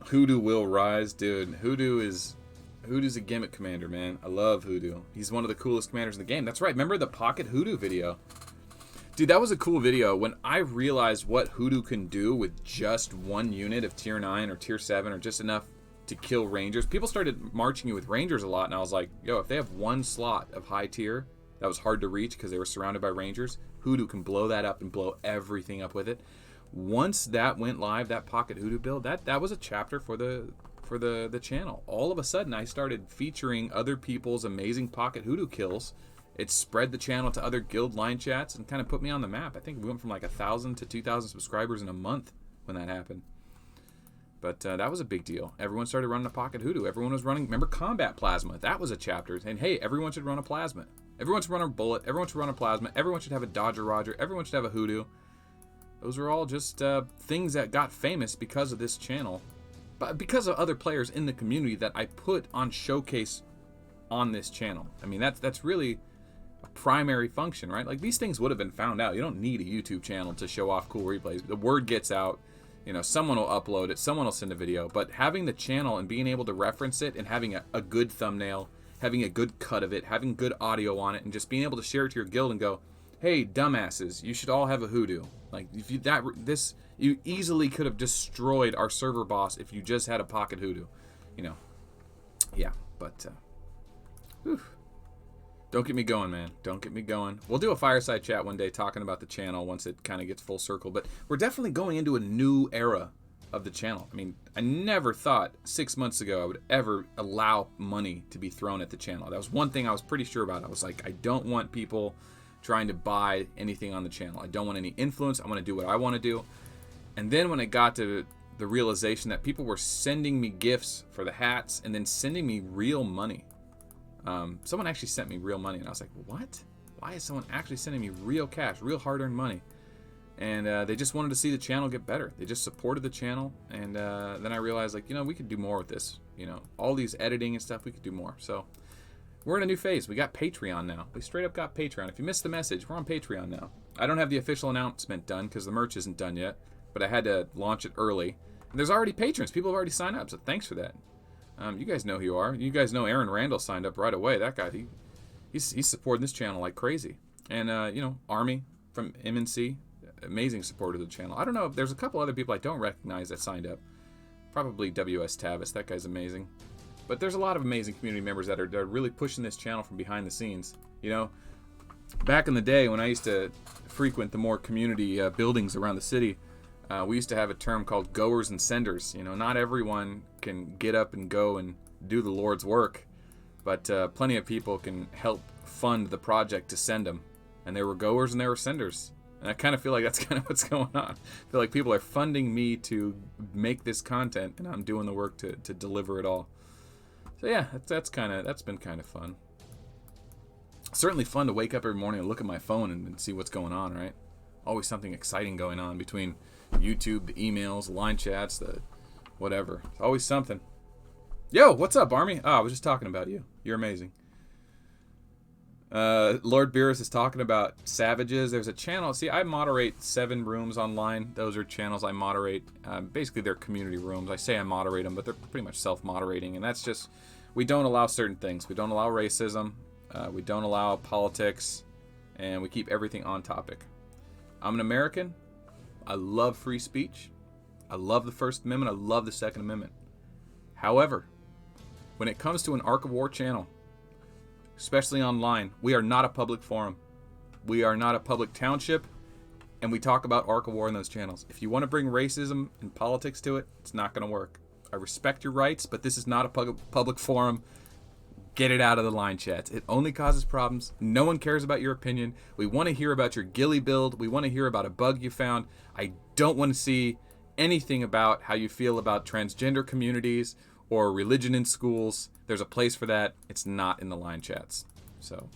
Hoodoo will rise, dude. Hoodoo's a gimmick commander, man. I love Hoodoo. He's one of the coolest commanders in the game. That's right. Remember the Pocket Hoodoo video? Dude, that was a cool video. When I realized what Hoodoo can do with just one unit of tier 9 or tier 7 or just enough to kill Rangers, people started marching you with Rangers a lot, and I was like, yo, if they have one slot of high tier that was hard to reach because they were surrounded by Rangers, Hoodoo can blow that up and blow everything up with it. Once that went live, that Pocket Hoodoo build, that was a chapter for the channel. All of a sudden, I started featuring other people's amazing Pocket Hoodoo kills. It spread the channel to other guild line chats and kind of put me on the map. I think we went from like 1,000 to 2,000 subscribers in a month when that happened. But that was a big deal. Everyone started running a Pocket Hoodoo. Everyone was running, remember Combat Plasma? That was a chapter. And hey, everyone should run a Plasma. Everyone should run a Bullet. Everyone should run a Plasma. Everyone should have a Dodger Roger. Everyone should have a Hoodoo. Those were all just things that got famous because of this channel. But because of other players in the community that I put on showcase on this channel. I mean, that's really a primary function, right? Like, these things would have been found out. You don't need a YouTube channel to show off cool replays. The word gets out. You know, someone will upload it. Someone will send a video. But having the channel and being able to reference it and having a good thumbnail, having a good cut of it, having good audio on it, and just being able to share it to your guild and go, hey, dumbasses, you should all have a Hoodoo. Like, if you easily could have destroyed our server boss if you just had a Pocket Hoodoo. You know. Yeah, but whew. Don't get me going, man. Don't get me going. We'll do a fireside chat one day talking about the channel once it kind of gets full circle. But we're definitely going into a new era of the channel. I mean, I never thought 6 months ago I would ever allow money to be thrown at the channel. That was one thing I was pretty sure about. I was like, I don't want people trying to buy anything on the channel. I don't want any influence. I want to do what I want to do. And then when it got to the realization that people were sending me gifts for the hats and then sending me real money. Someone actually sent me real money, and I was like, what? Why is someone actually sending me real cash, real hard-earned money? And they just wanted to see the channel get better. They just supported the channel, and then I realized, like, you know, we could do more with this. You know, all these editing and stuff, we could do more. So we're in a new phase. We got Patreon now. We straight up got Patreon. If you missed the message, we're on Patreon now. I don't have the official announcement done because the merch isn't done yet, but I had to launch it early. And there's already patrons. People have already signed up, so thanks for that. You guys know who you are. You guys know Aaron Randall signed up right away. That guy, he's supporting this channel like crazy. And, you know, Army from MNC, amazing support of the channel. I don't know if there's a couple other people I don't recognize that signed up. Probably WS Tavis. That guy's amazing. But there's a lot of amazing community members that are really pushing this channel from behind the scenes. You know, back in the day when I used to frequent the more community buildings around the city, we used to have a term called goers and senders. You know, not everyone can get up and go and do the Lord's work, but plenty of people can help fund the project to send them. And there were goers and there were senders. And I kind of feel like that's kind of what's going on. I feel like people are funding me to make this content, and I'm doing the work to deliver it all. So yeah, that's been kind of fun. Certainly fun to wake up every morning and look at my phone and see what's going on, right? Always something exciting going on between YouTube, the emails, line chats, the whatever. It's always something. Yo, what's up, Army? Oh, I was just talking about you. You're amazing. Lord Beerus is talking about Savages. There's a channel. See, I moderate 7 rooms online. Those are channels I moderate. Basically, they're community rooms. I say I moderate them, but they're pretty much self-moderating. And that's just, we don't allow certain things. We don't allow racism. We don't allow politics. And we keep everything on topic. I'm an American. I love free speech. I love the First Amendment. I love the Second Amendment. However, when it comes to an Arc of War channel, especially online, we are not a public forum. We are not a public township, and we talk about Arc of War in those channels. If you want to bring racism and politics to it, it's not going to work. I respect your rights, but this is not a public forum. Get it out of the line chats. It only causes problems. No one cares about your opinion. We want to hear about your ghillie build. We want to hear about a bug you found. I don't want to see anything about how you feel about transgender communities or religion in schools. There's a place for that. It's not in the line chats. So,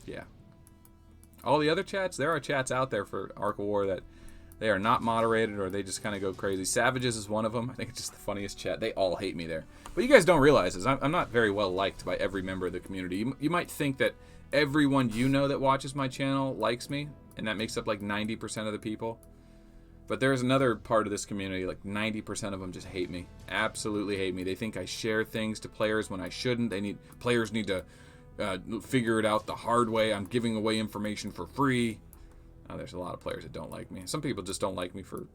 yeah. All the other chats, there are chats out there for Arc of War that they are not moderated or they just kind of go crazy. Savages is one of them. I think it's just the funniest chat. They all hate me there. But you guys don't realize is I'm not very well liked by every member of the community. You might think that everyone you know that watches my channel likes me, and that makes up like 90% of the people. But there's another part of this community, like 90% of them just hate me. Absolutely hate me. They think I share things to players when I shouldn't. Players need to figure it out the hard way. I'm giving away information for free. There's a lot of players that don't like me. Some people just don't like me for,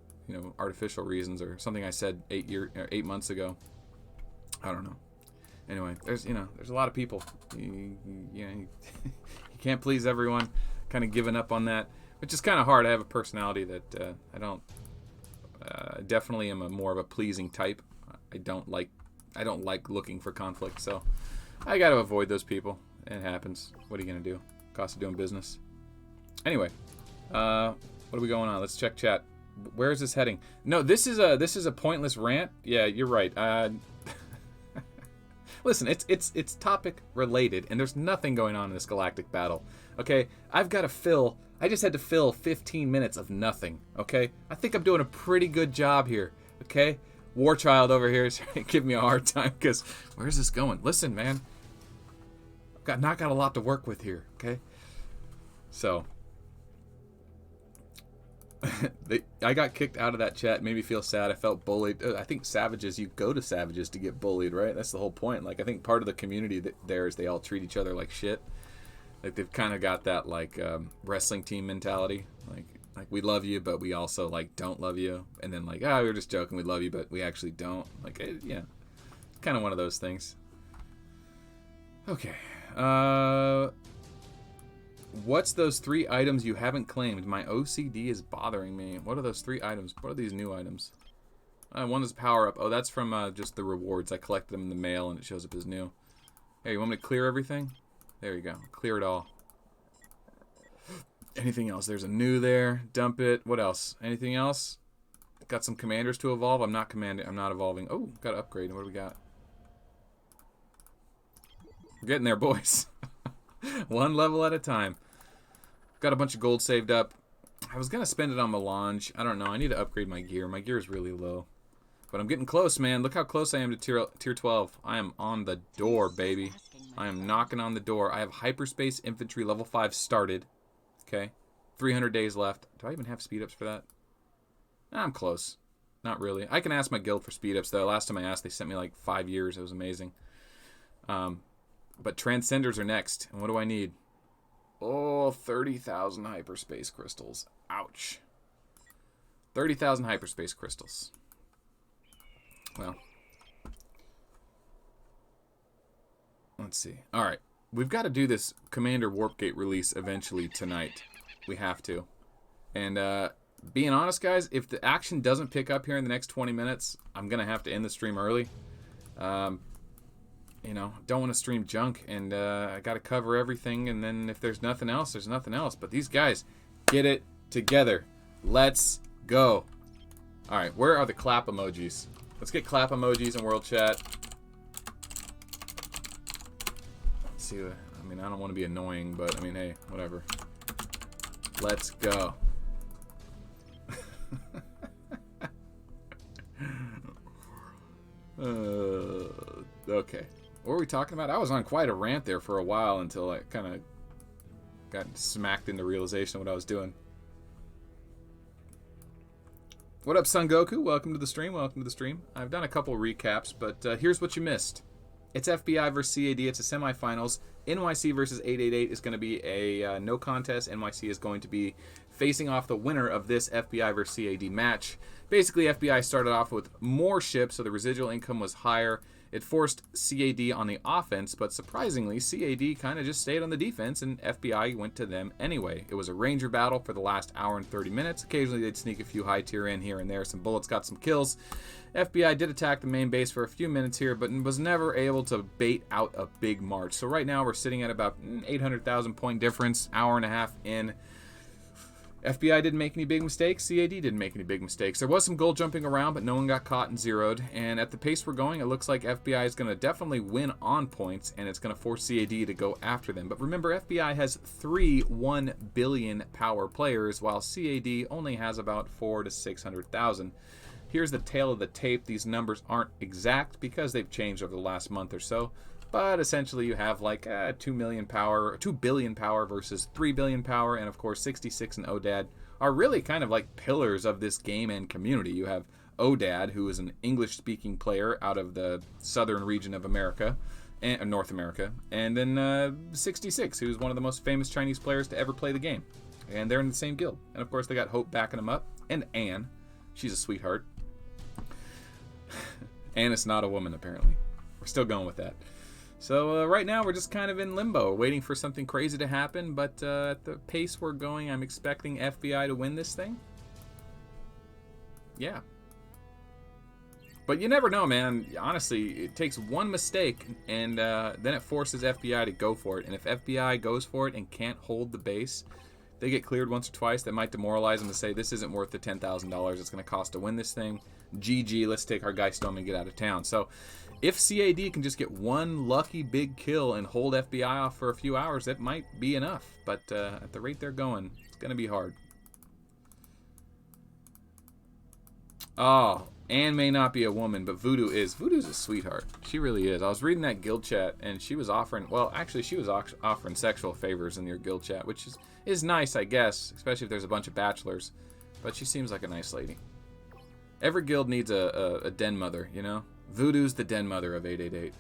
artificial reasons or something I said 8 months ago. I don't know. Anyway, there's a lot of people. You can't please everyone. Kind of giving up on that, which is kind of hard. I have a personality that I don't. Definitely am more of a pleasing type. I don't like looking for conflict, so I got to avoid those people. It happens. What are you gonna do? Cost of doing business. Anyway. What are we going on? Let's check chat. Where is this heading? No, this is a pointless rant. Yeah, you're right. Listen, it's topic related, and there's nothing going on in this galactic battle. Okay, I just had to fill 15 minutes of nothing. Okay, I think I'm doing a pretty good job here. Okay, Warchild over here is trying to give me a hard time because where's this going? Listen, man, not got a lot to work with here. Okay, so. I got kicked out of that chat. It made me feel sad. I felt bullied. I think Savages, you go to Savages to get bullied, right? That's the whole point. Like, I think part of the community there is they all treat each other like shit. Like, they've kind of got that, like, wrestling team mentality. Like, we love you, but we also, like, don't love you. And then, like, we're just joking. We love you, but we actually don't. Like, yeah. It's kind of one of those things. Okay. What's those 3 items you haven't claimed? My OCD is bothering me. What are those 3 items? What are these new items? One is power up. Oh, that's from just the rewards. I collected them in the mail and it shows up as new. Hey, you want me to clear everything? There you go. Clear it all. Anything else? There's a new there. Dump it. What else? Anything else? Got some commanders to evolve. I'm not evolving. Oh, got to upgrade. What do we got? We're getting there, boys. One level at a time. Got a bunch of gold saved up. I was going to spend it on Melange. I don't know. I need to upgrade my gear. My gear is really low. But I'm getting close, man. Look how close I am to tier 12. I am on the door, baby. I am knocking on the door. I have Hyperspace Infantry level 5 started. Okay. 300 days left. Do I even have speed ups for that? I'm close. Not really. I can ask my guild for speed ups, though. Last time I asked, they sent me like 5 years. It was amazing. But Transcenders are next. And what do I need? Oh, 30,000 hyperspace crystals. Ouch. 30,000 hyperspace crystals. Well. Let's see. Alright. We've got to do this Commander Warpgate release eventually tonight. We have to. And, being honest, guys, if the action doesn't pick up here in the next 20 minutes, I'm going to have to end the stream early. Don't want to stream junk, and I got to cover everything, and then if there's nothing else, there's nothing else. But these guys, get it together. Let's go. All right, where are the clap emojis? Let's get clap emojis in World Chat. Let's see. I don't want to be annoying, but, hey, whatever. Let's go. Okay. What were we talking about? I was on quite a rant there for a while until I kind of got smacked into realization of what I was doing. What up, Son Goku? Welcome to the stream. Welcome to the stream. I've done a couple recaps, but here's what you missed. It's FBI versus CAD. It's a semifinals. NYC versus 888 is going to be a no contest. NYC is going to be facing off the winner of this FBI versus CAD match. Basically, FBI started off with more ships, so the residual income was higher. It forced CAD on the offense, but surprisingly, CAD kind of just stayed on the defense, and FBI went to them anyway. It was a ranger battle for the last hour and 30 minutes. Occasionally, they'd sneak a few high tier in here and there. Some bullets got some kills. FBI did attack the main base for a few minutes here, but was never able to bait out a big march. So right now, we're sitting at about 800,000 point difference, hour and a half in. FBI didn't make any big mistakes. CAD didn't make any big mistakes. There was some gold jumping around, but no one got caught and zeroed. And at the pace we're going, it looks like FBI is going to definitely win on points, and it's going to force CAD to go after them. But remember, FBI has 3 1 billion power players, while CAD only has about 400 to 600,000. Here's the tail of the tape. These numbers aren't exact because they've changed over the last month or so. But essentially, you have like 2 billion power versus 3 billion power, and of course, 66 and ODAD are really kind of like pillars of this game and community. You have ODAD, who is an English-speaking player out of the southern region of America, and North America, and then 66, who's one of the most famous Chinese players to ever play the game, and they're in the same guild. And of course, they got Hope backing them up, and Anne, she's a sweetheart. Anne is not a woman, apparently. We're still going with that. So right now we're just kind of in limbo, waiting for something crazy to happen, but at the pace we're going, I'm expecting FBI to win this thing. Yeah. But you never know, man. Honestly, it takes one mistake, and then it forces FBI to go for it. And if FBI goes for it and can't hold the base, they get cleared once or twice. That might demoralize them to say, this isn't worth the $10,000 it's going to cost to win this thing. GG, let's take our Geistome and get out of town. So if CAD can just get one lucky big kill and hold FBI off for a few hours, that might be enough. But at the rate they're going, it's going to be hard. Oh, Anne may not be a woman, but Voodoo is. Voodoo's a sweetheart. She really is. I was reading that guild chat, and she was offering, well, actually, she was offering sexual favors in your guild chat, which is nice, I guess, especially if there's a bunch of bachelors. But she seems like a nice lady. Every guild needs a den mother, you know? Voodoo's the den mother of 888.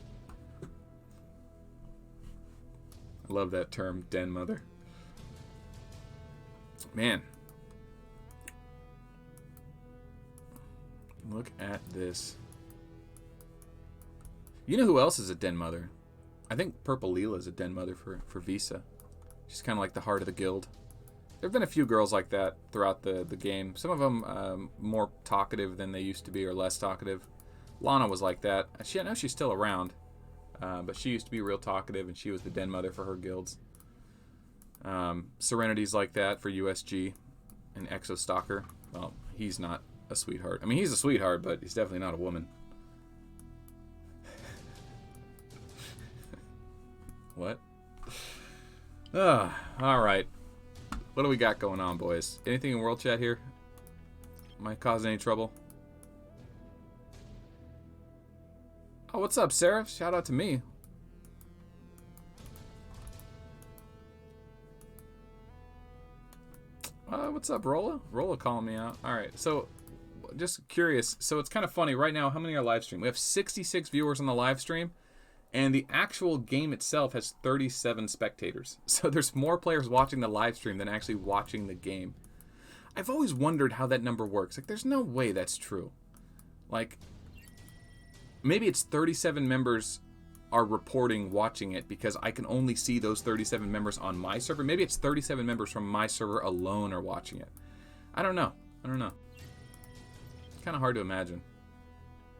I love that term, den mother. Man. Look at this. You know who else is a den mother? I think Purple Leela is a den mother for Visa. She's kind of like the heart of the guild. There have been a few girls like that throughout the game. Some of them more talkative than they used to be, or less talkative. Lana was like that. I know she's still around, but she used to be real talkative, and she was the den mother for her guilds. Serenity's like that for USG, and Exo Stalker. Well, he's not a sweetheart. I mean, he's a sweetheart, but he's definitely not a woman. What? All right. What do we got going on, boys? Anything in World Chat here? Am I causing any trouble? Oh, what's up, Sarah? Shout out to me. What's up, Rolla? Rolla calling me out. All right, so just curious. So it's kind of funny. Right now, how many are live stream? We have 66 viewers on the live stream, and the actual game itself has 37 spectators. So there's more players watching the live stream than actually watching the game. I've always wondered how that number works. Like, there's no way that's true. Like, maybe it's 37 members are reporting watching it because I can only see those 37 members on my server. Maybe it's 37 members from my server alone are watching it. I don't know. It's kind of hard to imagine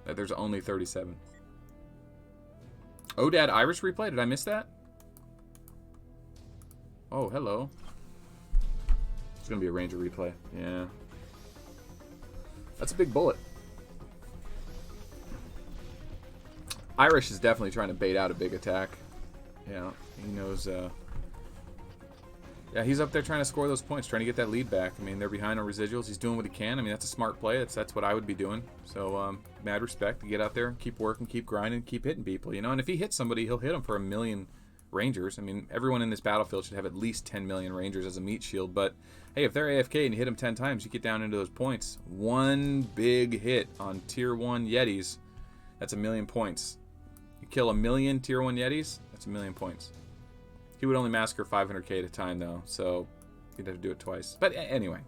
that there's only 37. ODAD Irish replay? Did I miss that? Oh, hello. It's going to be a Ranger replay. Yeah. That's a big bullet. Irish is definitely trying to bait out a big attack. Yeah, he knows. Yeah, he's up there trying to score those points, trying to get that lead back. I mean, they're behind on residuals. He's doing what he can. I mean, that's a smart play. That's what I would be doing. So, mad respect to get out there, keep working, keep grinding, keep hitting people, you know. And if he hits somebody, he'll hit them for 1 million Rangers. I mean, everyone in this battlefield should have at least 10 million Rangers as a meat shield. But, hey, if they're AFK and you hit them 10 times, you get down into those points. One big hit on Tier 1 Yetis, that's 1 million points. You kill 1 million Tier 1 Yetis, that's 1 million points. He would only massacre 500k at a time, though, so he'd have to do it twice. But anyway.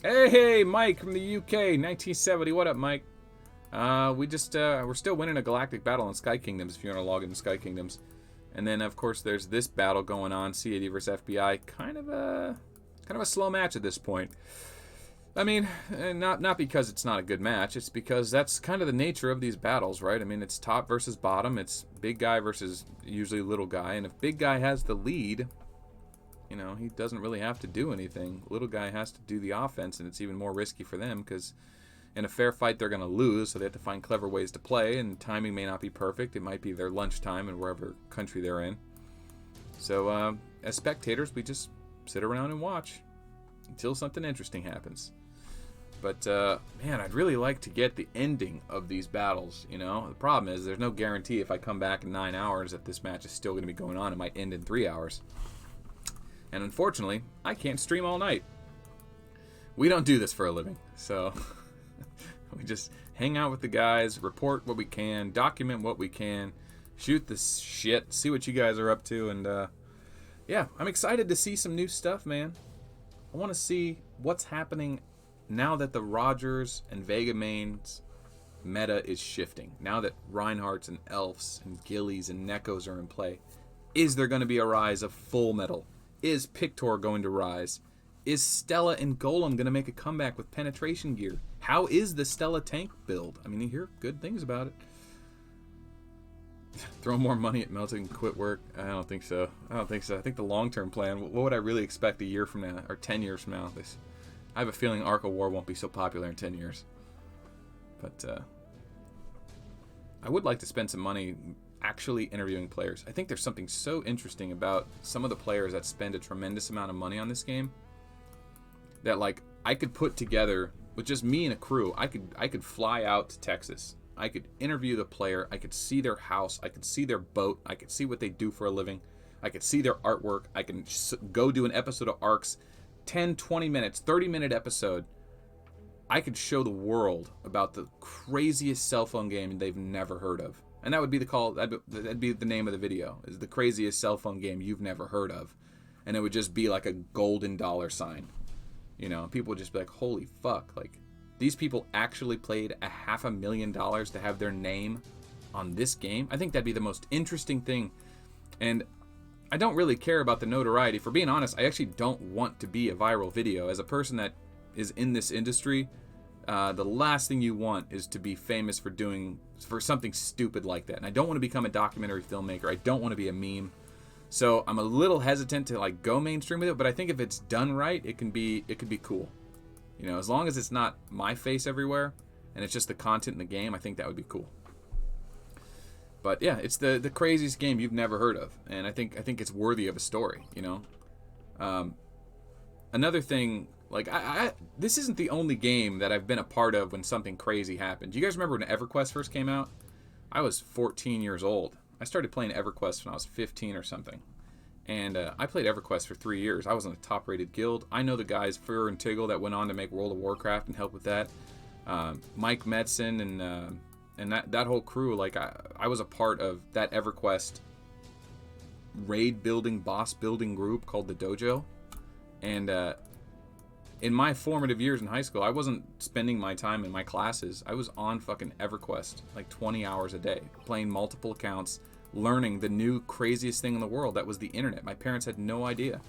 Hey, Mike from the UK, 1970. What up, Mike? We're still winning a galactic battle in Sky Kingdoms if you want to log into Sky Kingdoms. And then, of course, there's this battle going on, CAD versus FBI. Kind of a slow match at this point. I mean, not because it's not a good match. It's because that's kind of the nature of these battles, right? I mean, it's top versus bottom. It's big guy versus usually little guy. And if big guy has the lead, you know, he doesn't really have to do anything. Little guy has to do the offense, and it's even more risky for them because in a fair fight, they're going to lose, so they have to find clever ways to play, and timing may not be perfect. It might be their lunchtime in wherever country they're in. So, as spectators, we just sit around and watch until something interesting happens. But, man, I'd really like to get the ending of these battles, you know? The problem is there's no guarantee if I come back in 9 hours that this match is still going to be going on. It might end in 3 hours. And unfortunately, I can't stream all night. We don't do this for a living, so... We just hang out with the guys, report what we can, document what we can, shoot the shit, see what you guys are up to, and yeah, I'm excited to see some new stuff, man. I want to see what's happening now that the Rogers and Vega mains meta is shifting. Now that Reinhardts and Elves and Gillies and Nekkos are in play, is there going to be a rise of Full Metal? Is Pictor going to rise? Is Stella and Golem going to make a comeback with penetration gear? How is the Stella tank build? I mean, you hear good things about it. Throw more money at melting and quit work? I don't think so. I think the long-term plan, what would I really expect a year from now, or 10 years from now? I have a feeling Arc of War won't be so popular in 10 years. But I would like to spend some money actually interviewing players. I think there's something so interesting about some of the players that spend a tremendous amount of money on this game that, like, I could put together with just me and a crew. I could fly out to Texas. I could interview the player. I could see their house. I could see their boat. I could see what they do for a living. I could see their artwork. I can go do an episode of Arcs, 10, 20 minutes, 30-minute episode. I could show the world about the craziest cell phone game they've never heard of. And that would be that'd be the name of the video, is the craziest cell phone game you've never heard of. And it would just be like a golden dollar sign. You know, people would just be like, holy fuck, like, these people actually paid $500,000 to have their name on this game? I think that'd be the most interesting thing. And I don't really care about the notoriety. For being honest, I actually don't want to be a viral video. As a person that is in this industry, the last thing you want is to be famous for something stupid like that. And I don't want to become a documentary filmmaker. I don't want to be a meme. So I'm a little hesitant to, like, go mainstream with it, but I think if it's done right, it could be cool. You know, as long as it's not my face everywhere and it's just the content in the game, I think that would be cool. But yeah, it's the craziest game you've never heard of, and I think it's worthy of a story, you know. Another thing, like, this isn't the only game that I've been a part of when something crazy happened. Do you guys remember when EverQuest first came out? I was 14 years old. I started playing EverQuest when I was 15 or something. And I played EverQuest for 3 years. I was in a top-rated guild. I know the guys, Fur and Tiggle, that went on to make World of Warcraft and help with that. Mike Metzen and that whole crew. Like, I was a part of that EverQuest raid building, boss building group called the Dojo. And in my formative years in high school, I wasn't spending my time in my classes. I was on fucking EverQuest like 20 hours a day, playing multiple accounts, learning the new craziest thing in the world. That was the internet. My parents had no idea.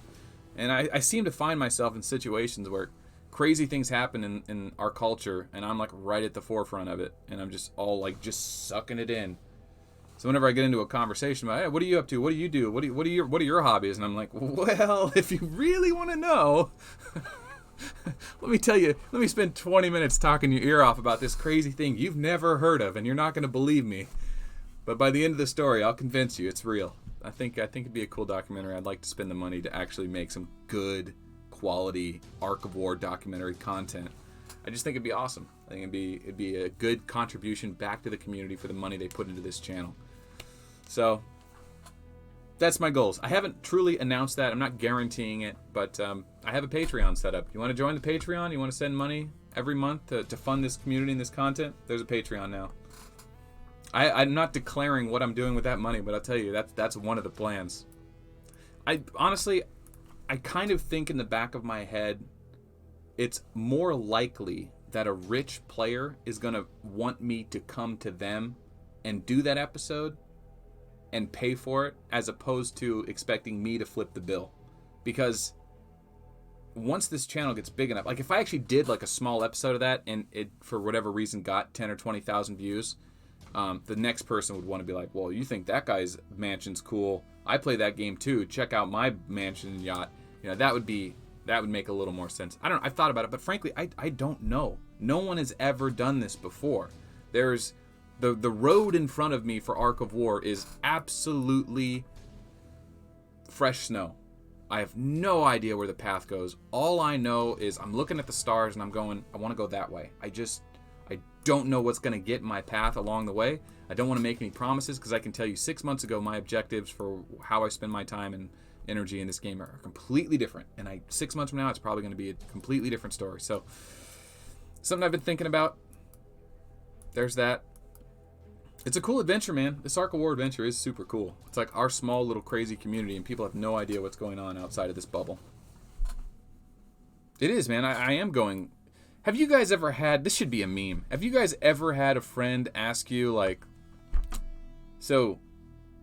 And I seem to find myself in situations where crazy things happen in our culture, and I'm like right at the forefront of it, and I'm just all like just sucking it in. So whenever I get into a conversation about, hey, what are you up to? What do you do? What are your hobbies? And I'm like, well, if you really want to know, let me tell you, let me spend 20 minutes talking your ear off about this crazy thing you've never heard of, and you're not going to believe me. But by the end of the story, I'll convince you it's real. I think it'd be a cool documentary. I'd like to spend the money to actually make some good quality Arc of War documentary content. I just think it'd be awesome. I think it'd be a good contribution back to the community for the money they put into this channel. So that's my goals. I haven't truly announced that. I'm not guaranteeing it, but I have a Patreon set up. You want to join the Patreon? You want to send money every month to fund this community and this content? There's a Patreon now. I'm not declaring what I'm doing with that money, but I'll tell you, that's one of the plans. I honestly kind of think in the back of my head it's more likely that a rich player is going to want me to come to them and do that episode and pay for it, as opposed to expecting me to flip the bill. Because once this channel gets big enough, like if I actually did like a small episode of that and it for whatever reason got 10 or 20,000 views, the next person would want to be like, well, you think that guy's mansion's cool, I play that game too, check out my mansion and yacht. That would make a little more sense. I don't know, I've thought about it, but frankly, I don't know. No one has ever done this before. There's the road in front of me for Ark of War is absolutely fresh snow. I have no idea where the path goes. All I know is I'm looking at the stars and I'm going, I want to go that way. I don't know what's going to get in my path along the way. I don't want to make any promises, because I can tell you 6 months ago my objectives for how I spend my time and energy in this game are completely different. And 6 months from now, it's probably going to be a completely different story. So something I've been thinking about. There's that. It's a cool adventure, man. This Ark of War adventure is super cool. It's like our small little crazy community, and people have no idea what's going on outside of this bubble. It is, man. I am going... Have you guys ever had... This should be a meme. Have you guys ever had a friend ask you, like... So,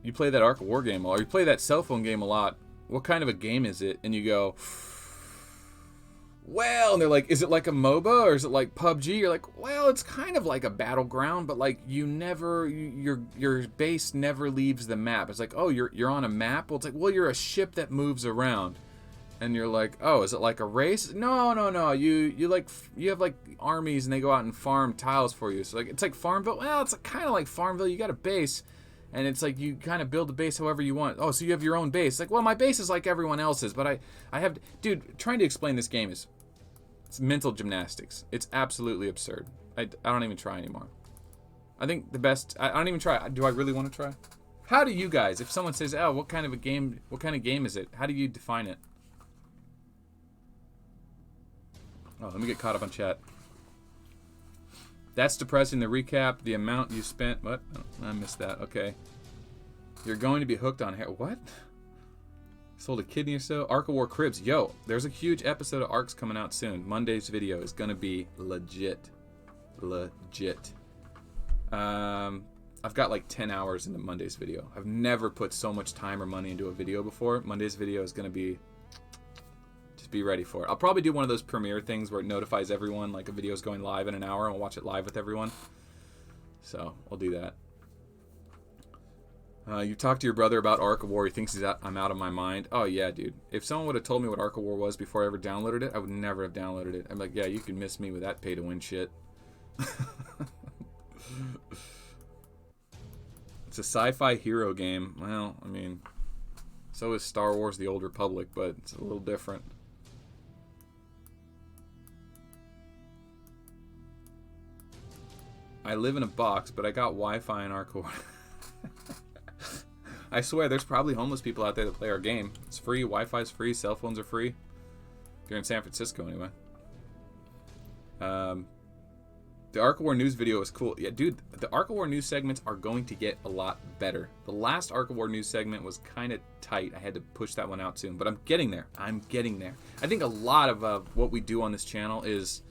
you play that Ark of War game, or you play that cell phone game a lot. What kind of a game is it? And you go... Well, and they're like, is it like a MOBA or is it like PUBG? You're like, well, it's kind of like a battleground, but like your base never leaves the map. It's like, oh, you're on a map. Well, it's like, well, you're a ship that moves around, and you're like, oh, is it like a race? No. You have like armies and they go out and farm tiles for you. So like it's like Farmville. Well, it's kind of like Farmville. You got a base. And it's like you kind of build the base however you want. Oh, so you have your own base. Like, well, my base is like everyone else's, but I have... Dude, trying to explain this game it's mental gymnastics. It's absolutely absurd. I don't even try anymore. I think the best... I don't even try. Do I really want to try? How do you guys... If someone says, oh, what kind of game is it? How do you define it? Oh, let me get caught up on chat. That's depressing. The recap, the amount you spent. What? Oh, I missed that. Okay. You're going to be hooked on hair. What? Sold a kidney or so? Ark of War Cribs. Yo, there's a huge episode of Arks coming out soon. Monday's video is going to be legit. Legit. I've got like 10 hours into Monday's video. I've never put so much time or money into a video before. Monday's video is going to be... Just be ready for it. I'll probably do one of those premiere things where it notifies everyone like a video is going live in an hour, and I'll watch it live with everyone. So, I'll do that. You talked to your brother about Ark of War. He thinks I'm out of my mind. Oh, yeah, dude. If someone would have told me what Ark of War was before I ever downloaded it, I would never have downloaded it. I'm like, yeah, you can miss me with that pay-to-win shit. It's a sci-fi hero game. Well, I mean, so is Star Wars The Old Republic, but it's a little different. I live in a box, but I got Wi-Fi in Ark of War. I swear, there's probably homeless people out there that play our game. It's free, Wi-Fi's free, cell phones are free. If you're in San Francisco, anyway. The Ark of War news video is cool. Yeah, dude, the Ark of War news segments are going to get a lot better. The last Ark of War news segment was kind of tight. I had to push that one out soon, but I'm getting there. I'm getting there. I think a lot of what we do on this channel is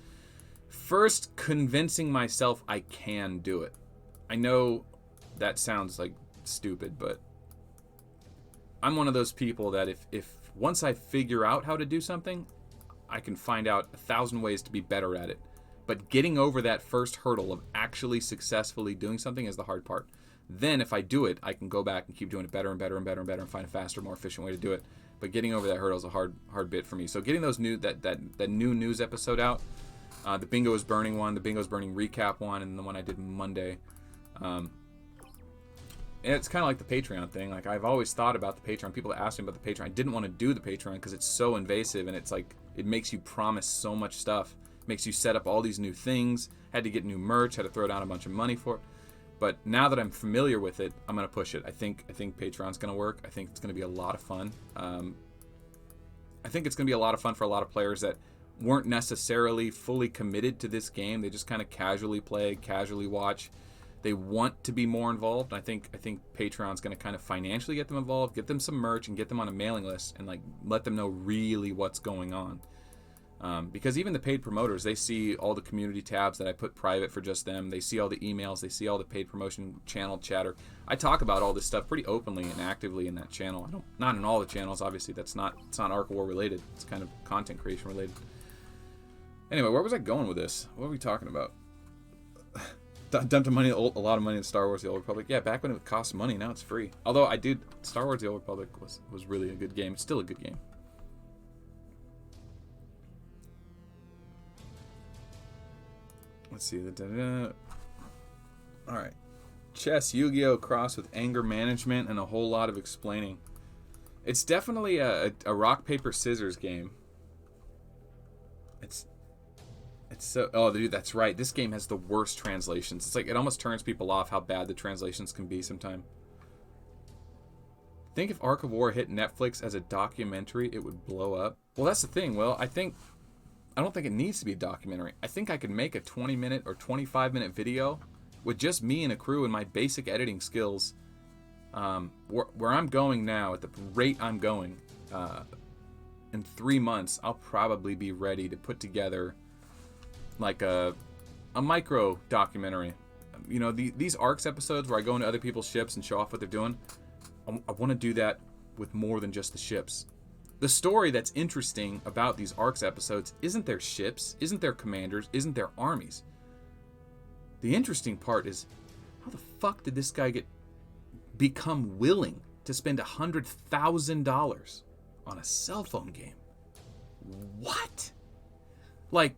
first convincing myself I can do it. I know that sounds like stupid, but I'm one of those people that if once I figure out how to do something, I can find out 1,000 ways to be better at it. But getting over that first hurdle of actually successfully doing something is the hard part. Then if I do it, I can go back and keep doing it better and better and better and better and find a faster, more efficient way to do it. But getting over that hurdle is a hard bit for me. So getting those that new news episode out, the Bingo is Burning one, the Bingo is Burning recap one, and the one I did Monday. And it's kind of like the Patreon thing. Like, I've always thought about the Patreon. People ask me about the Patreon. I didn't want to do the Patreon because it's so invasive, and it's like, it makes you promise so much stuff. It makes you set up all these new things. Had to get new merch. Had to throw down a bunch of money for it. But now that I'm familiar with it, I'm going to push it. I think Patreon's going to work. I think it's going to be a lot of fun. I think it's going to be a lot of fun for a lot of players that weren't necessarily fully committed to this game. They just kind of casually play, casually watch. They want to be more involved. I think Patreon's going to kind of financially get them involved, get them some merch, and get them on a mailing list, and like let them know really what's going on. Because even the paid promoters, they see all the community tabs that I put private for just them. They see all the emails. They see all the paid promotion channel chatter. I talk about all this stuff pretty openly and actively in that channel. Not in all the channels, obviously. It's not Arc War related. It's kind of content creation related. Anyway, where was I going with this? What were we talking about? Dumped a lot of money in Star Wars: The Old Republic. Yeah, back when it cost money, now it's free. Although Star Wars: The Old Republic was really a good game. It's still a good game. Let's see. All right. Chess, Yu-Gi-Oh! Cross with anger management and a whole lot of explaining. It's definitely a rock, paper, scissors game. It's so... Oh, dude, that's right. This game has the worst translations. It's like, it almost turns people off how bad the translations can be sometimes. Think if Arc of War hit Netflix as a documentary, it would blow up. Well, that's the thing, Will. I don't think it needs to be a documentary. I think I could make a 20-minute or 25-minute video with just me and a crew and my basic editing skills. Where I'm going now, at the rate I'm going, in 3 months, I'll probably be ready to put together like a micro documentary. You know, these ARCs episodes where I go into other people's ships and show off what they're doing, I want to do that with more than just the ships. The story that's interesting about these ARCs episodes isn't their ships, isn't their commanders, isn't their armies. The interesting part is, how the fuck did this guy become willing to spend $100,000 on a cell phone game? What? Like,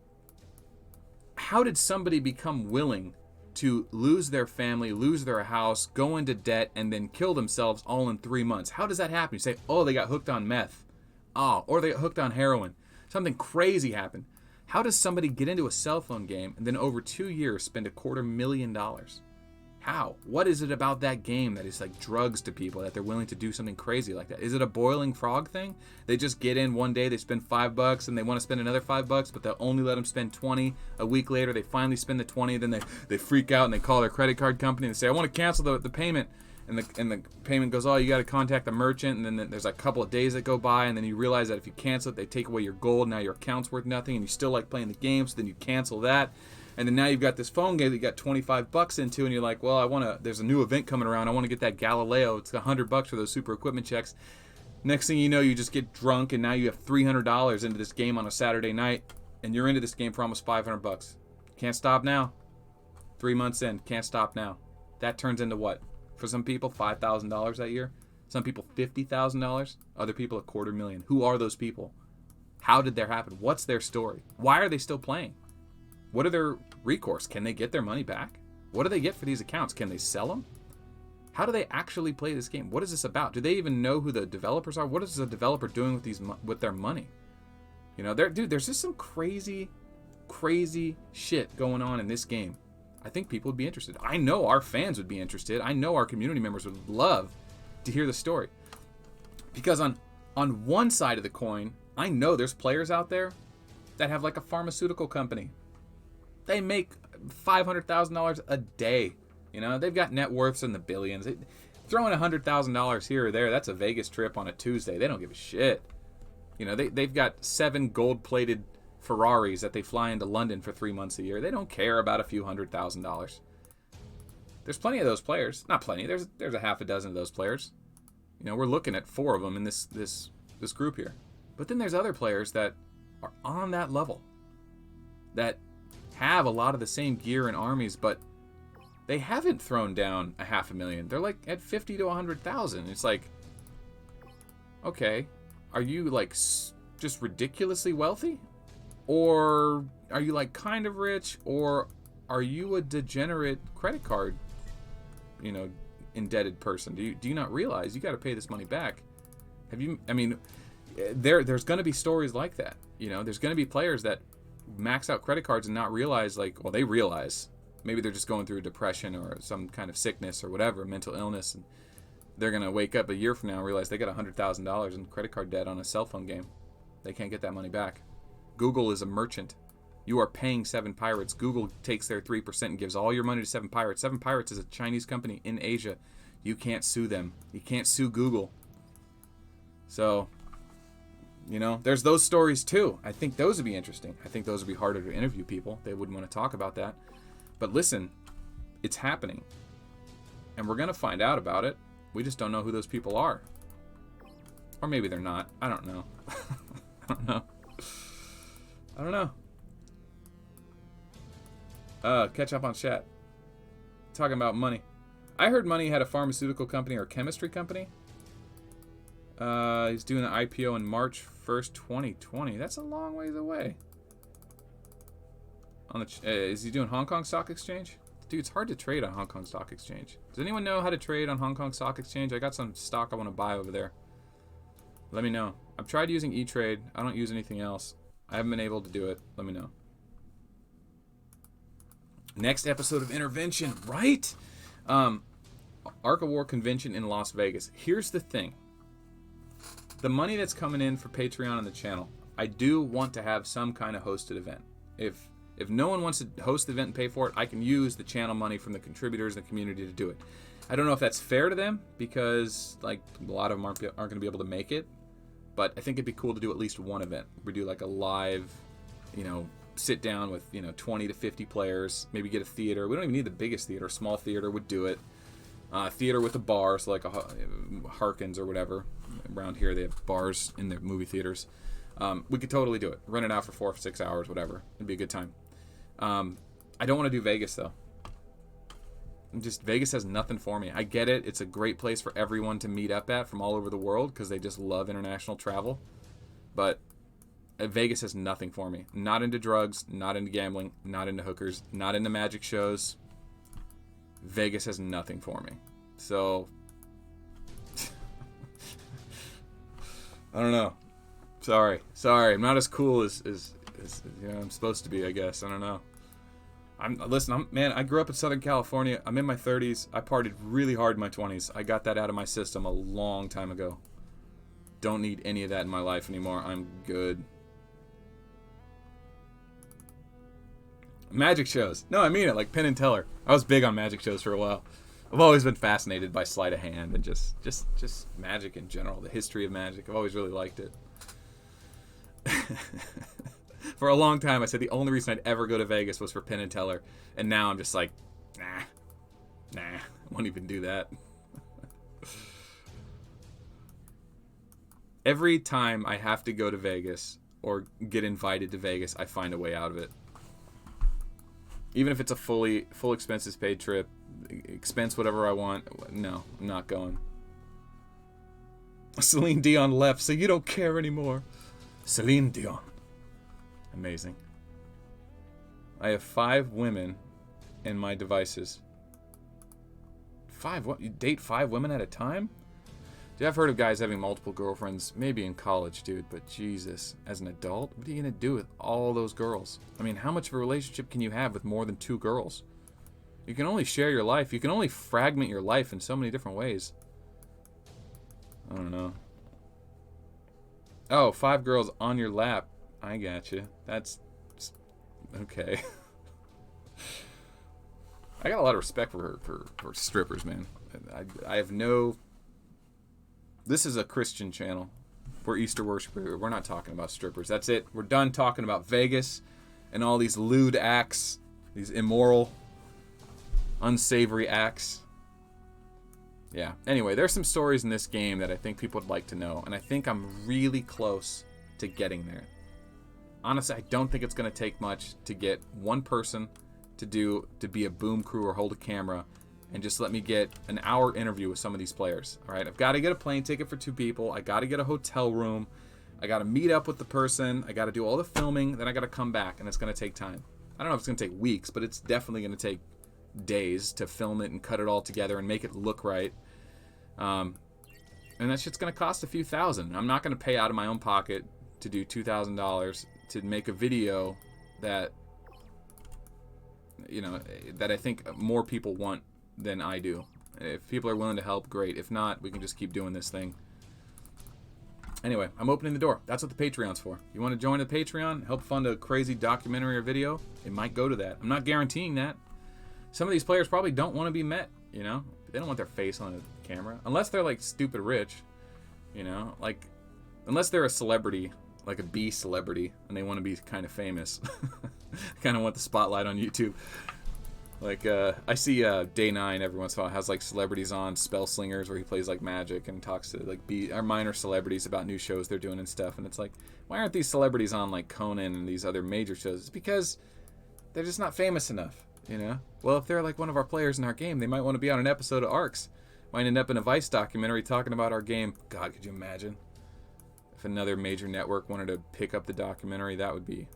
how did somebody become willing to lose their family, lose their house, go into debt, and then kill themselves all in 3 months? How does that happen? You say, oh, they got hooked on meth. Oh, or they got hooked on heroin. Something crazy happened. How does somebody get into a cell phone game and then over 2 years spend $250,000? How? What is it about that game that is like drugs to people that they're willing to do something crazy like that? Is it a boiling frog thing? They just get in one day, they spend $5 and they want to spend another $5, but they'll only let them spend 20. A week later, they finally spend the 20. Then they freak out and they call their credit card company and they say, I want to cancel the payment. And the payment goes, oh, you got to contact the merchant. And then there's a couple of days that go by. And then you realize that if you cancel it, they take away your gold. Now your account's worth nothing. And you still like playing the game. So then you cancel that. And then now you've got this phone game that you got $25 into. And you're like, well, there's a new event coming around. I want to get that Galileo. It's $100 for those super equipment checks. Next thing you know, you just get drunk. And now you have $300 into this game on a Saturday night. And you're into this game for almost $500. Can't stop now. 3 months in. Can't stop now. That turns into what? For some people, $5,000 that year. Some people, $50,000. Other people, $250,000. Who are those people? How did that happen? What's their story? Why are they still playing? What are their recourse? Can they get their money back? What do they get for these accounts? Can they sell them? How do they actually play this game? What is this about? Do they even know who the developers are? What is the developer doing with their money? You know, there's just some crazy shit going on in this game. I think people would be interested. I know our fans would be interested. I know our community members would love to hear the story. Because on one side of the coin, I know there's players out there that have like a pharmaceutical company. They make $500,000 a day. You know, they've got net worths in the billions. Throwing $100,000 here or there, that's a Vegas trip on a Tuesday. They don't give a shit. You know, they've got 7 gold-plated Ferraris that they fly into London for 3 months a year. They don't care about a few $100,000. There's plenty of those players. Not plenty. There's a half a dozen of those players. You know, we're looking at 4 of them in this group here. But then there's other players that are on that level, that have a lot of the same gear and armies, but they haven't thrown down $500,000. They're like at 50 to 100,000. It's like, okay, are you like just ridiculously wealthy? Or are you like kind of rich? Or are you a degenerate credit card, you know, indebted person? Do you not realize you got to pay this money back? There's going to be stories like that. You know, there's going to be players that max out credit cards and not realize, like, well, they realize maybe they're just going through a depression or some kind of sickness or whatever, mental illness, and they're going to wake up a year from now and realize they got $100,000 in credit card debt on a cell phone game. They can't get that money back. Google is a merchant. You are paying 7 Pirates. Google takes their 3% and gives all your money to 7 Pirates. 7 Pirates is a Chinese company in Asia. You can't sue them. You can't sue Google. So, You know, there's those stories too. I think those would be interesting. I think those would be harder to interview people. They wouldn't want to talk about that. But listen, it's happening. And we're going to find out about it. We just don't know who those people are. Or maybe they're not. I don't know. I don't know. Catch up on chat. Talking about money. I heard Money had a pharmaceutical company or chemistry company. He's doing an IPO in March 1st, 2020. That's a long ways away. On the is he doing Hong Kong Stock Exchange? Dude, it's hard to trade on Hong Kong Stock Exchange. Does anyone know how to trade on Hong Kong Stock Exchange? I got some stock I want to buy over there. Let me know. I've tried using E-Trade. I don't use anything else. I haven't been able to do it. Let me know. Next episode of Intervention, right? Arc of War convention in Las Vegas. Here's the thing. The money that's coming in for Patreon on the channel, I do want to have some kind of hosted event. If no one wants to host the event and pay for it, I can use the channel money from the contributors and the community to do it. I don't know if that's fair to them because like a lot of them aren't going to be able to make it. But I think it'd be cool to do at least one event. We do like a live, sit down with 20 to 50 players. Maybe get a theater. We don't even need the biggest theater. A small theater would do it. Theater with a bar, so like a Harkins or whatever. Around here they have bars in their movie theaters. We could totally do it. Rent it out for 4 or 6 hours, whatever. It'd be a good time. I don't want to do Vegas though. Vegas has nothing for me. I get it. It's a great place for everyone to meet up at from all over the world because they just love international travel. But Vegas has nothing for me. Not into drugs, not into gambling, not into hookers, not into magic shows. Vegas has nothing for me. So, I don't know. Sorry. I'm not as cool as I'm supposed to be, I guess. I don't know. Man, I grew up in Southern California. I'm in my 30s. I partied really hard in my 20s. I got that out of my system a long time ago. Don't need any of that in my life anymore. I'm good. Magic shows. No, I mean it, like Penn and Teller. I was big on magic shows for a while. I've always been fascinated by sleight of hand and just magic in general, the history of magic. I've always really liked it. For a long time, I said the only reason I'd ever go to Vegas was for Penn and Teller. And now I'm just like, nah, I won't even do that. Every time I have to go to Vegas or get invited to Vegas, I find a way out of it. Even if it's a full expenses paid trip, expense whatever I want, no, I'm not going. Celine Dion left, so you don't care anymore. Celine Dion. Amazing. I have 5 women in my devices. 5? What? You date 5 women at a time? Dude, I've heard of guys having multiple girlfriends, maybe in college, dude, but Jesus, as an adult, what are you going to do with all those girls? I mean, how much of a relationship can you have with more than 2 girls? You can only share your life. You can only fragment your life in so many different ways. I don't know. Oh, 5 girls on your lap. I got you. That's okay. I got a lot of respect for strippers, man. I have no. This is a Christian channel. We're Easter worshipers. We're not talking about strippers. That's it. We're done talking about Vegas and all these lewd acts, these immoral, unsavory acts. Yeah. Anyway, there's some stories in this game that I think people would like to know, and I think I'm really close to getting there. Honestly, I don't think it's going to take much to get one person to be a boom crew or hold a camera and just let me get an hour interview with some of these players. All right, I've got to get a plane ticket for 2 people. I got to get a hotel room. I got to meet up with the person. I got to do all the filming. Then I got to come back, and it's going to take time. I don't know if it's going to take weeks, but it's definitely going to take days to film it and cut it all together and make it look right. And that shit's going to cost a few thousand. I'm not going to pay out of my own pocket to do $2,000 to make a video that, that I think more people want than I do. If people are willing to help, great. If not, we can just keep doing this thing. Anyway, I'm opening the door. That's what the Patreon's for. You want to join the Patreon, help fund a crazy documentary or video, it might go to that. I'm not guaranteeing that. Some of these players probably don't want to be met, They don't want their face on a camera. Unless they're, like, stupid rich, Like, Unless they're a celebrity, like a B celebrity, and they want to be kind of famous. Kind of want the spotlight on YouTube. Like, I see Day 9 every once in a while has, like, celebrities on, Spell Slingers, where he plays, like, magic and talks to, like, our minor celebrities about new shows they're doing and stuff. And it's like, why aren't these celebrities on, like, Conan and these other major shows? It's because they're just not famous enough, you know? Well, if they're, like, one of our players in our game, they might want to be on an episode of Arcs. Might end up in a Vice documentary talking about our game. God, could you imagine? If another major network wanted to pick up the documentary, that would be...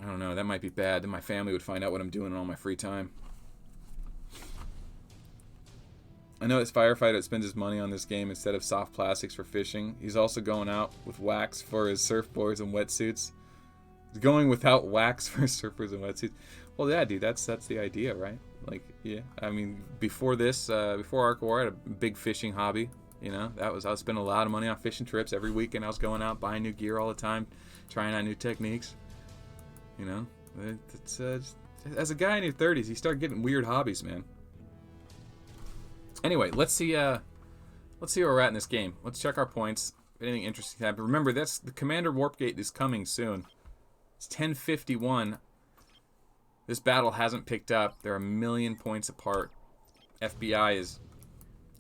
I don't know, that might be bad. Then my family would find out what I'm doing in all my free time. I know this firefighter that spends his money on this game instead of soft plastics for fishing. He's also going out with wax for his surfboards and wetsuits. He's going without wax for his surfboards and wetsuits. Well, yeah, dude, that's the idea, right? Like, yeah. I mean, before this, before Arc War, I had a big fishing hobby. You know, I was spending a lot of money on fishing trips every weekend. I was going out buying new gear all the time, trying out new techniques. You know, it's as a guy in your 30s, you start getting weird hobbies, man. Anyway, let's see where we're at in this game. Let's check our points. If anything interesting happens. Remember, the Commander Warp Gate is coming soon. It's 10:51. This battle hasn't picked up. They're a million points apart. FBI is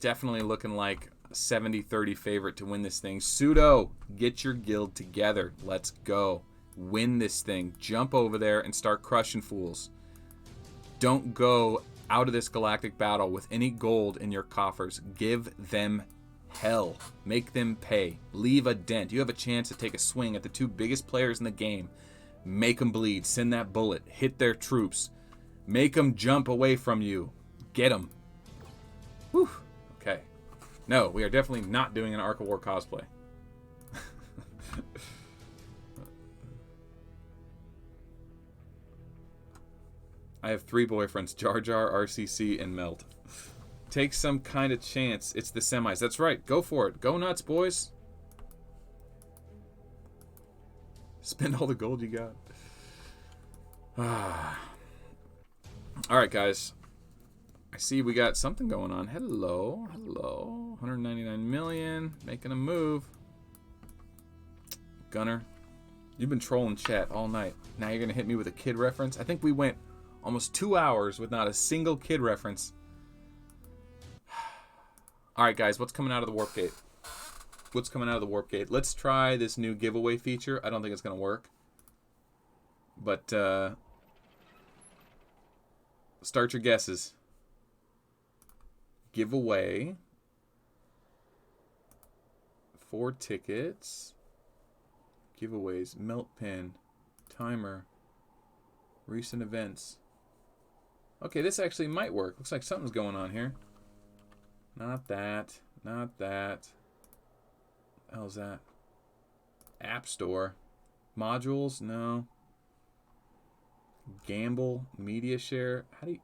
definitely looking like a 70-30 favorite to win this thing. Pseudo, get your guild together. Let's go. Win this thing. Jump over there and start crushing fools. Don't go out of this galactic battle with any gold in your coffers. Give them hell. Make them pay. Leave a dent. You have a chance to take a swing at the two biggest players in the game. Make them bleed. Send that bullet. Hit their troops. Make them jump away from you. Get them. Whew. Okay. No, we are definitely not doing an Arc of War cosplay. I have 3 boyfriends, Jar Jar, RCC, and Melt. Take some kind of chance. It's the semis. That's right. Go for it. Go nuts, boys. Spend all the gold you got. Alright, guys. I see we got something going on. Hello. Hello. 199 million. Making a move. Gunner. You've been trolling chat all night. Now you're going to hit me with a kid reference? I think we went almost 2 hours with not a single kid reference. Alright, guys. What's coming out of the Warp Gate? What's coming out of the Warp Gate? Let's try this new giveaway feature. I don't think it's going to work. But, start your guesses. Giveaway. 4 tickets. Giveaways. Melt pin. Timer. Recent events. Okay, this actually might work. Looks like something's going on here. Not that. Not that. What the hell's that? App Store. Modules? No. Gamble. Media share. How do you...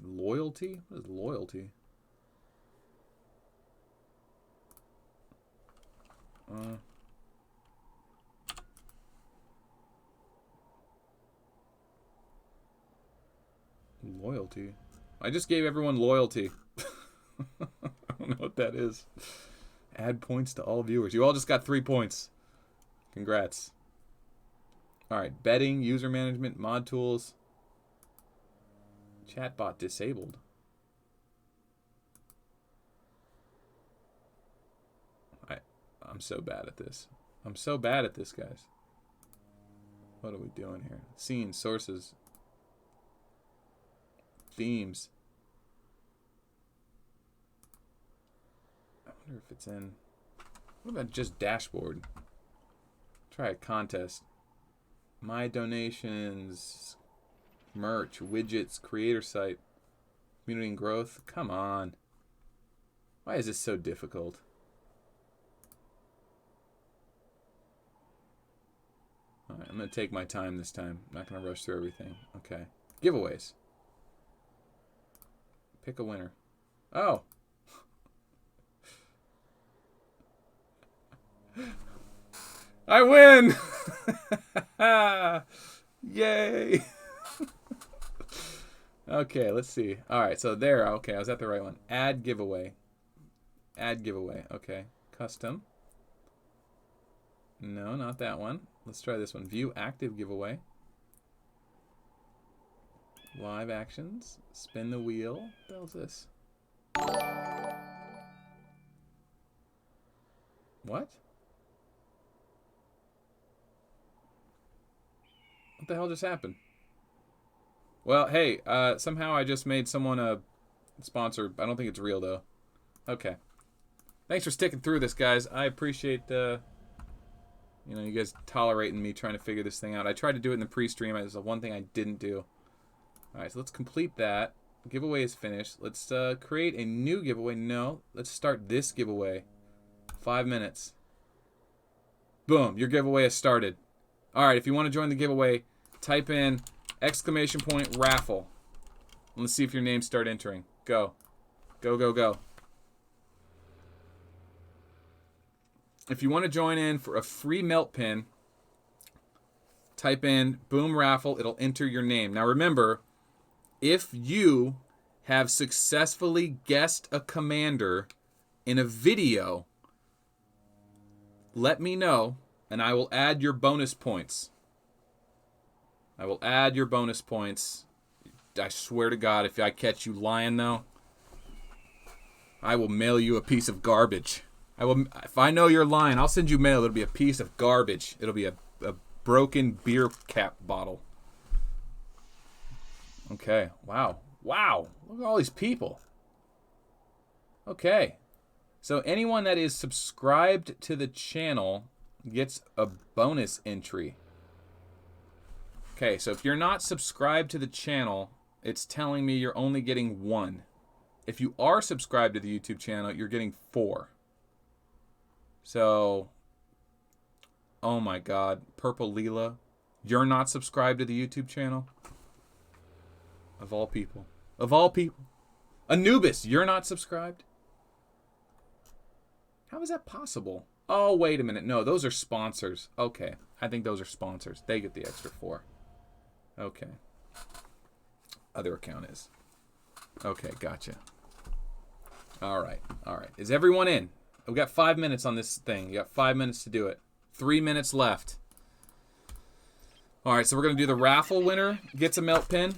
Loyalty? What is loyalty? Loyalty. I just gave everyone loyalty. I don't know what that is. Add points to all viewers. You all just got 3 points. Congrats. Alright, betting, user management, mod tools. Chatbot disabled. I'm so bad at this. I'm so bad at this, guys. What are we doing here? Scenes, sources, themes. I wonder if it's in... What about just dashboard? Try a contest. My donations, merch, widgets, creator site, community and growth. Come on. Why is this so difficult? Alright, I'm going to take my time this time. I'm not going to rush through everything. Okay. Giveaways. Pick a winner. Oh! I win! Yay! Okay, let's see. Alright, so there. Okay, I was at the right one. Add giveaway. Add giveaway. Okay. Custom. No, not that one. Let's try this one. View active giveaway. Live actions. Spin the wheel. What the hell is this? What? What the hell just happened? Well, hey, somehow I just made someone a sponsor. I don't think it's real, though. Okay. Thanks for sticking through this, guys. I appreciate, you guys tolerating me trying to figure this thing out. I tried to do it in the pre-stream. There's the one thing I didn't do. All right, so let's complete that. Giveaway is finished. Let's create a new giveaway. No, let's start this giveaway. 5 minutes. Boom, your giveaway has started. All right, if you want to join the giveaway, type in !Raffle. Let's see if your names start entering. Go. Go, go, go. If you want to join in for a free melt pin, type in Boom Raffle. It'll enter your name. Now remember, if you have successfully guessed a commander in a video, let me know, and I will add your bonus points. I will add your bonus points. I swear to God, if I catch you lying, though, I will mail you a piece of garbage. If I know you're lying, I'll send you mail. It'll be a piece of garbage. It'll be a broken beer cap bottle. Okay. Wow. Wow. Look at all these people. Okay. So anyone that is subscribed to the channel gets a bonus entry. Okay, so if you're not subscribed to the channel, it's telling me you're only getting 1. If you are subscribed to the YouTube channel, you're getting 4. So, oh my God, Purple Leela, you're not subscribed to the YouTube channel? Of all people. Of all people. Anubis, you're not subscribed? How is that possible? Oh, wait a minute. No, those are sponsors. Okay, I think those are sponsors. They get the extra 4. Okay. Other account is. Okay, gotcha. All right, all right. Is everyone in? We've got 5 minutes on this thing. You got 5 minutes to do it. 3 minutes left. All right, so we're going to do the raffle winner. Gets a melt pin.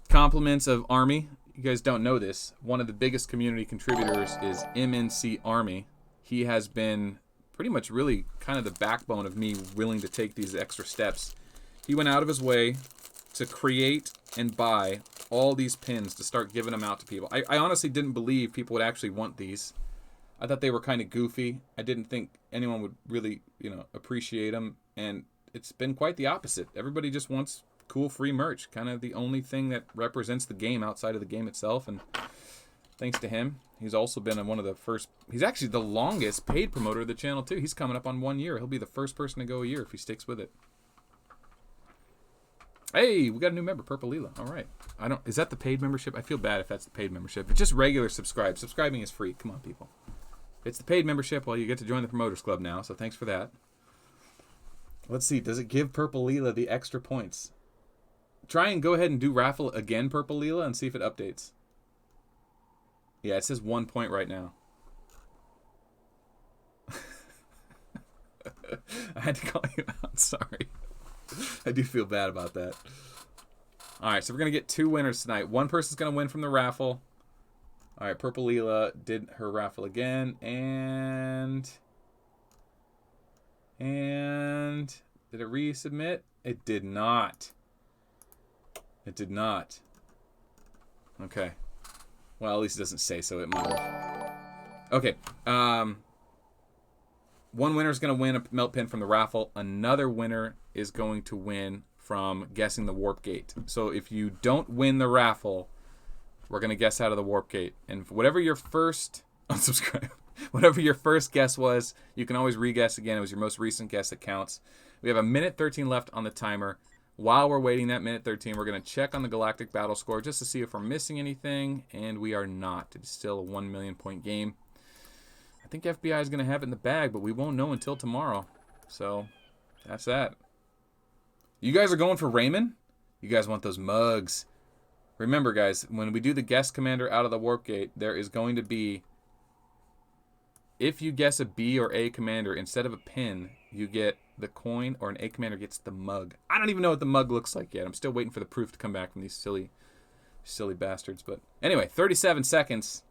Compliments of Army. You guys don't know this. One of the biggest community contributors is MNC Army. He has been pretty much really kind of the backbone of me willing to take these extra steps. He went out of his way to create and buy all these pins to start giving them out to people. I honestly didn't believe people would actually want these. I thought they were kind of goofy. I didn't think anyone would really, appreciate them. And it's been quite the opposite. Everybody just wants cool free merch. Kind of the only thing that represents the game outside of the game itself. And thanks to him, he's also been one of the first. He's actually the longest paid promoter of the channel, too. He's coming up on 1 year. He'll be the first person to go a year if he sticks with it. Hey, we got a new member, Purple Leela. All right. Is that the paid membership? I feel bad if that's the paid membership. It's just regular subscribe. Subscribing is free. Come on, people. It's the paid membership. Well, you get to join the Promoters Club now, so thanks for that. Let's see. Does it give Purple Leela the extra points? Try and go ahead and do Raffle again, Purple Leela, and see if it updates. Yeah, it says 1 point right now. I had to call you out. Sorry. I do feel bad about that. All right, so we're going to get 2 winners tonight. One person's going to win from the raffle. All right, Purple Leela did her raffle again. And did it resubmit? It did not. It did not. Okay. Well, at least it doesn't say so. It might have. Okay. One winner is going to win a melt pin from the raffle. Another winner is going to win from guessing the warp gate. So if you don't win the raffle, we're going to guess out of the warp gate. And whatever your first unsubscribe, whatever your first guess was, you can always re-guess again. It was your most recent guess that counts. We have a minute 13 left on the timer. While we're waiting that minute 13, we're going to check on the Galactic Battle Score just to see if we're missing anything, and we are not. It's still a 1 million point game. I think FBI is going to have it in the bag, but we won't know until tomorrow. So that's that. You guys are going for Raymond? You guys want those mugs. Remember, guys, when we do the guest commander out of the warp gate, there is going to be If you guess a B or A commander, instead of a pin, you get the coin, or an A commander gets the mug. I don't even know what the mug looks like yet. I'm still waiting for the proof to come back from these silly bastards. But anyway, 37 seconds.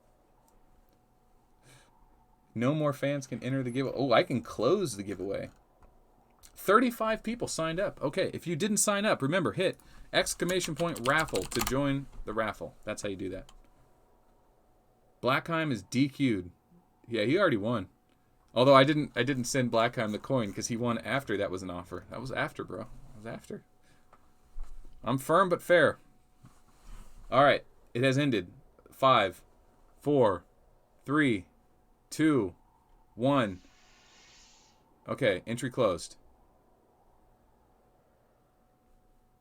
No more fans can enter the giveaway. Oh, I can close the giveaway. 35 people signed up. Okay, if you didn't sign up, remember, hit !raffle to join the raffle. That's how you do that. Blackheim is DQ'd. Yeah, he already won. Although I didn't send Blackheim the coin because he won after that was an offer. That was after, bro. That was after. I'm firm but fair. All right, it has ended. 5, 4, 3, 2, 1. Okay, entry closed.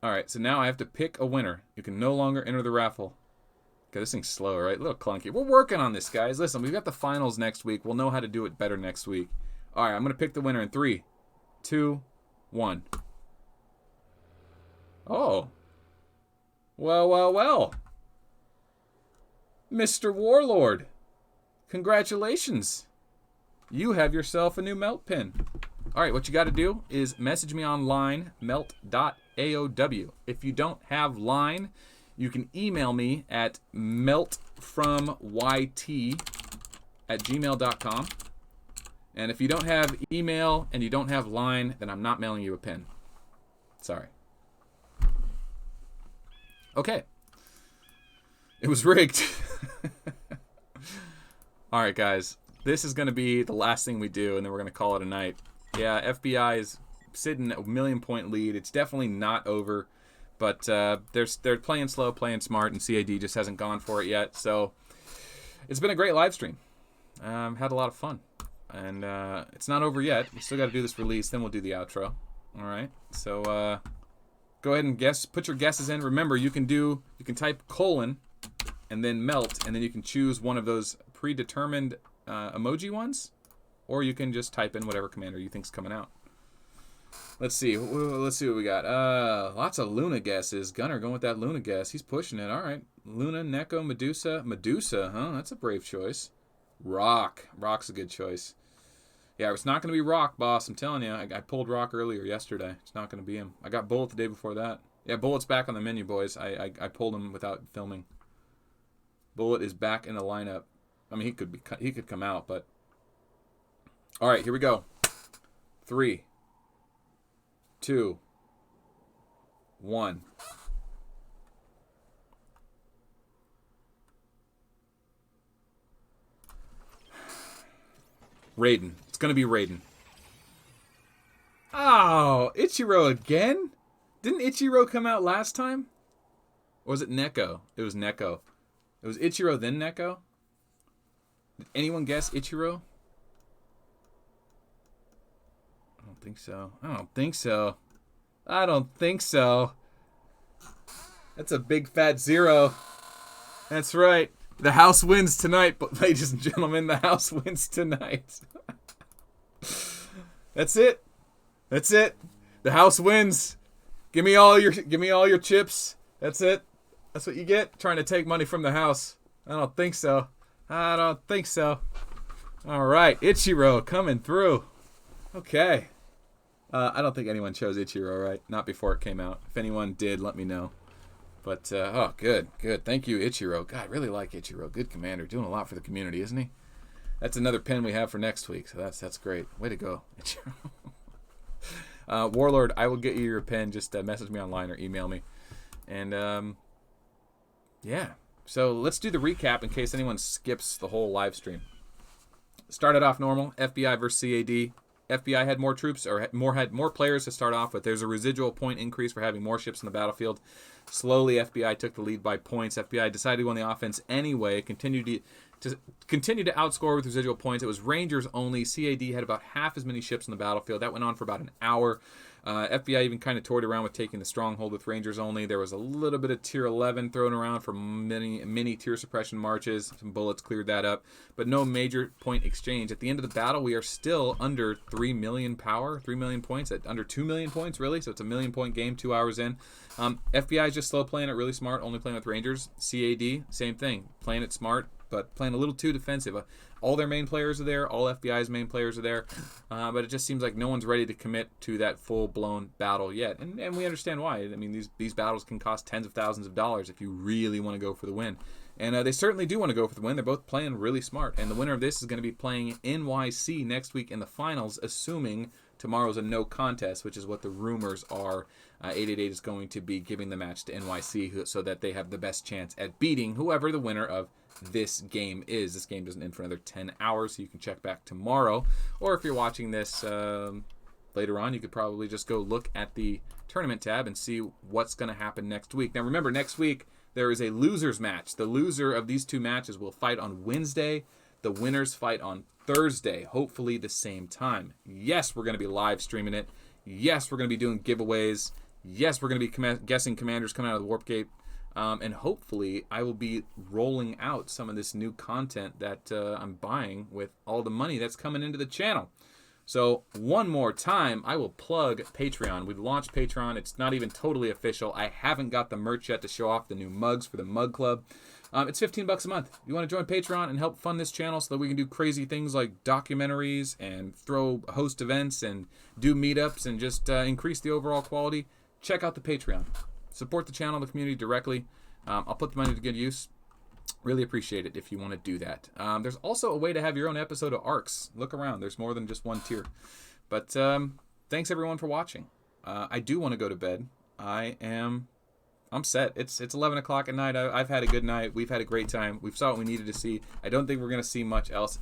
All right, so now I have to pick a winner. You can no longer enter the raffle. Okay, this thing's slow, right? A little clunky. We're working on this, guys. Listen, we've got the finals next week. We'll know how to do it better next week. All right, I'm going to pick the winner in 3, 2, 1. Oh. Well, well, well. Mr. Warlord, congratulations. You have yourself a new melt pin. All right, what you got to do is message me online, melt.aow. If you don't have line, you can email me at meltfromyt@gmail.com. And if you don't have email and you don't have line, then I'm not mailing you a pin. Sorry. Okay. It was rigged. All right, guys. This is going to be the last thing we do, and then we're going to call it a night. Yeah, FBI is sitting at a 1,000,000-point lead. It's definitely not over, but they're playing slow, playing smart, and CAD just hasn't gone for it yet. So it's been a great live stream. Had a lot of fun, and it's not over yet. We still got to do this release, then we'll do the outro. All right. So go ahead and guess. Put your guesses in. Remember, you can type colon and then melt, and then you can choose one of those predetermined emoji ones, or you can just type in whatever commander you think's coming out. Let's see. Let's see what we got. Lots of Luna guesses. Gunner going with that Luna guess. He's pushing it. All right. Luna, Neko, Medusa. Medusa, huh? That's a brave choice. Rock. Rock's a good choice. Yeah, it's not going to be Rock, boss. I'm telling you. I pulled Rock earlier yesterday. It's not going to be him. I got Bullet the day before that. Yeah, Bullet's back on the menu, boys. I pulled him without filming. Bullet is back in the lineup. I mean, he could come out, but... All right, here we go. 3, 2, 1. Raiden. It's going to be Raiden. Oh, Ichiro again? Didn't Ichiro come out last time? Or was it Neko? It was Neko. It was Ichiro, then Neko? Did anyone guess Ichiro? I don't think so. I don't think so. I don't think so. That's a big fat 0. That's right. The house wins tonight, but ladies and gentlemen, the house wins tonight. That's it. That's it. The house wins. Give me all your chips. That's it. That's what you get trying to take money from the house. I don't think so. I don't think so. All right, Ichiro coming through. Okay. I don't think anyone chose Ichiro, right? Not before it came out. If anyone did, let me know. But, oh, good. Thank you, Ichiro. God, I really like Ichiro. Good commander. Doing a lot for the community, isn't he? That's another pin we have for next week, so that's great. Way to go, Ichiro. Warlord, I will get you your pin. Just message me online or email me. And, yeah. So let's do the recap in case anyone skips the whole live stream. Started off normal. FBI versus CAD. FBI had more troops, or had more players to start off with. There's a residual point increase for having more ships in the battlefield. Slowly, FBI took the lead by points. FBI decided to go on the offense anyway, continued to outscore with residual points. It was Rangers only. CAD had about half as many ships in the battlefield. That went on for about an hour. FBI even kind of toyed around with taking the stronghold with Rangers only. There was a little bit of tier 11 thrown around for many tier suppression marches. Some bullets cleared that up, but no major point exchange. At the end of the battle, we are still under 3 million power, 3 million points, at under 2 million points, really. So it's a 1,000,000-point game 2 hours in. FBI is just slow playing it, really smart, only playing with Rangers. CAD, same thing, playing it smart, but playing a little too defensive. All their main players are there. All FBI's main players are there. But it just seems like no one's ready to commit to that full-blown battle yet. And we understand why. I mean, these battles can cost tens of thousands of dollars if you really want to go for the win. And they certainly do want to go for the win. They're both playing really smart. And the winner of this is going to be playing NYC next week in the finals, assuming tomorrow's a no contest, which is what the rumors are. 888 is going to be giving the match to NYC so that they have the best chance at beating whoever the winner of this game is. This game doesn't end for another 10 hours, so you can check back tomorrow. Or if you're watching this later on, you could probably just go look at the tournament tab and see what's going to happen next week. Now remember, next week there is a losers match. The loser of these two matches will fight on Wednesday. The winners fight on Thursday, hopefully the same time. Yes, we're going to be live streaming it. Yes, we're going to be doing giveaways. Yes, we're going to be guessing commanders coming out of the Warp Gate. And hopefully I will be rolling out some of this new content that I'm buying with all the money that's coming into the channel. So one more time, I will plug Patreon. We've launched Patreon. It's not even totally official. I haven't got the merch yet to show off the new mugs for the Mug Club. It's $15 a month. You want to join Patreon and help fund this channel so that we can do crazy things like documentaries and host events and do meetups and just increase the overall quality? Check out the Patreon. Support the channel and the community directly. I'll put the money to good use. Really appreciate it if you want to do that. There's also a way to have your own episode of ARCs. Look around. There's more than just one tier. But thanks everyone for watching. I do want to go to bed. I'm set. It's 11 o'clock at night. I've had a good night. We've had a great time. We've saw what we needed to see. I don't think we're going to see much else.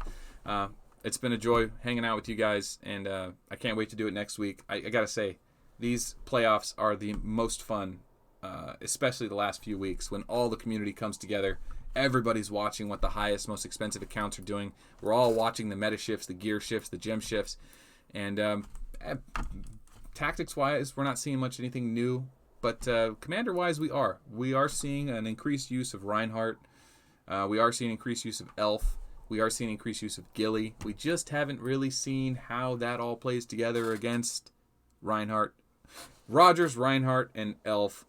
It's been a joy hanging out with you guys, and I can't wait to do it next week. I got to say, these playoffs are the most fun, especially the last few weeks when all the community comes together. Everybody's watching what the highest, most expensive accounts are doing. We're all watching the meta shifts, the gear shifts, the gem shifts. And tactics-wise, we're not seeing much anything new. But commander-wise, we are. We are seeing an increased use of Reinhardt. We are seeing increased use of Elf. We are seeing increased use of Gilly. We just haven't really seen how that all plays together against Reinhardt. Rogers, Reinhardt, and Elf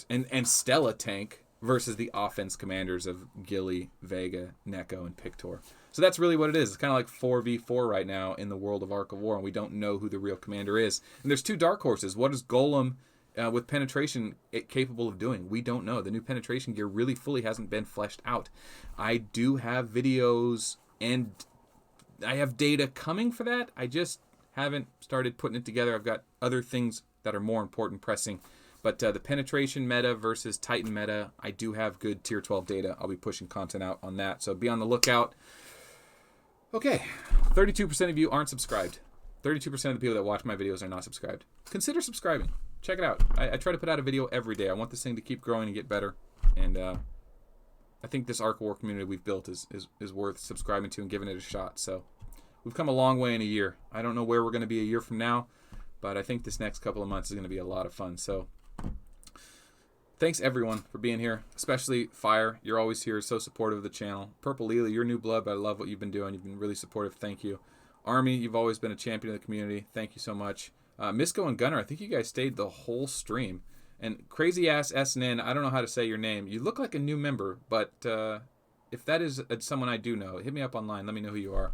and Stella Tank versus the offense commanders of Gilly, Vega, Neko, and Pictor. So that's really what it is. It's kind of like 4v4 right now in the world of Arc of War, and we don't know who the real commander is. And there's two dark horses. What is Golem with penetration capable of doing? We don't know. The new penetration gear really fully hasn't been fleshed out. I do have videos and I have data coming for that. I just haven't started putting it together. I've got other things that are more important pressing. But the penetration meta versus Titan meta, I do have good tier 12 data. I'll be pushing content out on that, so be on the lookout. Okay, 32% of you aren't subscribed. 32% of the people that watch my videos are not subscribed. Consider subscribing. Check it out. I try to put out a video every day. I want this thing to keep growing and get better. And I think this Arc of War community we've built is worth subscribing to and giving it a shot. So we've come a long way in a year. I don't know where we're going to be a year from now, but I think this next couple of months is going to be a lot of fun. So thanks everyone for being here, especially Fire. You're always here, so supportive of the channel. Purple Leela, you're new blood, but I love what you've been doing. You've been really supportive. Thank you. Army, you've always been a champion of the community. Thank you so much. Misco and Gunner, I think you guys stayed the whole stream. And Crazy Ass SNN, I don't know how to say your name. You look like a new member, but if that is someone I do know, hit me up online. Let me know who you are.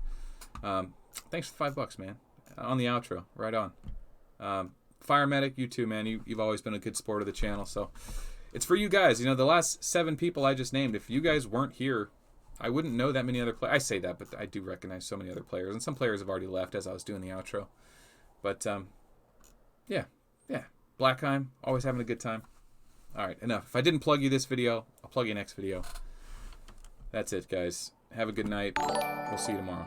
Thanks for the $5, man. On the outro, right on. Fire Medic, you too, man. You've always been a good support of the channel, so it's for you guys. You know, the last 7 people I just named, if you guys weren't here, I wouldn't know that many other players. I say that, but I do recognize so many other players, and some players have already left as I was doing the outro. But yeah. Blackheim, always having a good time. All right, enough. If I didn't plug you this video, I'll plug you next video. That's it, guys. Have a good night. We'll see you tomorrow.